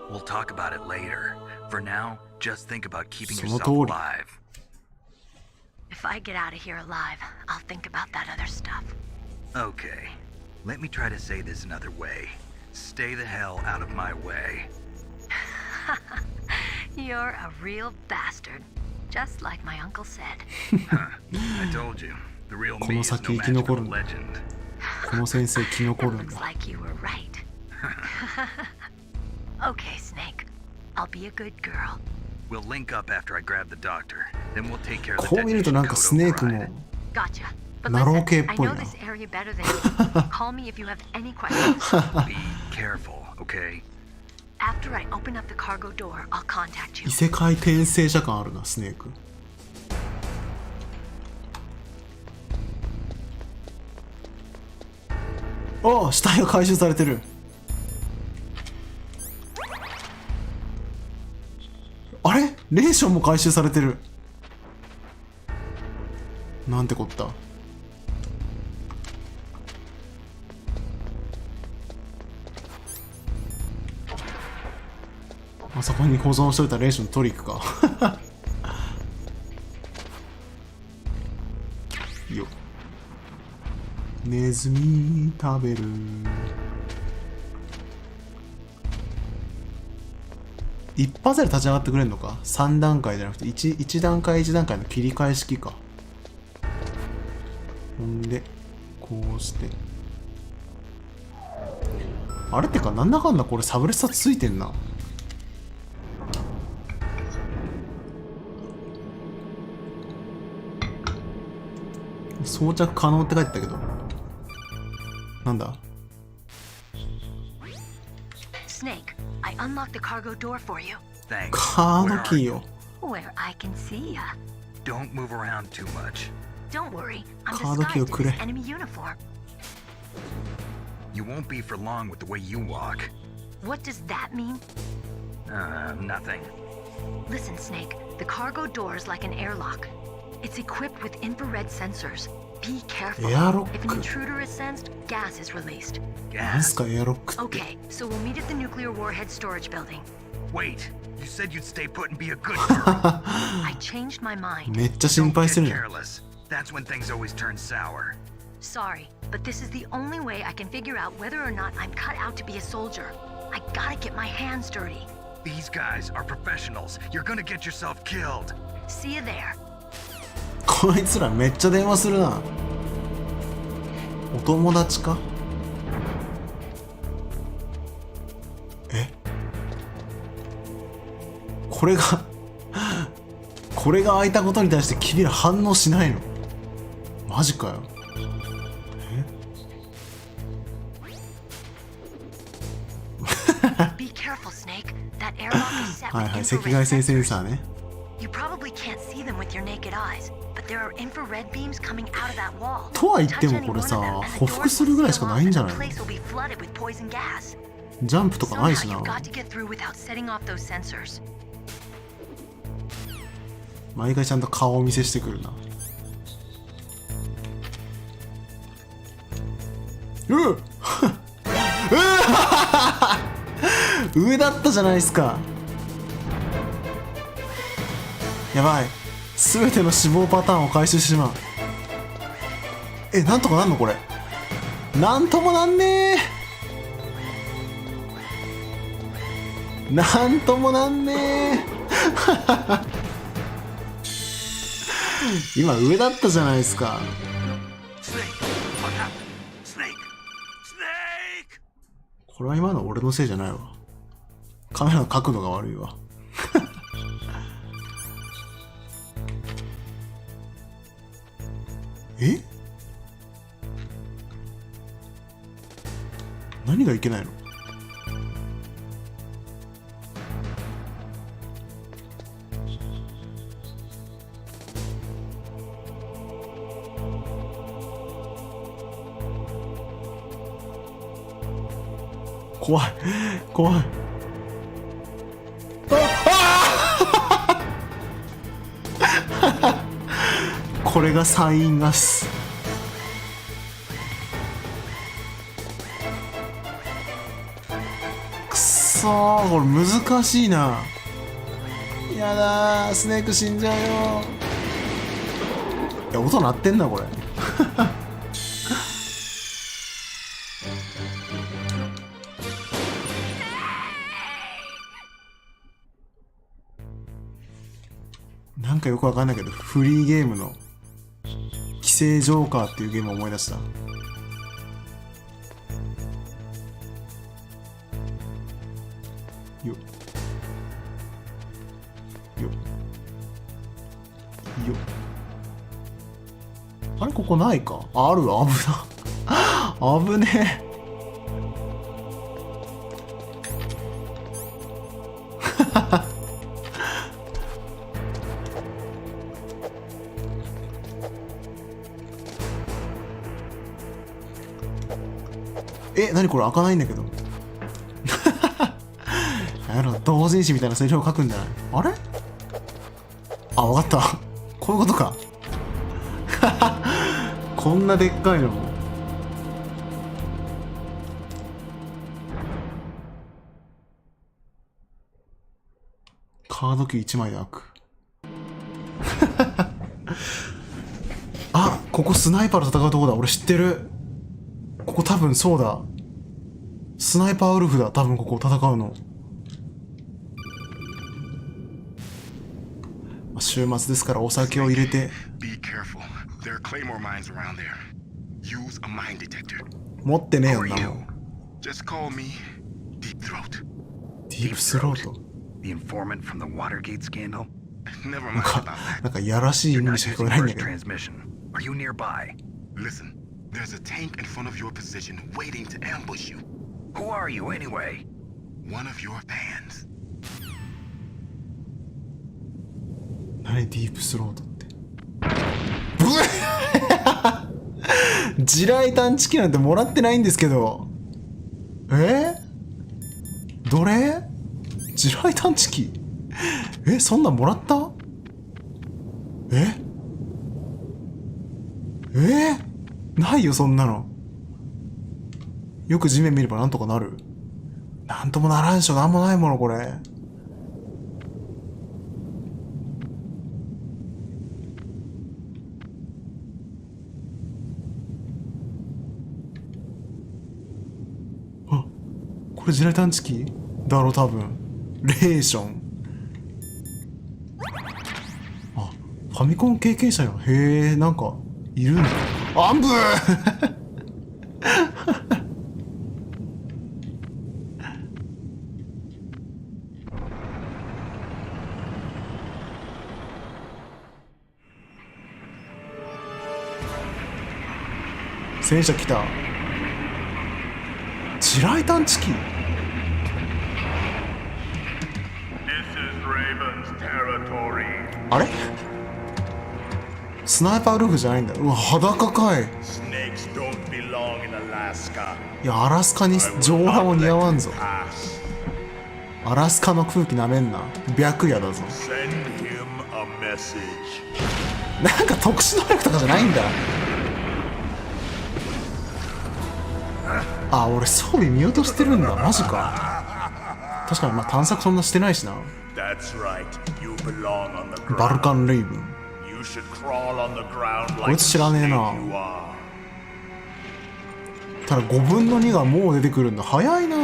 We'll talk about it later. For now, just think about keeping その yourself 通り alive. If I get out of here alive, I'll think about that other stuff. Okay. Let me try to say this another way. Stay the hell out of my way. You're a real bastard. Just like my uncle said. I told you. The real こ me の is no 先生き match 残 for る the んだ legend. この先生生き残 It るん looks だ like you were right. Okay, Snake. I'll be a good girl. We'll link up after I grab the doctor. Then we'll take care of the こう見ると detonation なんか code スネーク override. も Gotcha. But ナロー listen, 系っ I ぽい know な this area better than you. Call me if you have any questions. Be careful, okay? After I open up the cargo door, I'll contact 異 you. 世界転生者感あるなスネークああ死体が回収されてるあれレーションも回収されてるなんてこったあそこに保存しといたレーション取り行くかよっネズミ食べる一発で立ち上がってくれるのか3段階じゃなくて 1段階1段階の切り替え式かほんでこうしてあれってかなんだかんだこれサブレッサついてんな装着可能って書いてたけどなんだ Snake, I unlocked the cargo door for you. Thanks. カー Where ド are キー you? よ Where I can see ya. Don't move around too much. Don't worry, I'm カードキーを disguised く in れ this enemy uniform. You won't be for long with the way you walk. What does that mean? Nothing. Listen, Snake, the cargo door is like an airlock. It's equipped with infrared sensors. Be careful. Airlock. If an intruder is sensed, gas is released. なんす Gas. かエアロックって Okay, so we'll meet at the nuclear warhead storage building. Wait. You said you'd stay put and be a good girl. I changed my mind. めっちゃ心 Don't 配して get るじゃん careless. That's when things always turn sour. Sorry, but this is the only way I can figure out whether or not I'm cut out to be a soldier. I gotta get my hands dirty. These guys are professionals. You're gonna get yourself killed. See you there. こいつらめっちゃ電話するな。お友達か？え？これが開いたことに対して君ら反応しないの？マジかよ。はいはい、赤外線センサーね。とは言ってもこれさ、匍匐するぐらいしかないんじゃないの？ジャンプとかないしな。毎回ちゃんと顔を見せしてくるな。上だったじゃないですか。やばい、全ての死亡パターンを回収してしまう。なんとかなんのこれ。なんともなんねー。なんともなんねー。今上だったじゃないですか。これは今の俺のせいじゃないわ。カメラの角度が悪いわ。何がいけないの？怖い怖い。これがサインガス。くそー、これ難しいな。やだー、スネーク死んじゃうよ。いや、音鳴ってんなこれ。なんかよくわかんないけど、フリーゲームの寄生ジョーカーっていうゲームを思い出した。よよよ。あれここないか？ある、危な。危ねえ。何これ開かないんだけど。やろ、同人誌みたいなセリフを書くんじゃない？あれ？あ、わかった。こういうことか。こんなでっかいのも。カードキー1枚で開く。あ、ここスナイパーと戦うとこだ。俺知ってる。ここ多分そうだ。スナイパーウルフだ。多分ここ戦うの。週末ですからお酒を入れて。持ってねえよな。ディープスロート。なんかやらしい意味にしか聞こえないんだけど。There's a tank in front of your position waiting to ambush you. Who are you anyway? One of your fans. 何ディープスロートって。地雷探知機なんてもらってないんですけど。どれ？地雷探知機？そんなんもらった？ないよそんなの。よく地面見ればなんとかなる。なんともならんしょ。なんもないものこれ。これ地雷探知機だろ多分。レーション。あ、ファミコン経験者よ。へえ、なんかいるんだ。あんぶー戦車来た。地雷探知機。あれスナイパールーフじゃないんだ。うわ、裸かい。いや、アラスカに上裸も似合わんぞ。アラスカの空気なめんな。白夜だぞ。なんか特殊能力とかじゃないんだ。あ、俺装備見落としてるんだ。マジか。確かにまあ探索そんなしてないしな。バルカンレイブン。こいつ知らねえな。ただ5分の2がもう出てくるんだ。早いな。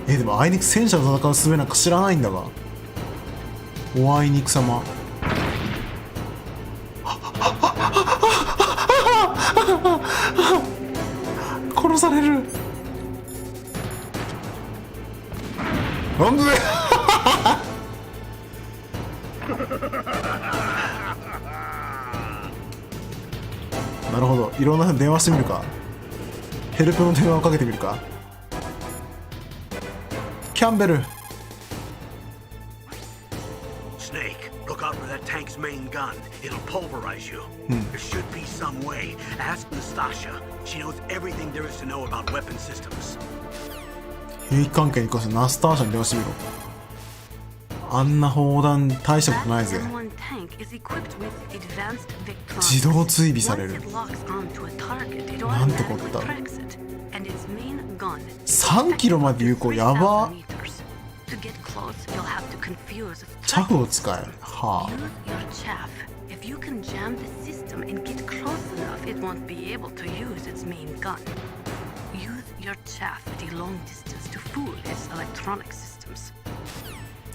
でもあいにく戦車と戦う術なんか知らないんだが。おあいにくさま。殺される。なんでなるほど。いろんな電話してみるか。ヘルプの電話をかけてみるか。キャンベル。Snake, look out for that tank's main gun. It'll pulverize you. There should be some way. Ask Nastasha. She knows everything there is to know about weapon systems. 兵器関係に関してナスターシャに電話してみろ。あんな砲弾大したことないぜ。自動追尾される。なんてこった。3キロまで有効。やば。チャフを使え。はあ。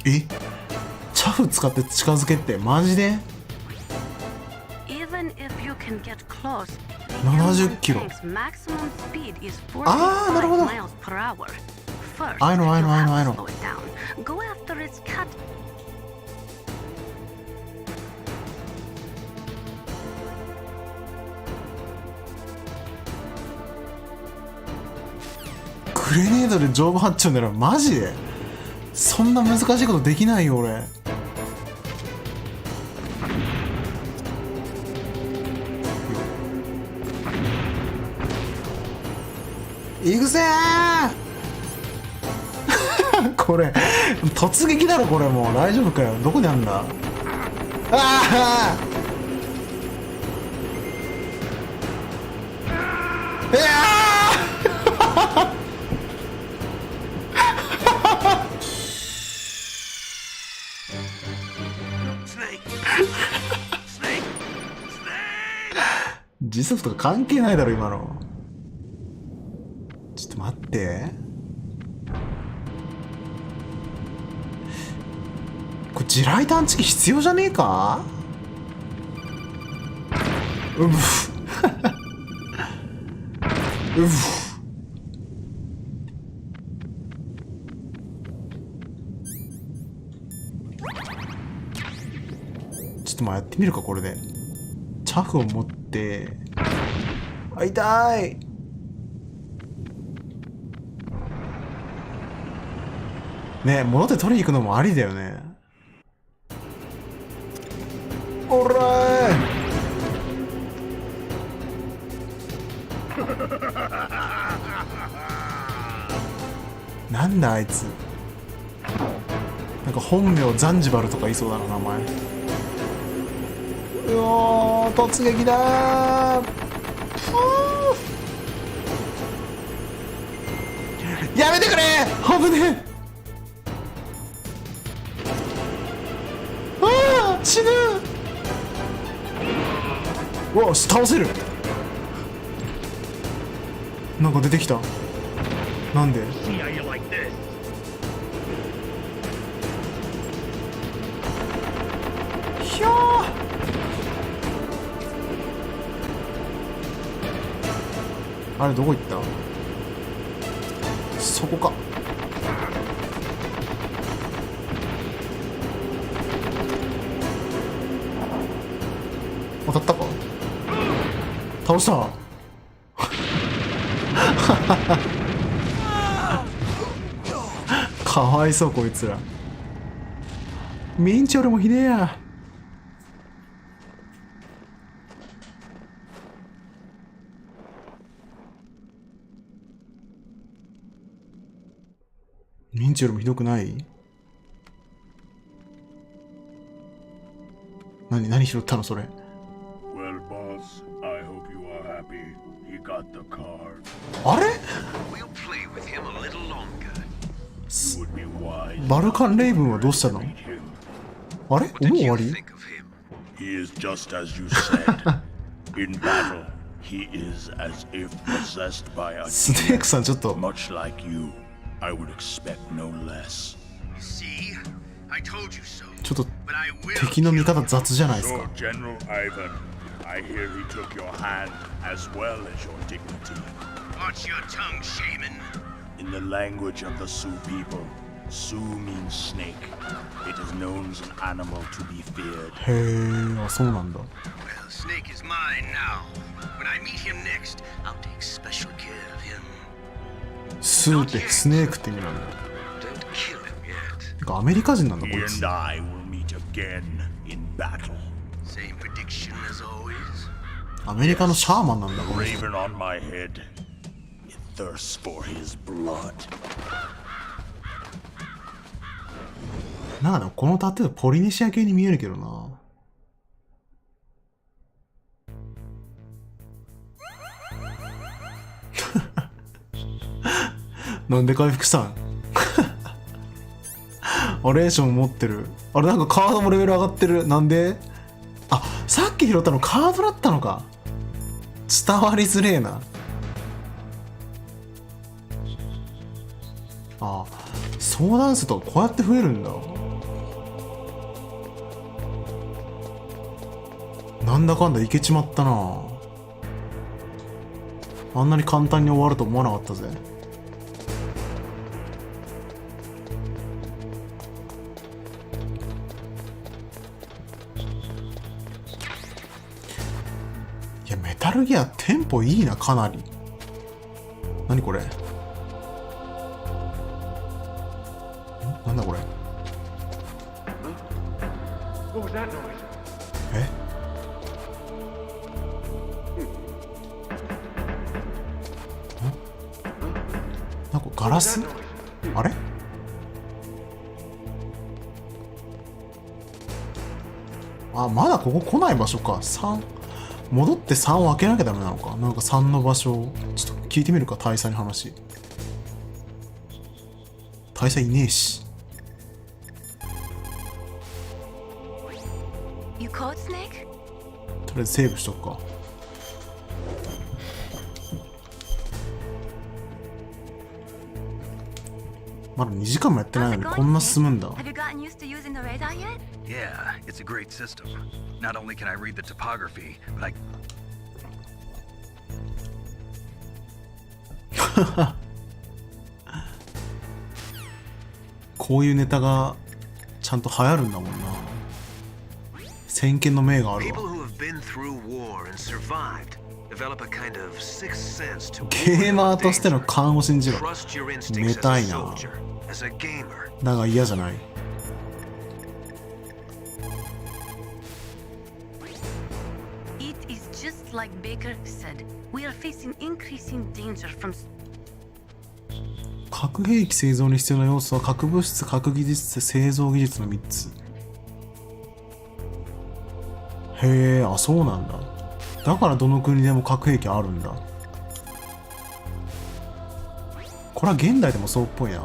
え？チャフ使って近づけってマジで？70キロ。ああ、なるほど。I know。グレネードで上部ハッチを狙う。マジでそんな難しいことできないよ俺。いくぜーこれ突撃だろこれ。もう大丈夫かよ。どこにあんだ。ああいや時速とか関係ないだろ今の。ちょっと待って。これ地雷探知機必要じゃねえか。うふうふ。ちょっとまあやってみるかこれで。チャフを持って。あ、痛い。ねえ、物で取りに行くのもありだよね。おらーなんだあいつ。なんか本名ザンジバルとかいそうだな名前。うおー突撃だー。やめてくれー。危ねえ。ああ死ぬ。うわ倒せる。なんか出てきた。なんで？ひゃー。あれどこ行った？そこか。当たったか？倒した。かわいそうこいつら。ミンチョルもひでえや。ミンチョルもひどくない？何拾ったのそれ。Well, boss, I hope you are happy. He got the card. あれ？ We'll play with him a little longer. You would be wise. バルカン・レイブンはどうしたの？あれ？もう終わり？ He is just as you said. In battle, he is as if possessed by a スネークさんちょっと much like you. I would expect no less. See? I told you so. ちょっと敵の味方雑じゃないですか。 So, General Ivan, I hear he took your hand as well as your dignity. Watch your tongue, shaman. In the language of the Sioux people, Sioux means snake. It is known as an animal to be feared. へえ、あ、そうなんだ。 Well, Snake is mine now. When I meet him next, I'll take special care of him. スーってスネークって意味なんだ。なんかアメリカ人なんだこい He つ。 and I will meet again in battle. Same prediction as always. アメリカのシャーマンなんだこの人。 Raven on my head. It thirsts for his blood. なんかでもこのタトゥーポリネシア系に見えるけどな。なんで回復したん？あれーション持ってる。あれなんかカードもレベル上がってる。なんで？あ、さっき拾ったのカードだったのか。伝わりづれえな。あ、相談するとこうやって増えるんだ。なんだかんだいけちまったな。あんなに簡単に終わると思わなかったぜ。いや、メタルギアテンポいいな、かなり。何これ？なんだこれ？え？なんかガラス？あれ？あ、まだここ来ない場所か。3戻って3を開けなきゃダメなのか。なんか3の場所をちょっと聞いてみるか、大佐に話。大佐いねえし。You caught Snake? とりあえずセーブしとくか。まだ2時間もやってないのにこんな進むんだ。 Have you gotten used to using the radar yet? Yeah, it's a great system. Not only can I read the topography, but I... こういうネタがちゃんと流行るんだもんな。先見の明があるわ。 People who have been through war and survived develop a kind of sixth sense to ゲーマーとしての勘を信じろ。 trust your め instincts た as い a な。 soldier, as a gamer. だが嫌じゃない。 It is just like Baker said. We are facing increasing danger from... 核兵器製造に必要な要素は核物質、核技術、製造技術の3つ。へえ、あ、そうなんだ。だからどの国でも核兵器あるんだ。これは現代でもそうっぽいな。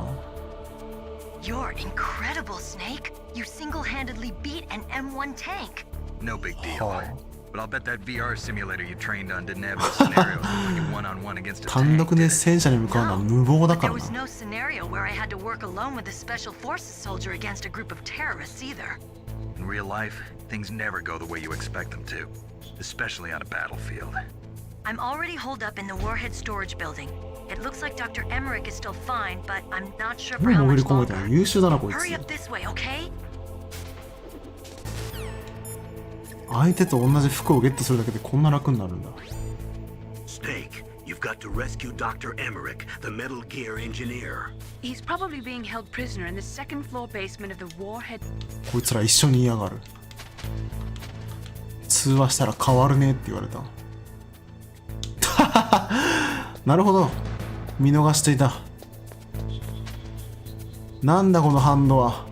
You're incredible, Snake. You single-handedly beat an M1 tank. No big deal. But I'll bet that VR simulator you trained on didn't have any scenarios when you one-on-one against a 単 tank. 独で戦車に向かうのは無謀だ But か there ら was な。 no scenario where I had to work alone with a special forces soldier against a group of terrorists either. In real life, things never go the way you expect them to, especially on a battlefield. I'm already holed up in the warhead storage building. It looks like Dr. Emmerich is still fine, but I'm not sure for も how う潜り much 込めた longer. ら優秀だなこいつ。 Hurry up this way, okay? 相手と同じ服をゲットするだけでこんな楽になるんだ。 Snake, you've got to rescue Dr. Emmerich, the Metal Gear engineer. He's probably being held prisoner in the second floor basement of the warhead. こいつら一緒に嫌がる。通話したら変わるねって言われた。なるほど。見逃していた。なんだこのハンドは。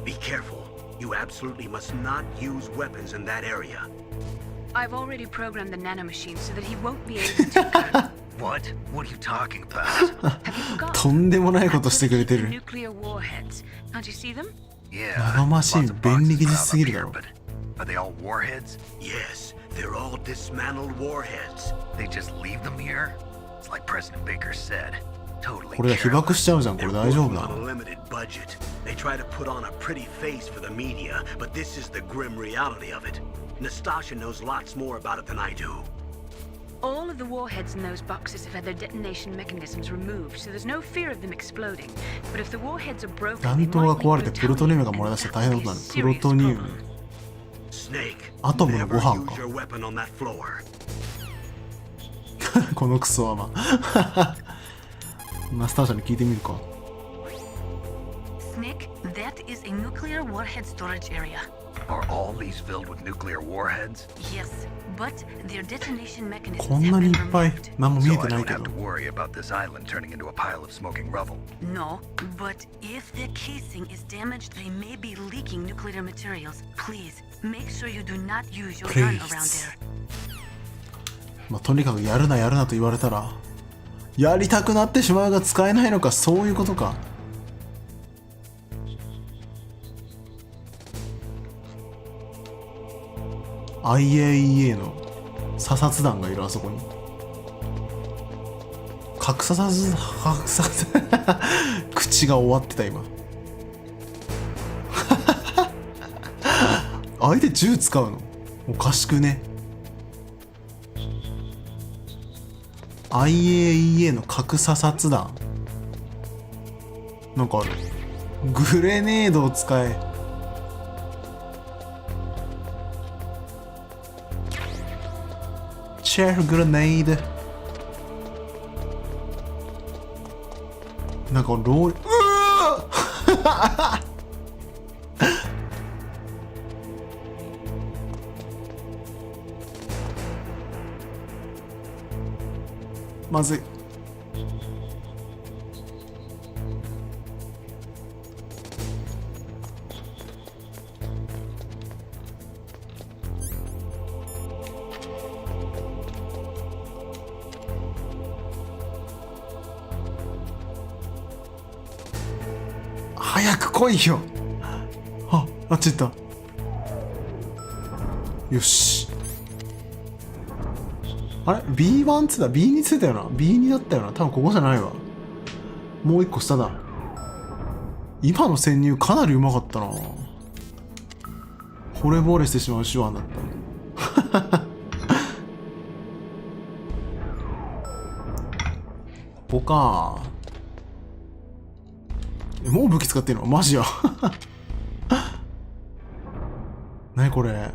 Be careful. You absolutely must not use weapons in that area. I've already programmed the nanomachine so that he won't be able to. What? What are you talking about? Have you forgotten? とんでもないことしてくれて The る。 nuclear warheads. Can't you see them? Yeah. ナノマシン lots of 便利 boxes 技術 piled すぎ up るだ here, ろ。 but are they all warheads? Yes, they're all dismantled warheads. They just leave them here? It's like President Baker said. Totally これ被爆しちゃうじゃん。こ They're れ大丈夫 working だ on a limited budget. They try to put on a pretty face for the media, but this is the grim reality of it. Nastasha knows lots more about it than I do. All of the warheads in those boxes have had their detonation mechanisms removed, so there's no fear of them exploding. But if the warheads are broken, 弾 they 頭が might 壊 leak れてプルトニウムが漏れ出したら大変なことになる。プロトニウム。 Snake, アトムのご never 飯 use か。 your weapon on that floor. このクソアマ。マスター社に聞いてみるか。 Snake, that is a nuclear warhead storage area. Are all these filled with nuclear warheads? Yes, but their detonation mechanisms こん have なに been いっぱい removed. 何も見 So えて I ない don't け have ど to。worry about this island turning into a pile of smoking rubble. No, but if the casing is damaged, they may be leaking nuclear materials. Please, make sure you do not use your gun around Please. there. まあ、とにかくやるなやるなと言われたらやりたくなってしまうが使えないのか、そういうことか。IAEA の査察団がいる、あそこに。格差さず口が終わってた今。相手銃使うのおかしくね。IAEA の核査察団なんかある。グレネードを使え。チェフグレネード。なんかロール、うわまずい。早く来いよ。あっち行った。よし。あれ ?B1 つだ。B2 ついたよな。B2 だったよな。多分ここじゃないわ。もう一個下だ。今の潜入かなりうまかったな。惚れ惚れしてしまう手腕だった。ここか。もう武器使ってんのマジや。何これ。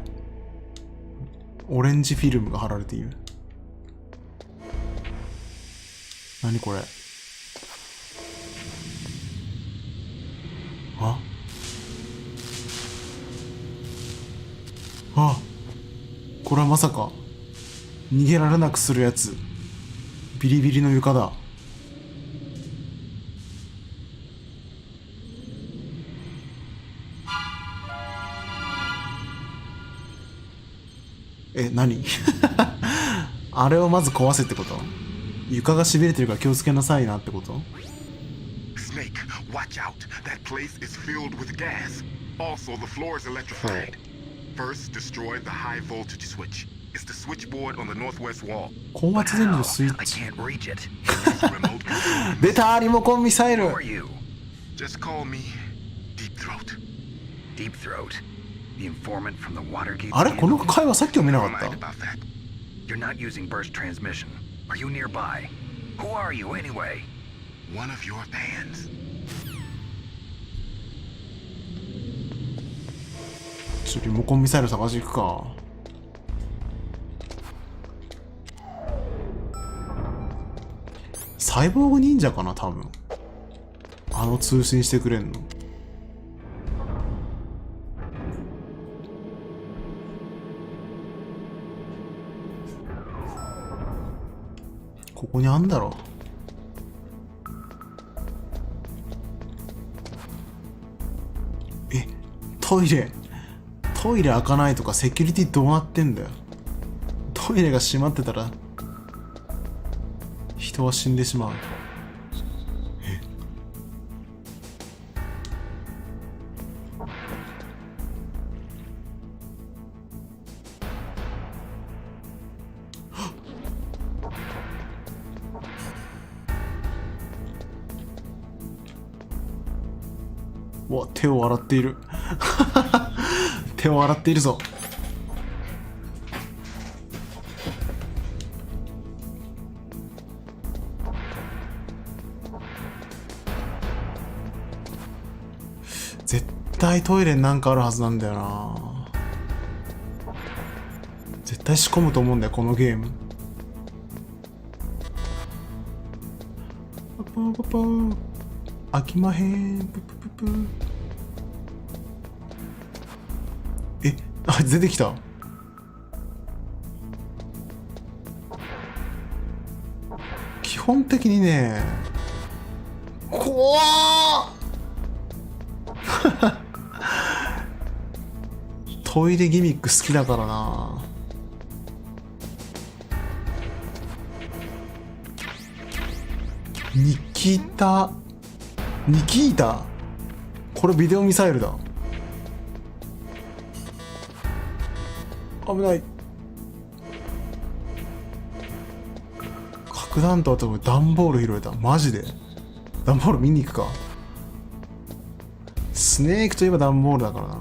オレンジフィルムが貼られている。何これ。これはまさか逃げられなくするやつ。ビリビリの床だ。何あれをまず壊せってこと？床が痺れてるから気をつけなさいなってこと？ Snake, Watch out. That place is filled with gas. Also, the floor is electrified. First, destroy the high voltage switch. It's the switchboard on the northwest wall. 高圧電流スイッ I チ。 can't reach it. 出たリモコンミサイル。 Who are you? Just call me Deep Throat. Deep Throat. The informant from the Watergate. あれこの会話さっきも見なかった Mind about that. You're not using burst transmission. Are you nearby? Who are you anyway? One of your bands. リモコンミサイル探し行くか。サイボーグ忍者かな多分。あの通信してくれんの。ここにあんだろ。え、トイレ開かないとかセキュリティどうなってんだよ。トイレが閉まってたら人は死んでしまう。え、うわ、手を洗っている。手を洗っているぞ。絶対トイレになんかあるはずなんだよな。絶対仕込むと思うんだよこのゲーム。パパパパ飽きまへん。ププププ。え、あ、出てきた。基本的にね、怖ートイレギミック好きだからな。ニキータこれビデオミサイルだ。危ない。核弾頭と段ボール拾えた。マジで段ボール見に行くか。スネークといえば段ボールだからな。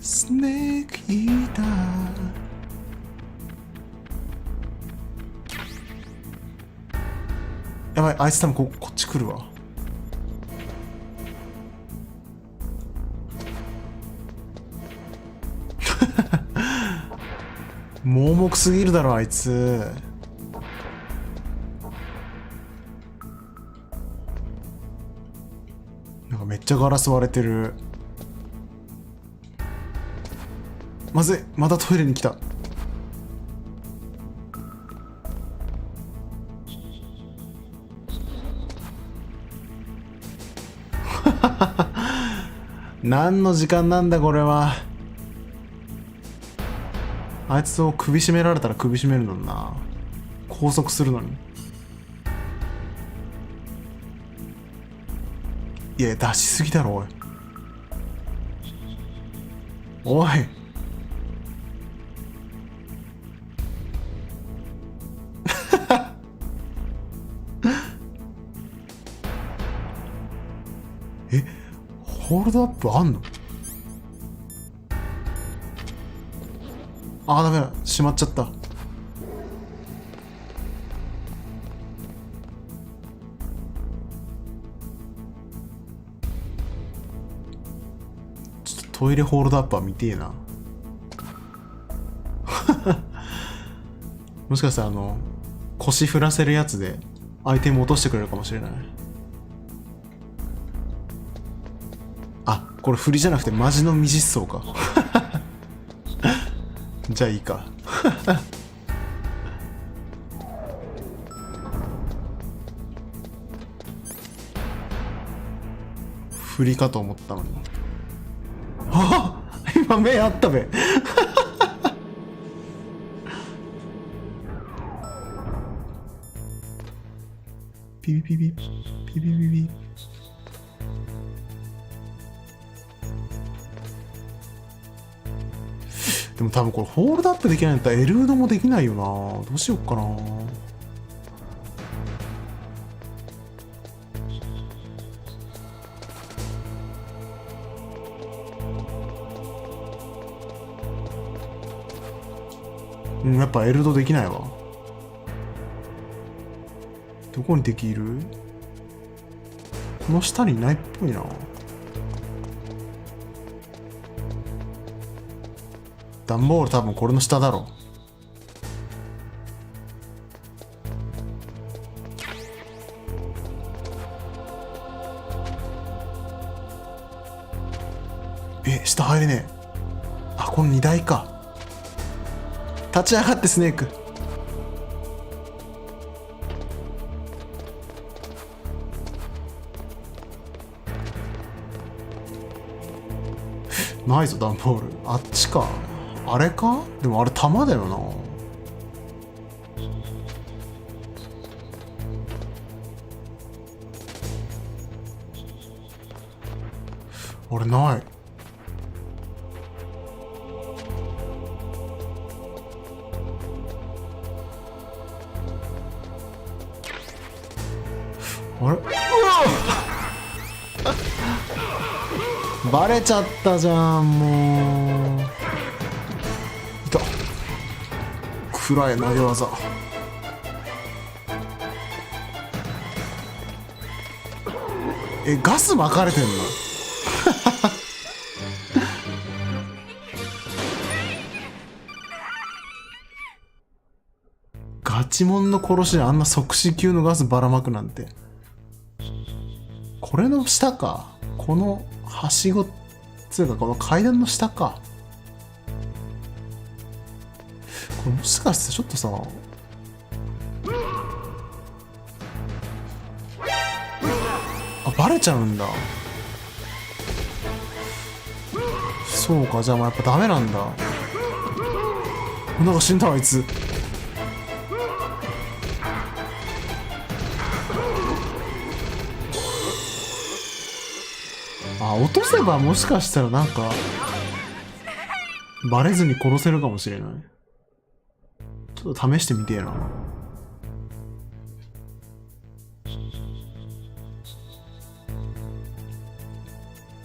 スネークイーター。やばい、あいつ多分こっち来るわ。盲目すぎるだろあいつ。なんかめっちゃガラス割れてる。まずい、またトイレに来た。何の時間なんだこれは。あいつを首絞められたら首絞めるのにな。拘束するのに。いや出しすぎだろおい。おい。え、ホールドアップあんの？あーダメだ、閉まっちゃった。ちょっとトイレホールドアップは見てえな。もしかしたら腰振らせるやつでアイテム落としてくれるかもしれない。あ、これ振りじゃなくてマジの未実装か。じゃあいいか。振りかと思ったのに。あっ、今目あったべ。ピピピピピビビビビ。でも多分これホールドアップできないんだったらエルードもできないよな。どうしよっかな。うん、やっぱエルドできないわ。どこにできる？この下にいないっぽいな。段ボール多分これの下だろ。下入れねえ。あ、この荷台か。立ち上がってスネーク。ないぞ、段ボール。あっちか。あれか？でもあれ弾だよな。あれない。あれ？うわバレちゃったじゃん、もう。いた。暗い投げ技。ガス巻かれてんの？ガチモンの殺しであんな即死級のガスばらまくなんて。これの下か。このはしごつうかこの階段の下か。これもしかしてちょっとさ、あ、バレちゃうんだ。そうか、じゃあまあやっぱダメなんだ。なんか死んだわあいつ。あ、落とせばもしかしたらなんかバレずに殺せるかもしれない。ちょっと試してみてえな。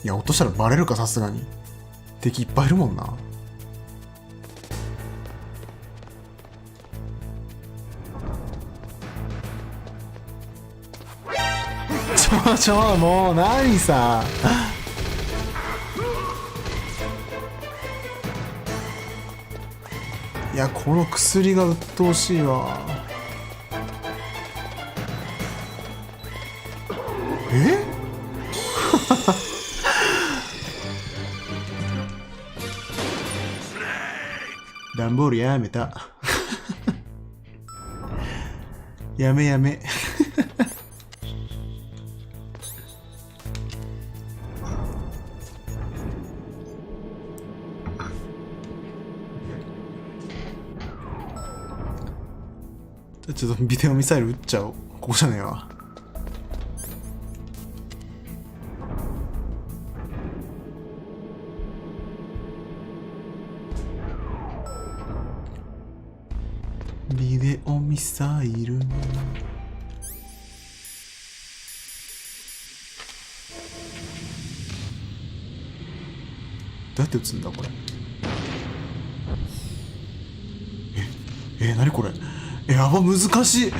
いや、落としたらバレるか、さすがに。敵いっぱいいるもんな。もう何さ。いや、この薬が鬱陶しいわ。段ボールやめた。やめやめ。ちょっとビデオミサイル撃っちゃおう。ここじゃねえわ。ビデオミサイル。どうやって撃つんだこれ。何これ。やば、難しい。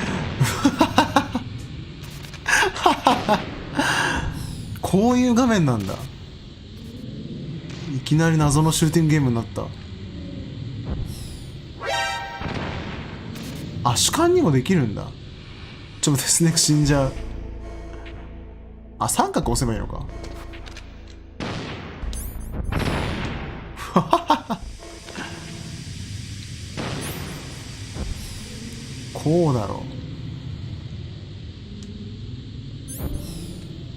こういう画面なんだ。いきなり謎のシューティングゲームになった。あ、主観にもできるんだ。ちょっと待って、スネーク死んじゃう。あ、三角押せばいいのか。こうだろう。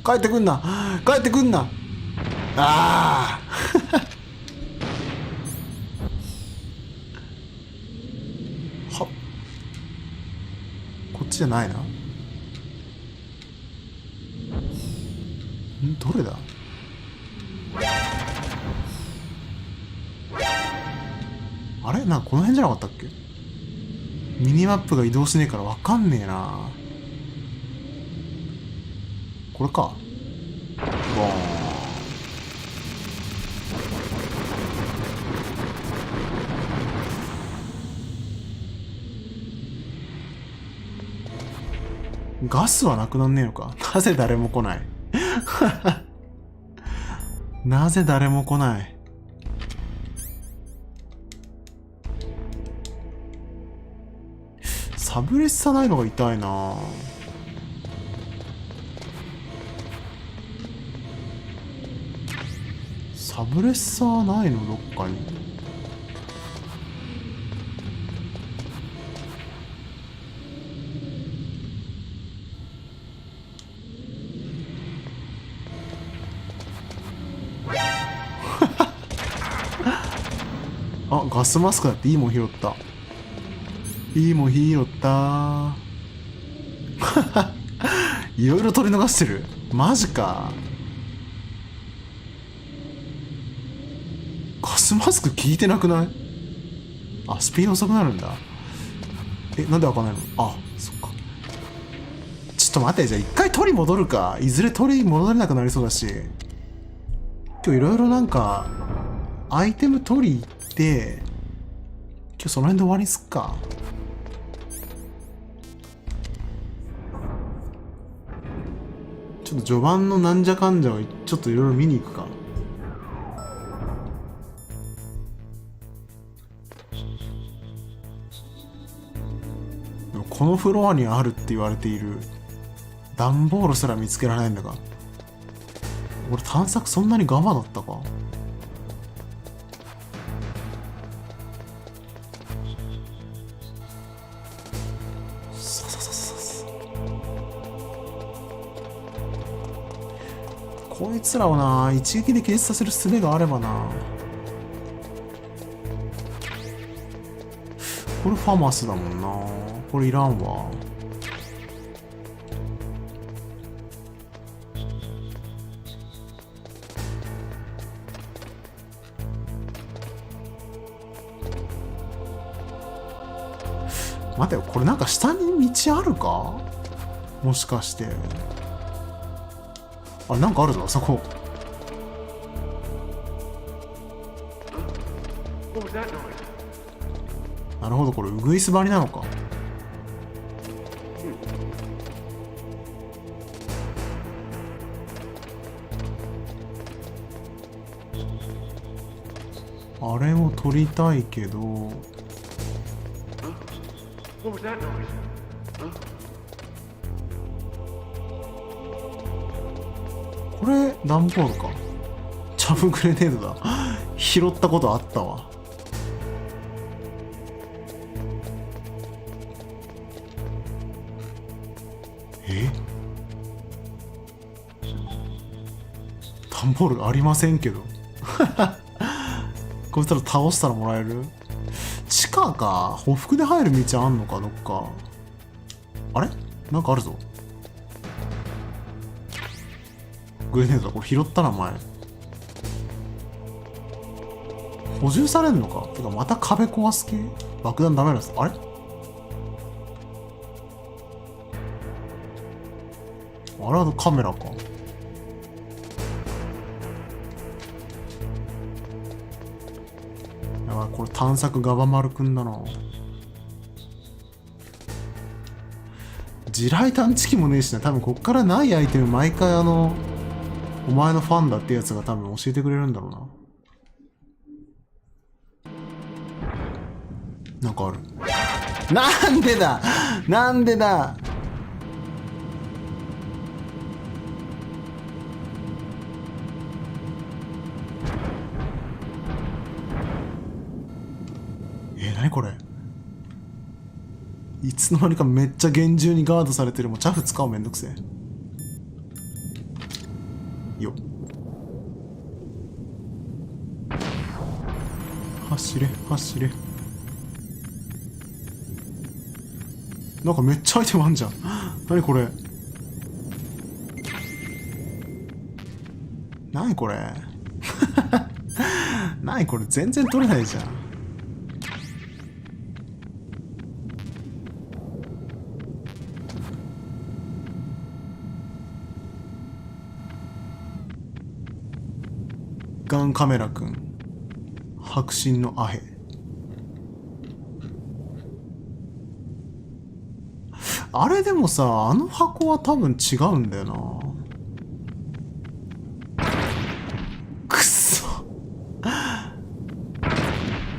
帰ってくんな、帰ってくんな。ああ。は、こっちじゃないな。どれだ？あれなんかこの辺じゃなかったっけ？ミニマップが移動しねえからわかんねえな。これか。わー。ガスはなくなんねえのか。なぜ誰も来ないなぜ誰も来ない。サブレッサないのが痛いな。サブレッサーないのどっかに。あ、ガスマスクだっていいもん拾った。いいもん拾ったいろいろ取り逃してる。マジか。ガスマスク効いてなくない？あ、スピード遅くなるんだ。なんで開かないの？あ、そっか。ちょっと待って、じゃあ一回取り戻るか。いずれ取り戻れなくなりそうだし。今日いろいろなんかアイテム取り行って今日その辺で終わりにすっか。ちょっと序盤のなんじゃかんじゃをちょっといろいろ見に行くか。でもこのフロアにあるって言われている段ボールすら見つけられないんだが、俺探索そんなにガバだったか。こいつらをな、一撃で消滅させる術があればな。これファマスだもんな。これいらんわ。待てよ、これなんか下に道あるか？もしかして。あ、なんかあるぞ、あそこ。なるほど、これウグイス張りなのか。あれを取りたいけど。これ段ボールか。チャブグレネードだ拾ったことあったわ。段ボールありませんけどこいつら倒したらもらえる。地下か。歩幅で入る道あんのかどっか。あれなんかあるぞ。グレネードだ。これ拾ったな前。補充されんのか。てかまた壁壊す系。爆弾ダメなんです。あれあれはカメラか。やばい、これ探索ガバマルくんだな。地雷探知機もねえしな。多分こっからないアイテム毎回お前のファンだってやつが多分教えてくれるんだろうな。なんかある。なんでだなんでだ。何これ。いつの間にかめっちゃ厳重にガードされてる。もうチャフ使うめんどくせえよ。走れ走れ。なんかめっちゃアイテムあんじゃん。何これ。なにこれなにこれ全然取れないじゃん。ガンカメラくん迫真のアヘ。あれでもさ、あの箱は多分違うんだよな。くっそ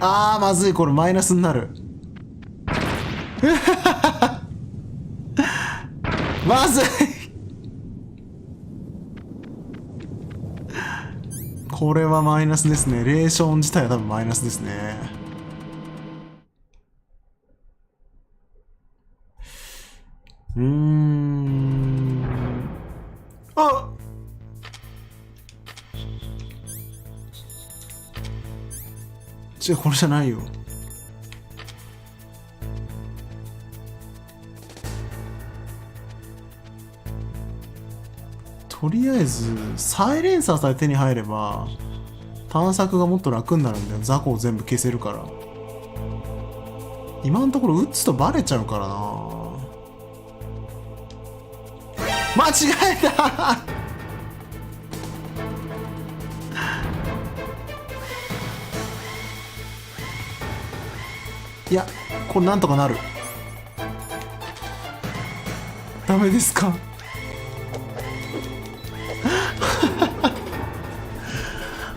あーまずい、これマイナスになるまずいこれはマイナスですね。レーション自体は多分マイナスですね。あ違う、これじゃないよ。とりあえずサイレンサーさえ手に入れば探索がもっと楽になるんだよ。雑魚を全部消せるから。今のところ撃つとバレちゃうからな。間違えたいや、これなんとかなる。ダメですか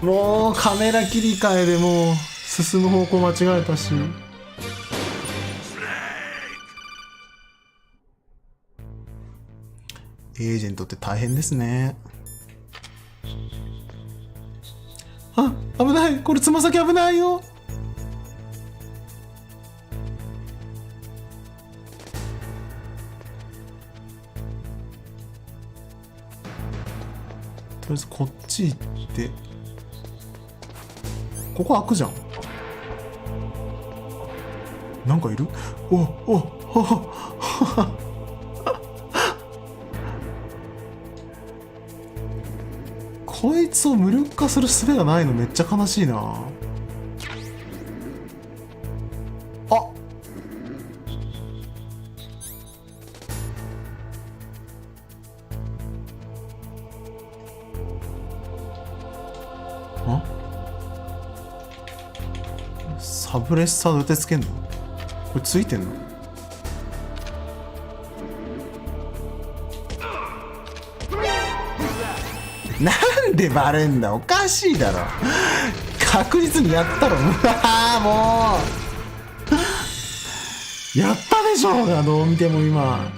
もうカメラ切り替えでもう進む方向間違えたし。エージェントって大変ですね。あ、危ない、これつま先危ないよ。とりあえずこっち行ってここ開くじゃん。なんかいる？こいつを無力化する術がないのめっちゃ悲しいな。あサブレッサーどうやってつけんの？これついてんの？なんでバレんだ？おかしいだろ。確実にやったろ。うわもうやったでしょうが、どう見ても今。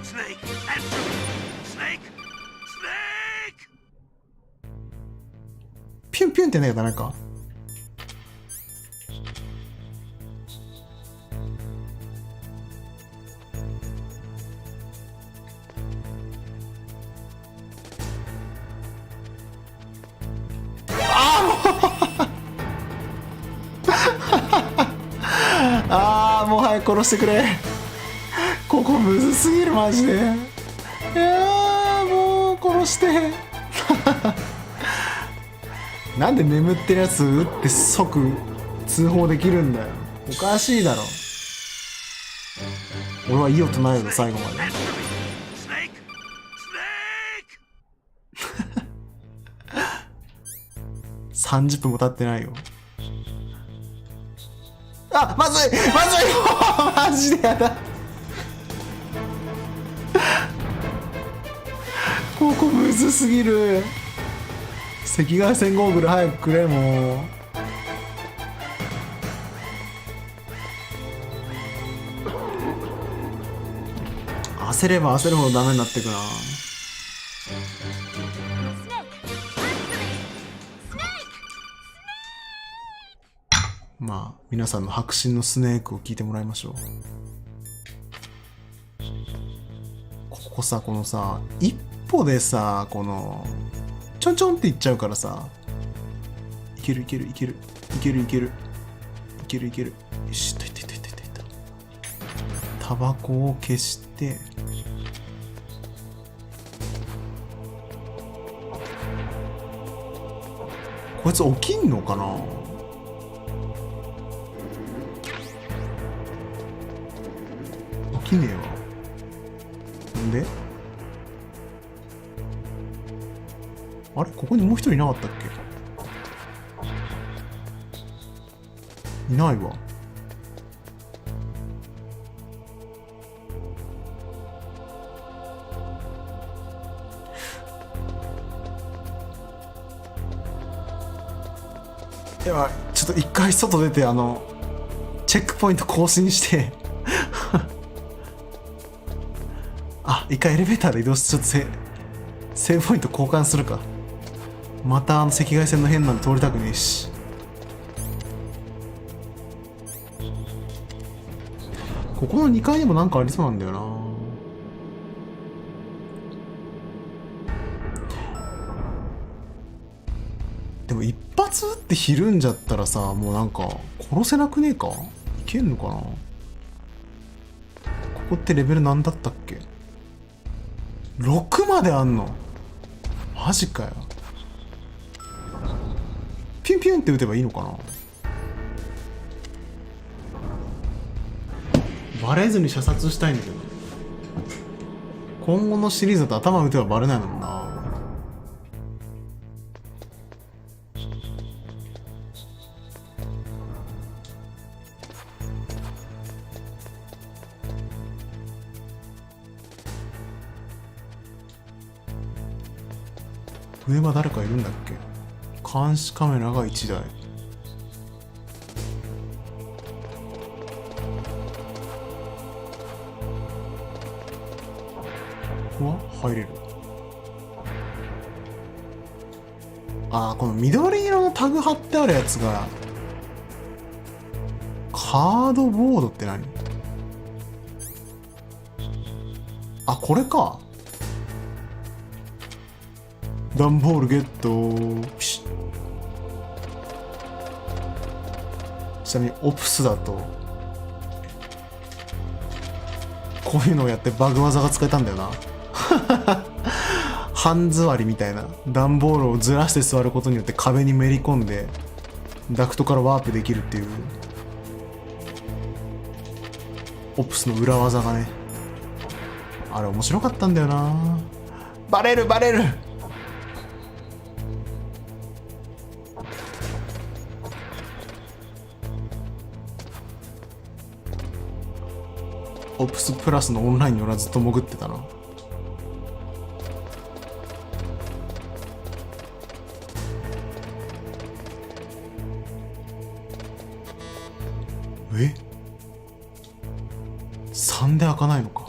ピュンピュンってねえかなんか。ああもう早く殺してくれ。ここむずすぎるマジで。いやもう殺してなんで眠ってるやつ撃って即通報できるんだよ。おかしいだろ。俺は異を唱えるの最後まで。30分も経ってないよ。あ、まずいまずいマジでやだここむずすぎる。赤外線ゴーグル早くくれ。もう焦れば焦るほどダメになってくな。まあ皆さんの迫真のスネークを聞いてもらいましょう。ここさ、このさ一歩でさこのちょんちょんっていっちゃうからさ、いけるいけるいけるいけるいけるいけるいける。よし、いったいったいったいったいった。タバコを消して、こいつ起きんのかな。起きねえわ。んであれ、ここにもう一人いなかったっけ。いないわ。いや、ちょっと一回外出てチェックポイント更新してあ、一回エレベーターで移動してちょっとセーブポイント交換するか。また赤外線の変なの通りたくねえし。ここの2階にもなんかありそうなんだよな。でも一発撃ってひるんじゃったらさ、もうなんか殺せなくねえか。いけんのかな。ここってレベル何だったっけ。6まであんの。マジかよ。ピュンピュンって撃てばいいのかな。バレずに射殺したいんだけど、今後のシリーズだと頭撃てばバレないもんな。上は誰かいるんだっけ。監視カメラが1台。ここは入れる。ああ、この緑色のタグ貼ってあるやつがカードボードって何。あ、これか。段ボールゲット。ピシッ。ちなみにオプスだとこういうのをやってバグ技が使えたんだよな半座りみたいな。段ボールをずらして座ることによって壁にめり込んでダクトからワープできるっていうオプスの裏技がね、あれ面白かったんだよな。バレるバレる。オプスプラスのオンラインに俺はずっと潜ってたな。え、3で開かないのか。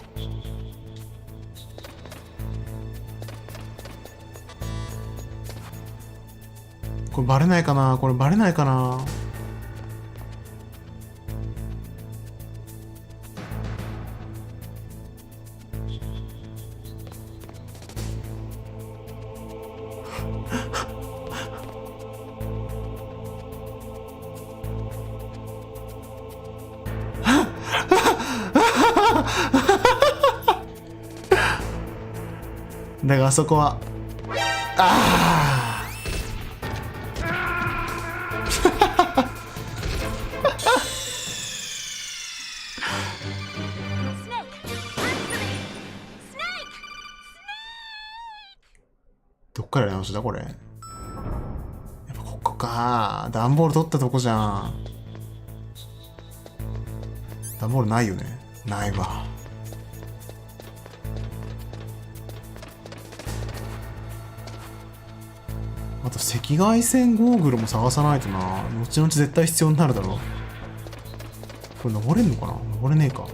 これバレないかな。これバレないかな。だからあそこはどっからやり直しだこれ。やっぱここか。段ボール取ったとこじゃん。段ボールないよね。ないわ。あと赤外線ゴーグルも探さないとな。後々絶対必要になるだろう。これ登れんのかな。登れねえか。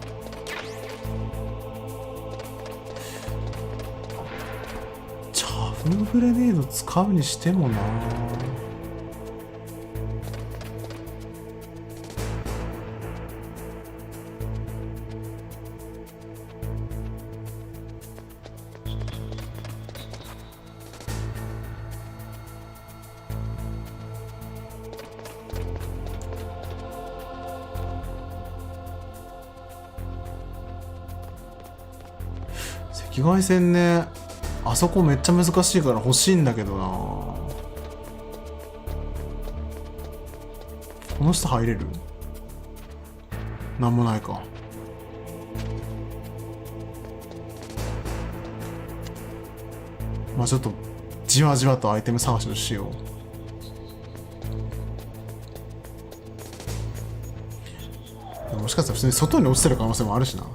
チャフグレネード使うにしてもな。赤外線ね、あそこめっちゃ難しいから欲しいんだけどな。この下入れる？なんもないか。まあちょっとじわじわとアイテム探しをしよう。もしかしたら普通に外に落ちてる可能性もあるしな。だ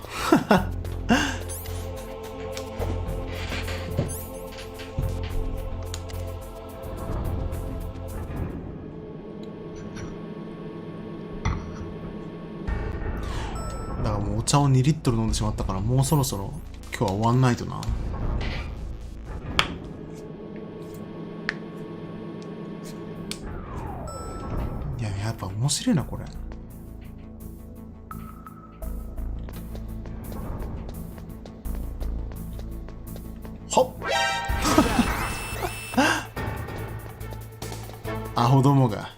からもうお茶を2リットル飲んでしまったから、もうそろそろ今日は終わんないとな。いややっぱ面白いなこれ。はっアホどもが。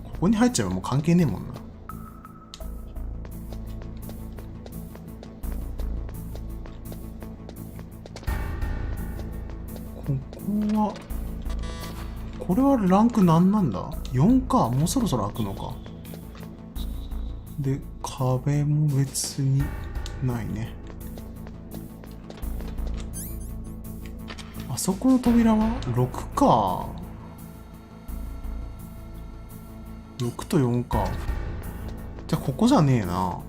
ここに入っちゃえばもう関係ねえもんな。ここはこれはランク何なんだ？ 4 か。もうそろそろ開くのか。で壁も別にないね。あそこの扉は6か。6と4か。じゃあここじゃねえな。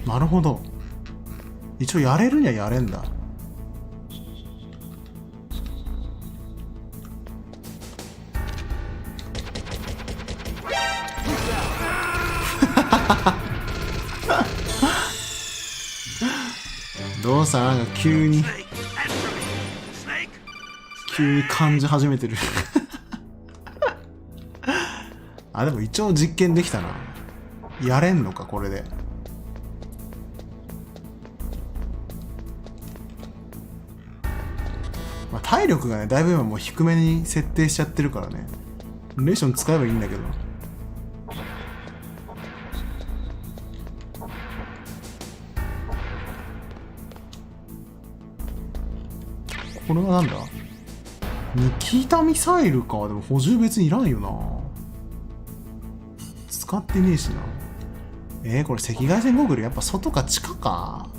なるほど。一応やれるにはやれんだ。どうした？なんか急に感じ始めてる。あ、でも一応実験できたな。やれんのかこれで。まあ、体力がねだいぶ今もう低めに設定しちゃってるからね、レーション使えばいいんだけど。これはなんだ？ニキタミサイルか。でも補充別にいらんよな。使ってねえしな。これ赤外線ゴーグルやっぱ外か地下か。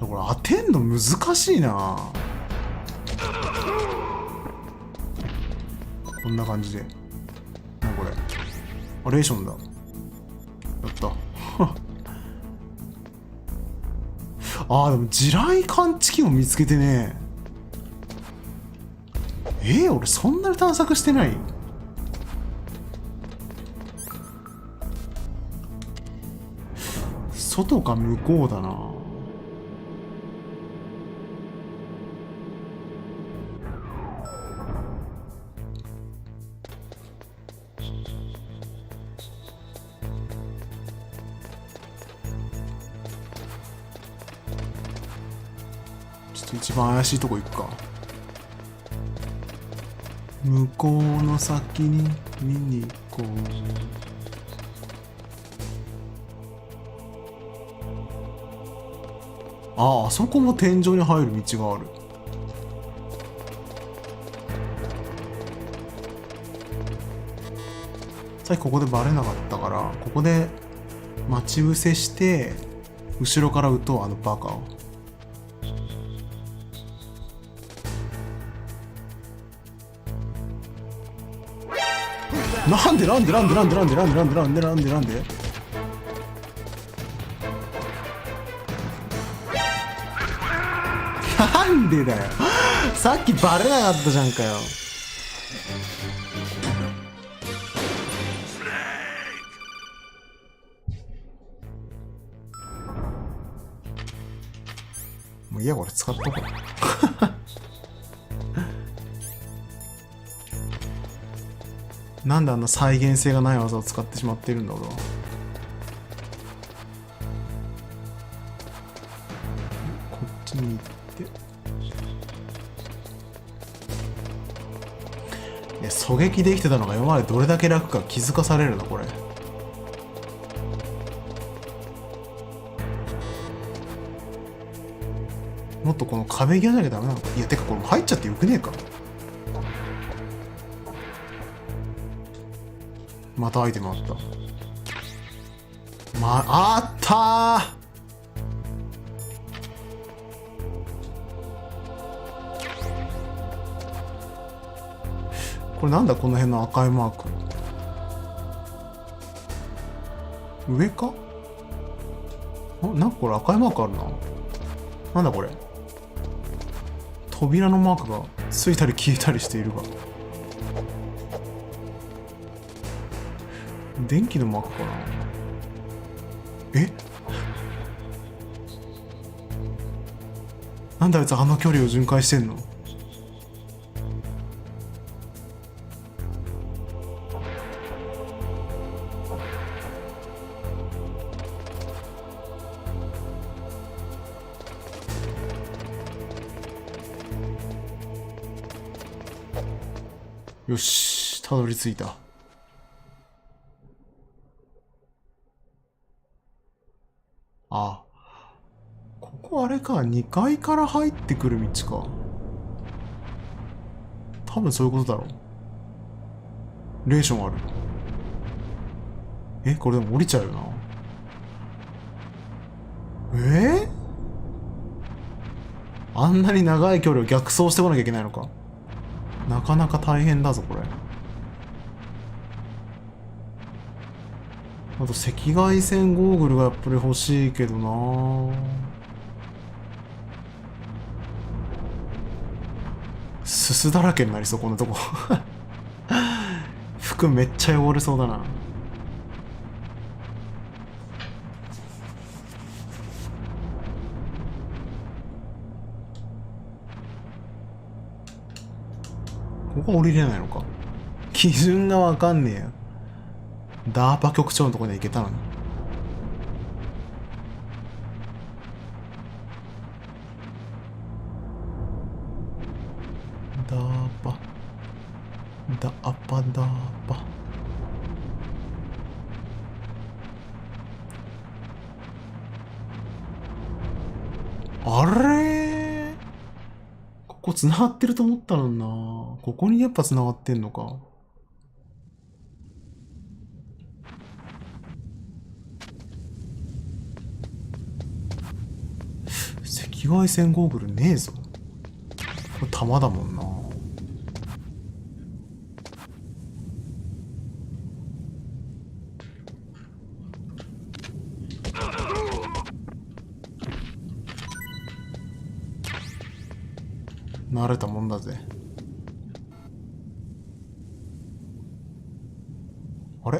これ当てんの難しいな。こんな感じで。なこれレーションだ。やったあーでも地雷感知器も見つけてね。俺そんなに探索してない？外か向こうだな。一番怪しいとこ行くか。向こうの先に見に行こう。あそこも天井に入る道がある。さっきここでバレなかったから、ここで待ち伏せして後ろから撃とう、あのバカを。なんでなんでなんでなんでなんでなんでなんでなんでなんでなんでなんでだよ。さっきバレなかったじゃんかよ。もういいや、これ使っとこう。なんであんな再現性がない技を使ってしまっているんだ俺は。こっちに行って、狙撃できてたのが今までどれだけ楽か気づかされるなこれ。もっとこの壁際じゃなきゃダメなのか。いやてかこれも入っちゃってよくねえか。またアイテムあった。あったー。これなんだこの辺の赤いマーク。上か。なんかこれ赤いマークあるな。なんだこれ。扉のマークがついたり消えたりしているが。電気のマークかな。え、なんであいつあの距離を巡回してんの。よし、たどり着いた。あ、ここあれか、2階から入ってくる道か。多分そういうことだろう。レーションある。これでも降りちゃうよな。あんなに長い距離を逆走してこなきゃいけないのか。なかなか大変だぞこれ。あと赤外線ゴーグルがやっぱり欲しいけどな。すすだらけになりそうこんなとこ。服めっちゃ汚れそうだな。ここ降りれないのか。基準がわかんねえや。ダーパ局長のとこには行けたのに。ダーパダーパダーパ。あれ、ここ繋がってると思ったのにな。ここにやっぱ繋がってんのか。赤外線ゴーグルねえぞ。これ弾だもんな。慣れたもんだぜ。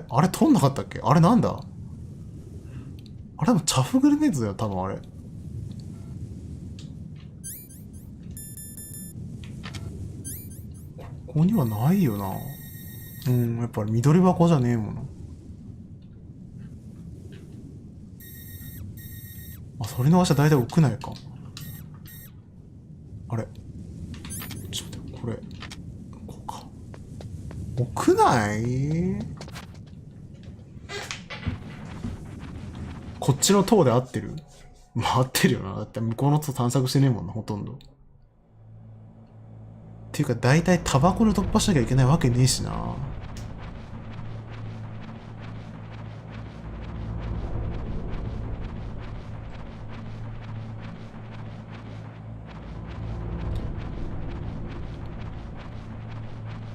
あれ取んなかったっけ。あれなんだ。あれでもチャフグレネードだよ多分あれ。ここにはないよな。やっぱり緑箱じゃねえもの。それの足は大体屋内か。あれちょっと待って、これこうか。屋内。こっちの塔で合ってる。合ってるよな。だって向こうの塔探索してねえもんなほとんど。っていうか大体タバコで突破しなきゃいけないわけねえしな。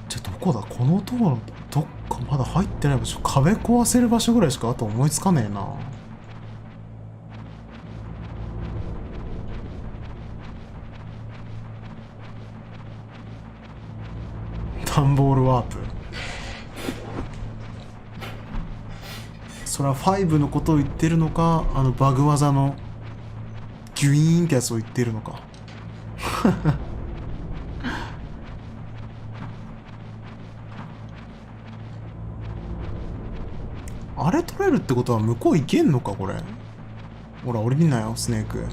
じゃあどこだこの塔のどっかまだ入ってない場所。壁壊せる場所ぐらいしかあと思いつかねえな。ダンボールワープ。それは5のことを言ってるのか、バグ技のギュイーンってやつを言ってるのか。あれ取れるってことは向こう行けんのかこれ。ほら降りんなよスネーク。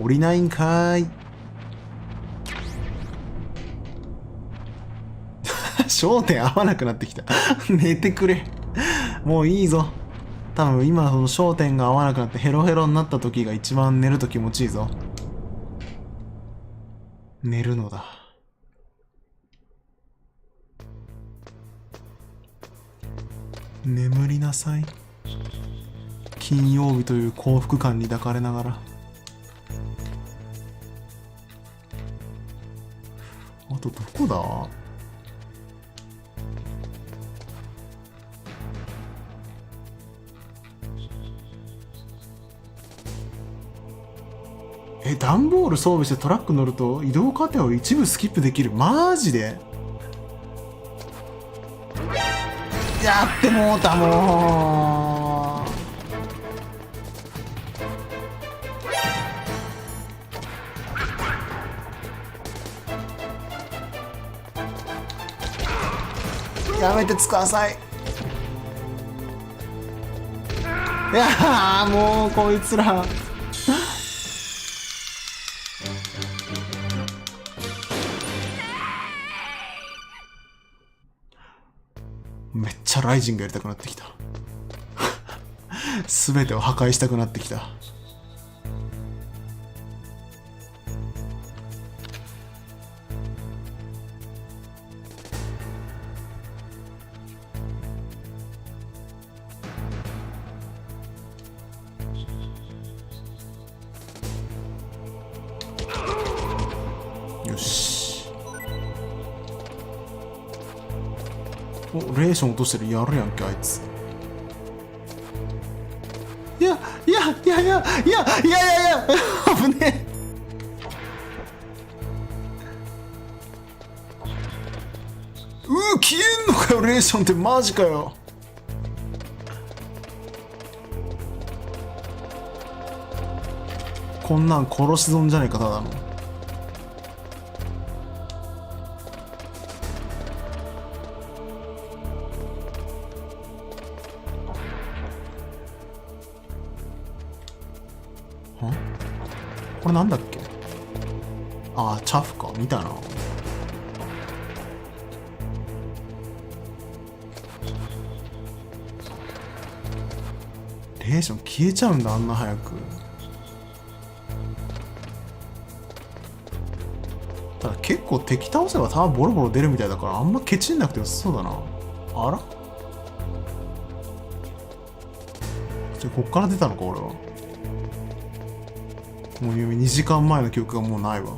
降りないんかーい。焦点合わなくなってきた。寝てくれ。もういいぞ。多分今その焦点が合わなくなってヘロヘロになった時が一番寝ると気持ちいいぞ。寝るのだ。眠りなさい。金曜日という幸福感に抱かれながら。あとどこだ？段ボール装備してトラック乗ると移動過程を一部スキップできる。マジで？やってもうたもう。やめてください。いやーもうこいつら。めっちゃライジンがやりたくなってきた。すべてを破壊したくなってきた。よし。お、レーション落としてる。やるやんけあいつ。いや危ねえ。消えんのかよレーションって。マジかよ。こんなん殺し損じゃねえかただの。これなんだっけ。ああチャフか。見たな。レーション消えちゃうんだあんな早く。ただ結構敵倒せば弾ボロボロ出るみたいだからあんまケチんなくてよさそうだな。あらじゃあこっから出たのか俺は。もう2時間前の記憶がもうないわ。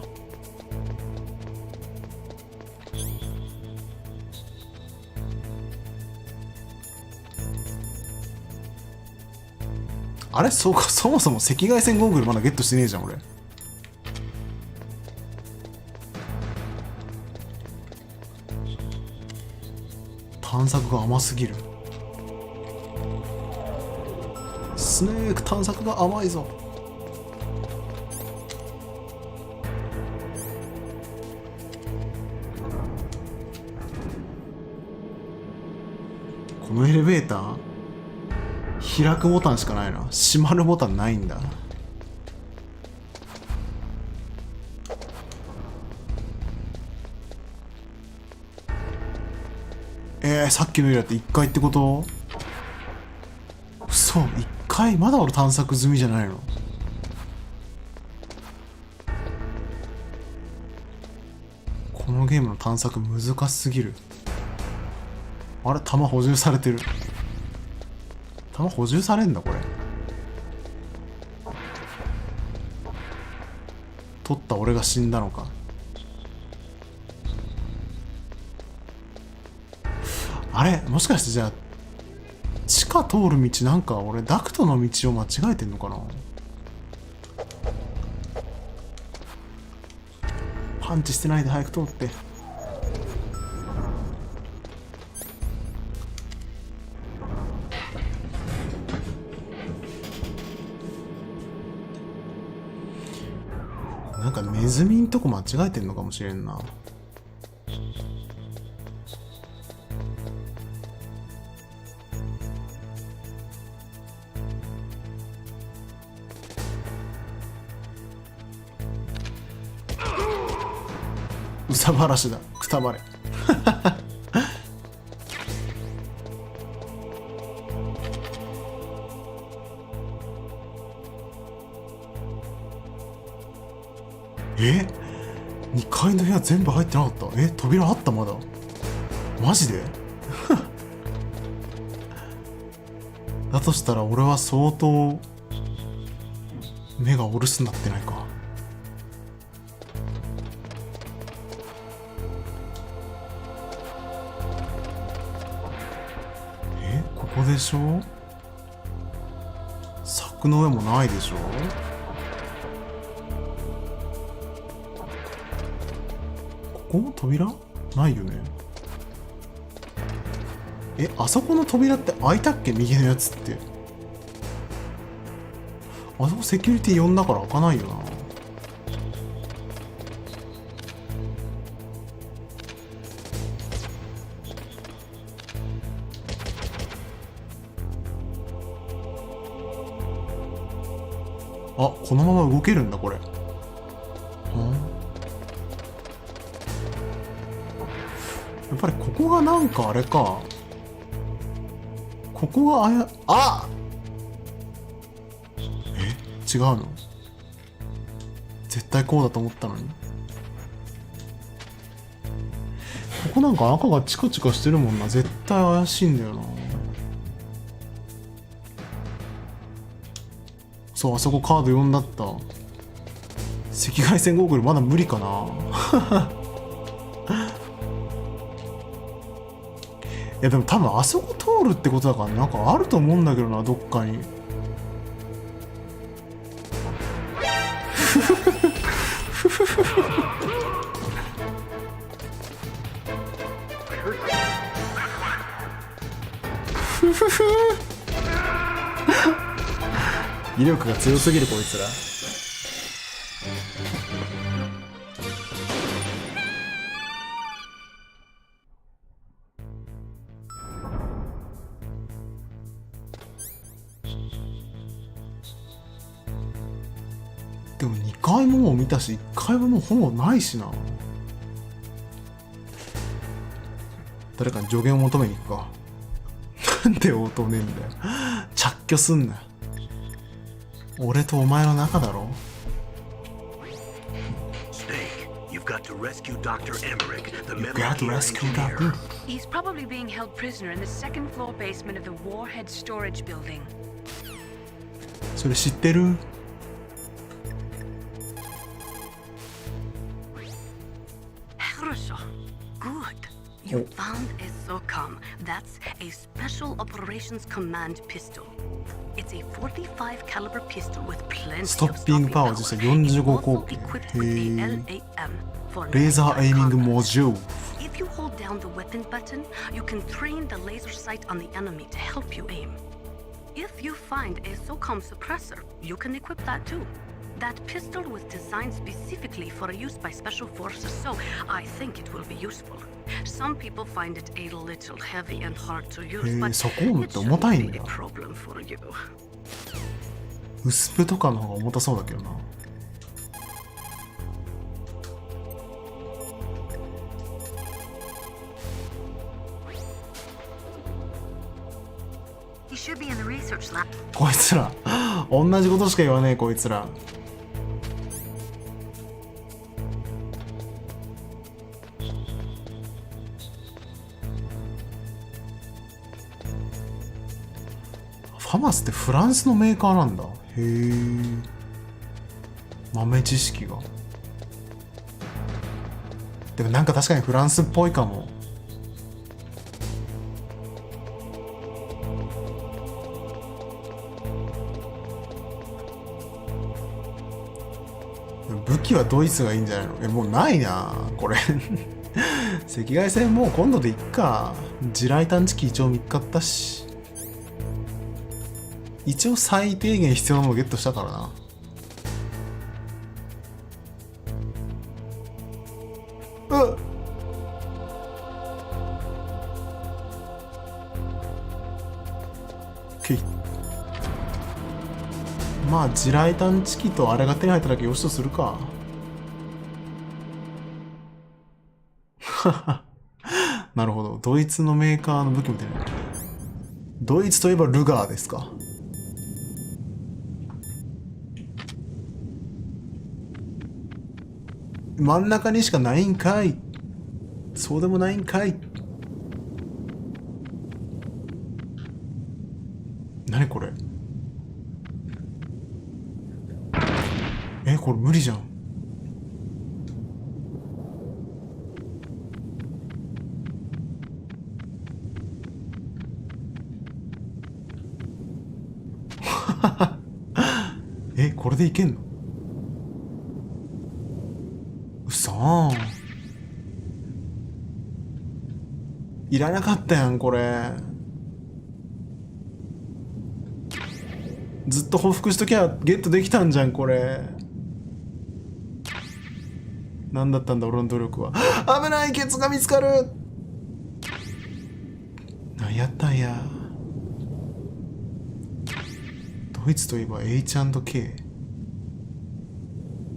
あれそうか、そもそも赤外線ゴーグルまだゲットしてねえじゃん俺。探索が甘すぎる。スネーク探索が甘いぞ。このエレベーター開くボタンしかないな。閉まるボタンないんだ。さっきのエリアって1階ってこと？嘘、1階？まだ俺探索済みじゃないの？このゲームの探索難しすぎる。あれ弾補充されてる。弾補充されんだこれ。取った俺が死んだのか。あれもしかしてじゃあ地下通る道なんか俺ダクトの道を間違えてんのかな。パンチしてないで早く通って。なんかネズミんとこ間違えてんのかもしれんな。うさばらしだ、くたばれ。え、2階の部屋全部入ってなかった。え、扉あったまだ。マジでだとしたら俺は相当目がお留守になってないか。え、ここでしょ。柵の上もないでしょ。ここも扉ないよね。え、あそこの扉って開いたっけ、右のやつって。あそこセキュリティ呼んだから開かないよな。あ、このまま動けるんだこれ。やっぱりここがなんかあれか。ここが違うの？絶対こうだと思ったのに。ここなんか赤がチカチカしてるもんな。絶対怪しいんだよな。そう、あそこカード4だった。赤外線ゴーグルまだ無理かな。いやでも多分あそこ通るってことだからなんかあると思うんだけどな、どっかに。威力が強すぎるこいつら。でも2階ももう見たし1階はもうほぼないしな。誰かに助言を求めに行くか。なんで応答ねえんだよ。着去すんな。俺とお前の仲だろ。You've got to rescue Dr. Emmerich, the You got to rescue Dr. He's probably being held prisoner in the second floor basement of the Warhead Storage Building. それ知ってる？Good. You found a SOCOM. That's a Special Operations Command pistol. It's a 45 caliber pistol with plenty of ストッピングパワー実際45口径。へー。レーザーエイミングモジュール。If you hold down the weapon button, you can train the laser sight on the enemy to help you aim. If you find a SOCOM suppressor, you can equip that too. That pistol was designed specifically for use by special forces, so I think it will be useful. Some people find it a little heavy and hard to use, but it shouldn't be a problem for you. 薄プとかの方が重たそうだけどな。こいつら同じことしか言わねえこいつら。ファマスってフランスのメーカーなんだ。へえ。豆知識が。でもなんか確かにフランスっぽいかも。武器はドイツがいいんじゃないの？もうないなこれ。赤外線もう今度でいっか。地雷探知機一応見っかったし。一応最低限必要なものゲットしたからな。まあ地雷探知機とあれが手に入っただけよしとするか。なるほど。ドイツのメーカーの武器みたいな。ドイツといえばルガーですか。真ん中にしかないんかい。そうでもないんかい。何これ。これ無理じゃん。これでいけんの？うそーん。いらなかったやんこれ。ずっと報復しときゃゲットできたんじゃんこれ。何だったんだ俺の努力は。危ない、ケツが見つかる。何やったんや。ドイツといえば H&K。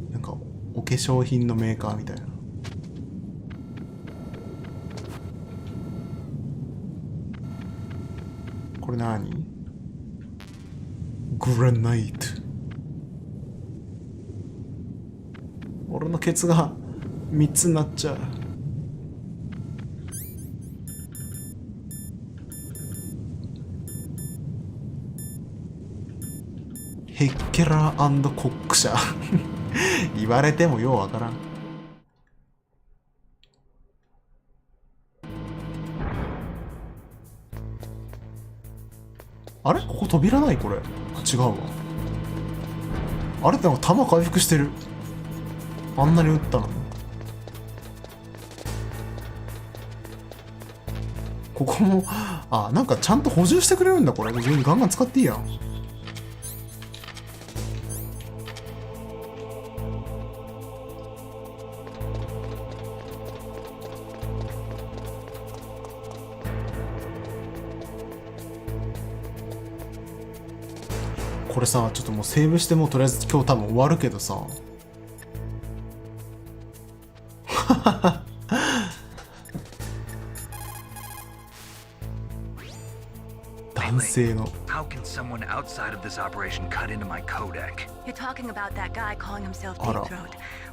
なんかお化粧品のメーカーみたいな。これ何？グラナイト。俺のケツが3つになっちゃう。ヘッケラー&コック社。言われてもようわからん。あれここ扉ないこれ。違うわ。あれってなんか弾回復してる。あんなに撃ったのに。ここも、あ、なんかちゃんと補充してくれるんだこれ。自分ガンガン使っていいやん。これさ、ちょっともうセーブしてもうとりあえず今日多分終わるけどさ。男性の。How can someone outside of this operation cut into my codec? You're talking about that guy calling himself あら Deep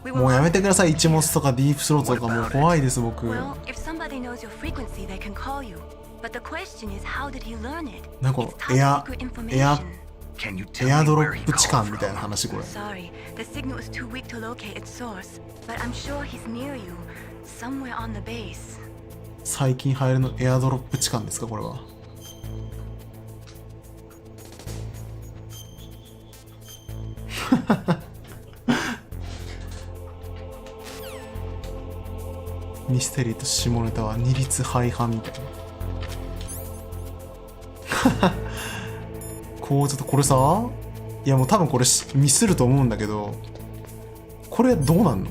Throat. もうやめてください。イチモスとかディープスロートとかもう怖いです僕。 Well, if somebody knows your frequency, they can call you. But the question is, how did he learn it? なんかこ It's の top secret information. Can you エ tell ア me ドロ where ッ he プ痴 called 漢みたい from? な話これ。 Sorry, the signal is too weak to locate its source. But I'm sure he's near you, somewhere on the base. 最近流行りのエアドロップ痴漢ですかこれは。ミステリーと下ネタは二律背反みたいな。こうちょっとこれさ、いやもう多分これミスると思うんだけど、これどうなんの？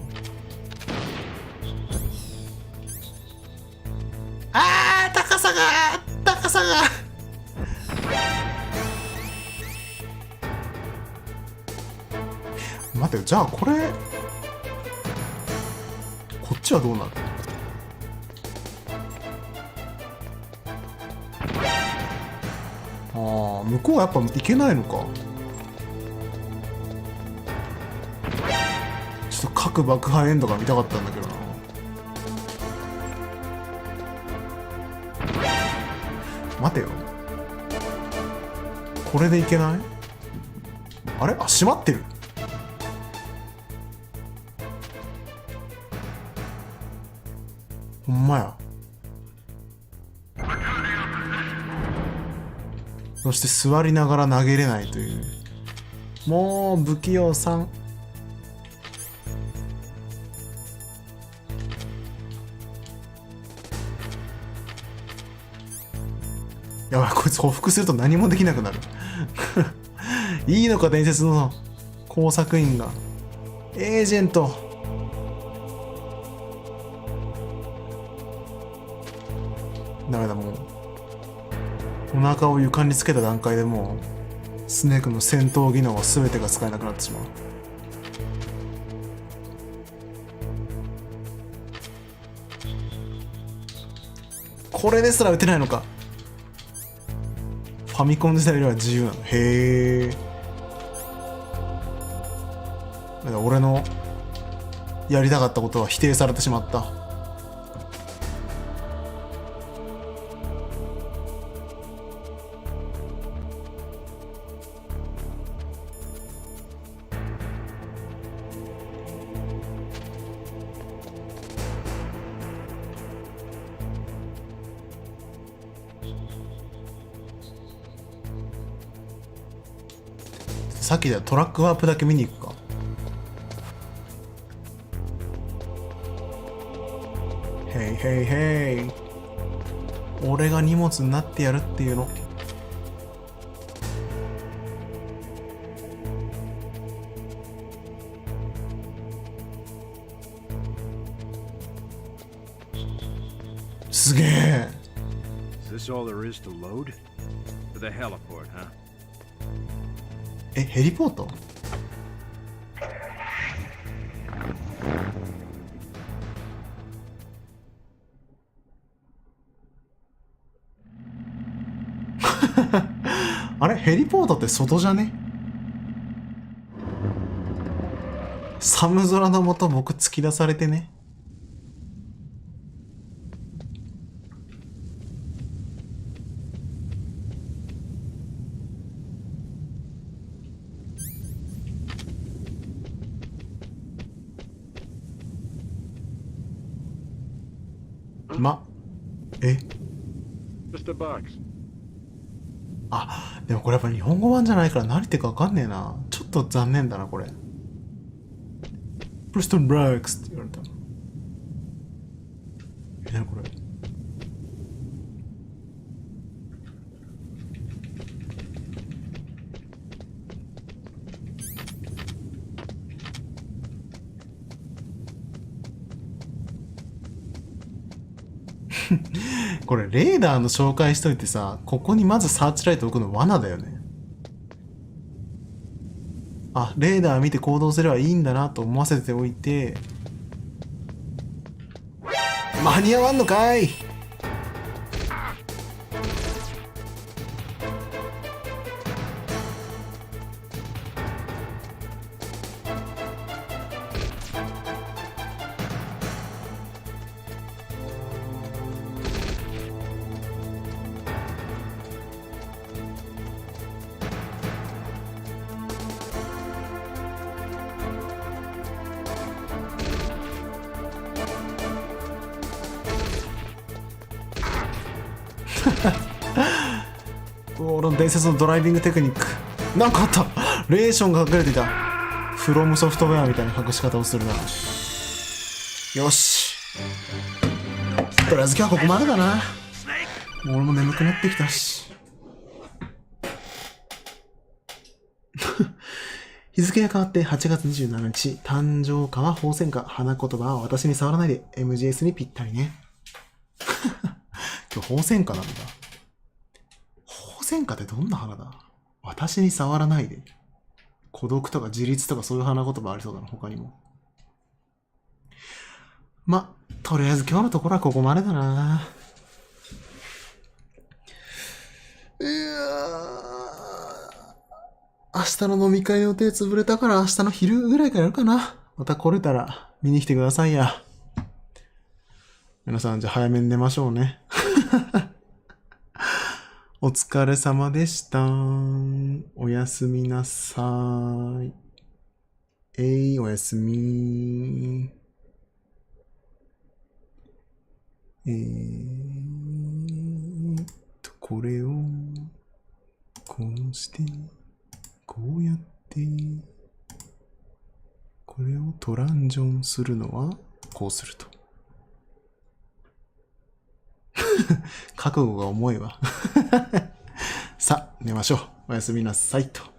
あー、高さが待ってよ、じゃあこれこっちはどうなる？ああ、向こうはやっぱいけないのか。ちょっと核爆破エンドが見たかったんだけどな。待てよ、これでいけない？あれ？あ、閉まってる。ほんまや。そして座りながら投げれないという。もう不器用さん。やばい、こいつ報復すると何もできなくなる。いいのか伝説の工作員が。エージェント。ダメだ、もうお腹を床につけた段階でもうスネークの戦闘技能は全てが使えなくなってしまう。これですら打てないのか。ファミコン時代よりは自由なの。へえ。俺のやりたかったことは否定されてしまった。さっきではトラックワープだけ見に行くか。ヘイヘイヘイ。俺が荷物になってやるっていうの。すげえ。Is this all there is to load? To the heliport, huh? ヘリポート？あれヘリポートって外じゃね？寒空の下僕突き出されてね。あ、でもこれやっぱ日本語版じゃないから何言ってるか分かんねえな。ちょっと残念だなこれ。プレストンブラックスって言われた。何これ。これレーダーの紹介しといてさ、ここにまずサーチライト置くの罠だよね。あ、レーダー見て行動すればいいんだなと思わせておいて、間に合わんのかい。俺の伝説のドライビングテクニック。なんかあった。レーションが隠れていた。フロムソフトウェアみたいな隠し方をするな。よし。とりあえず今日はここまでだな。もう俺も眠くなってきたし。日付が変わって8月27日、誕生花は宝泉花、花言葉は私に触らないで MGS にぴったりね。今日宝泉花なんだ。宝泉花ってどんな花だ？私に触らないで。孤独とか自立とかそういう花言葉ありそうだな、他にも。ま、とりあえず今日のところはここまでだな。いや明日の飲み会の予定潰れたから明日の昼ぐらいからやるかな。また来れたら見に来てくださいや。皆さんじゃあ早めに寝ましょうね。お疲れ様でした。おやすみなさい。おやすみ。これをこうしてこうやってこれをトランジョンするのはこうすると。覚悟が重いわ。さあ寝ましょう。おやすみなさいと。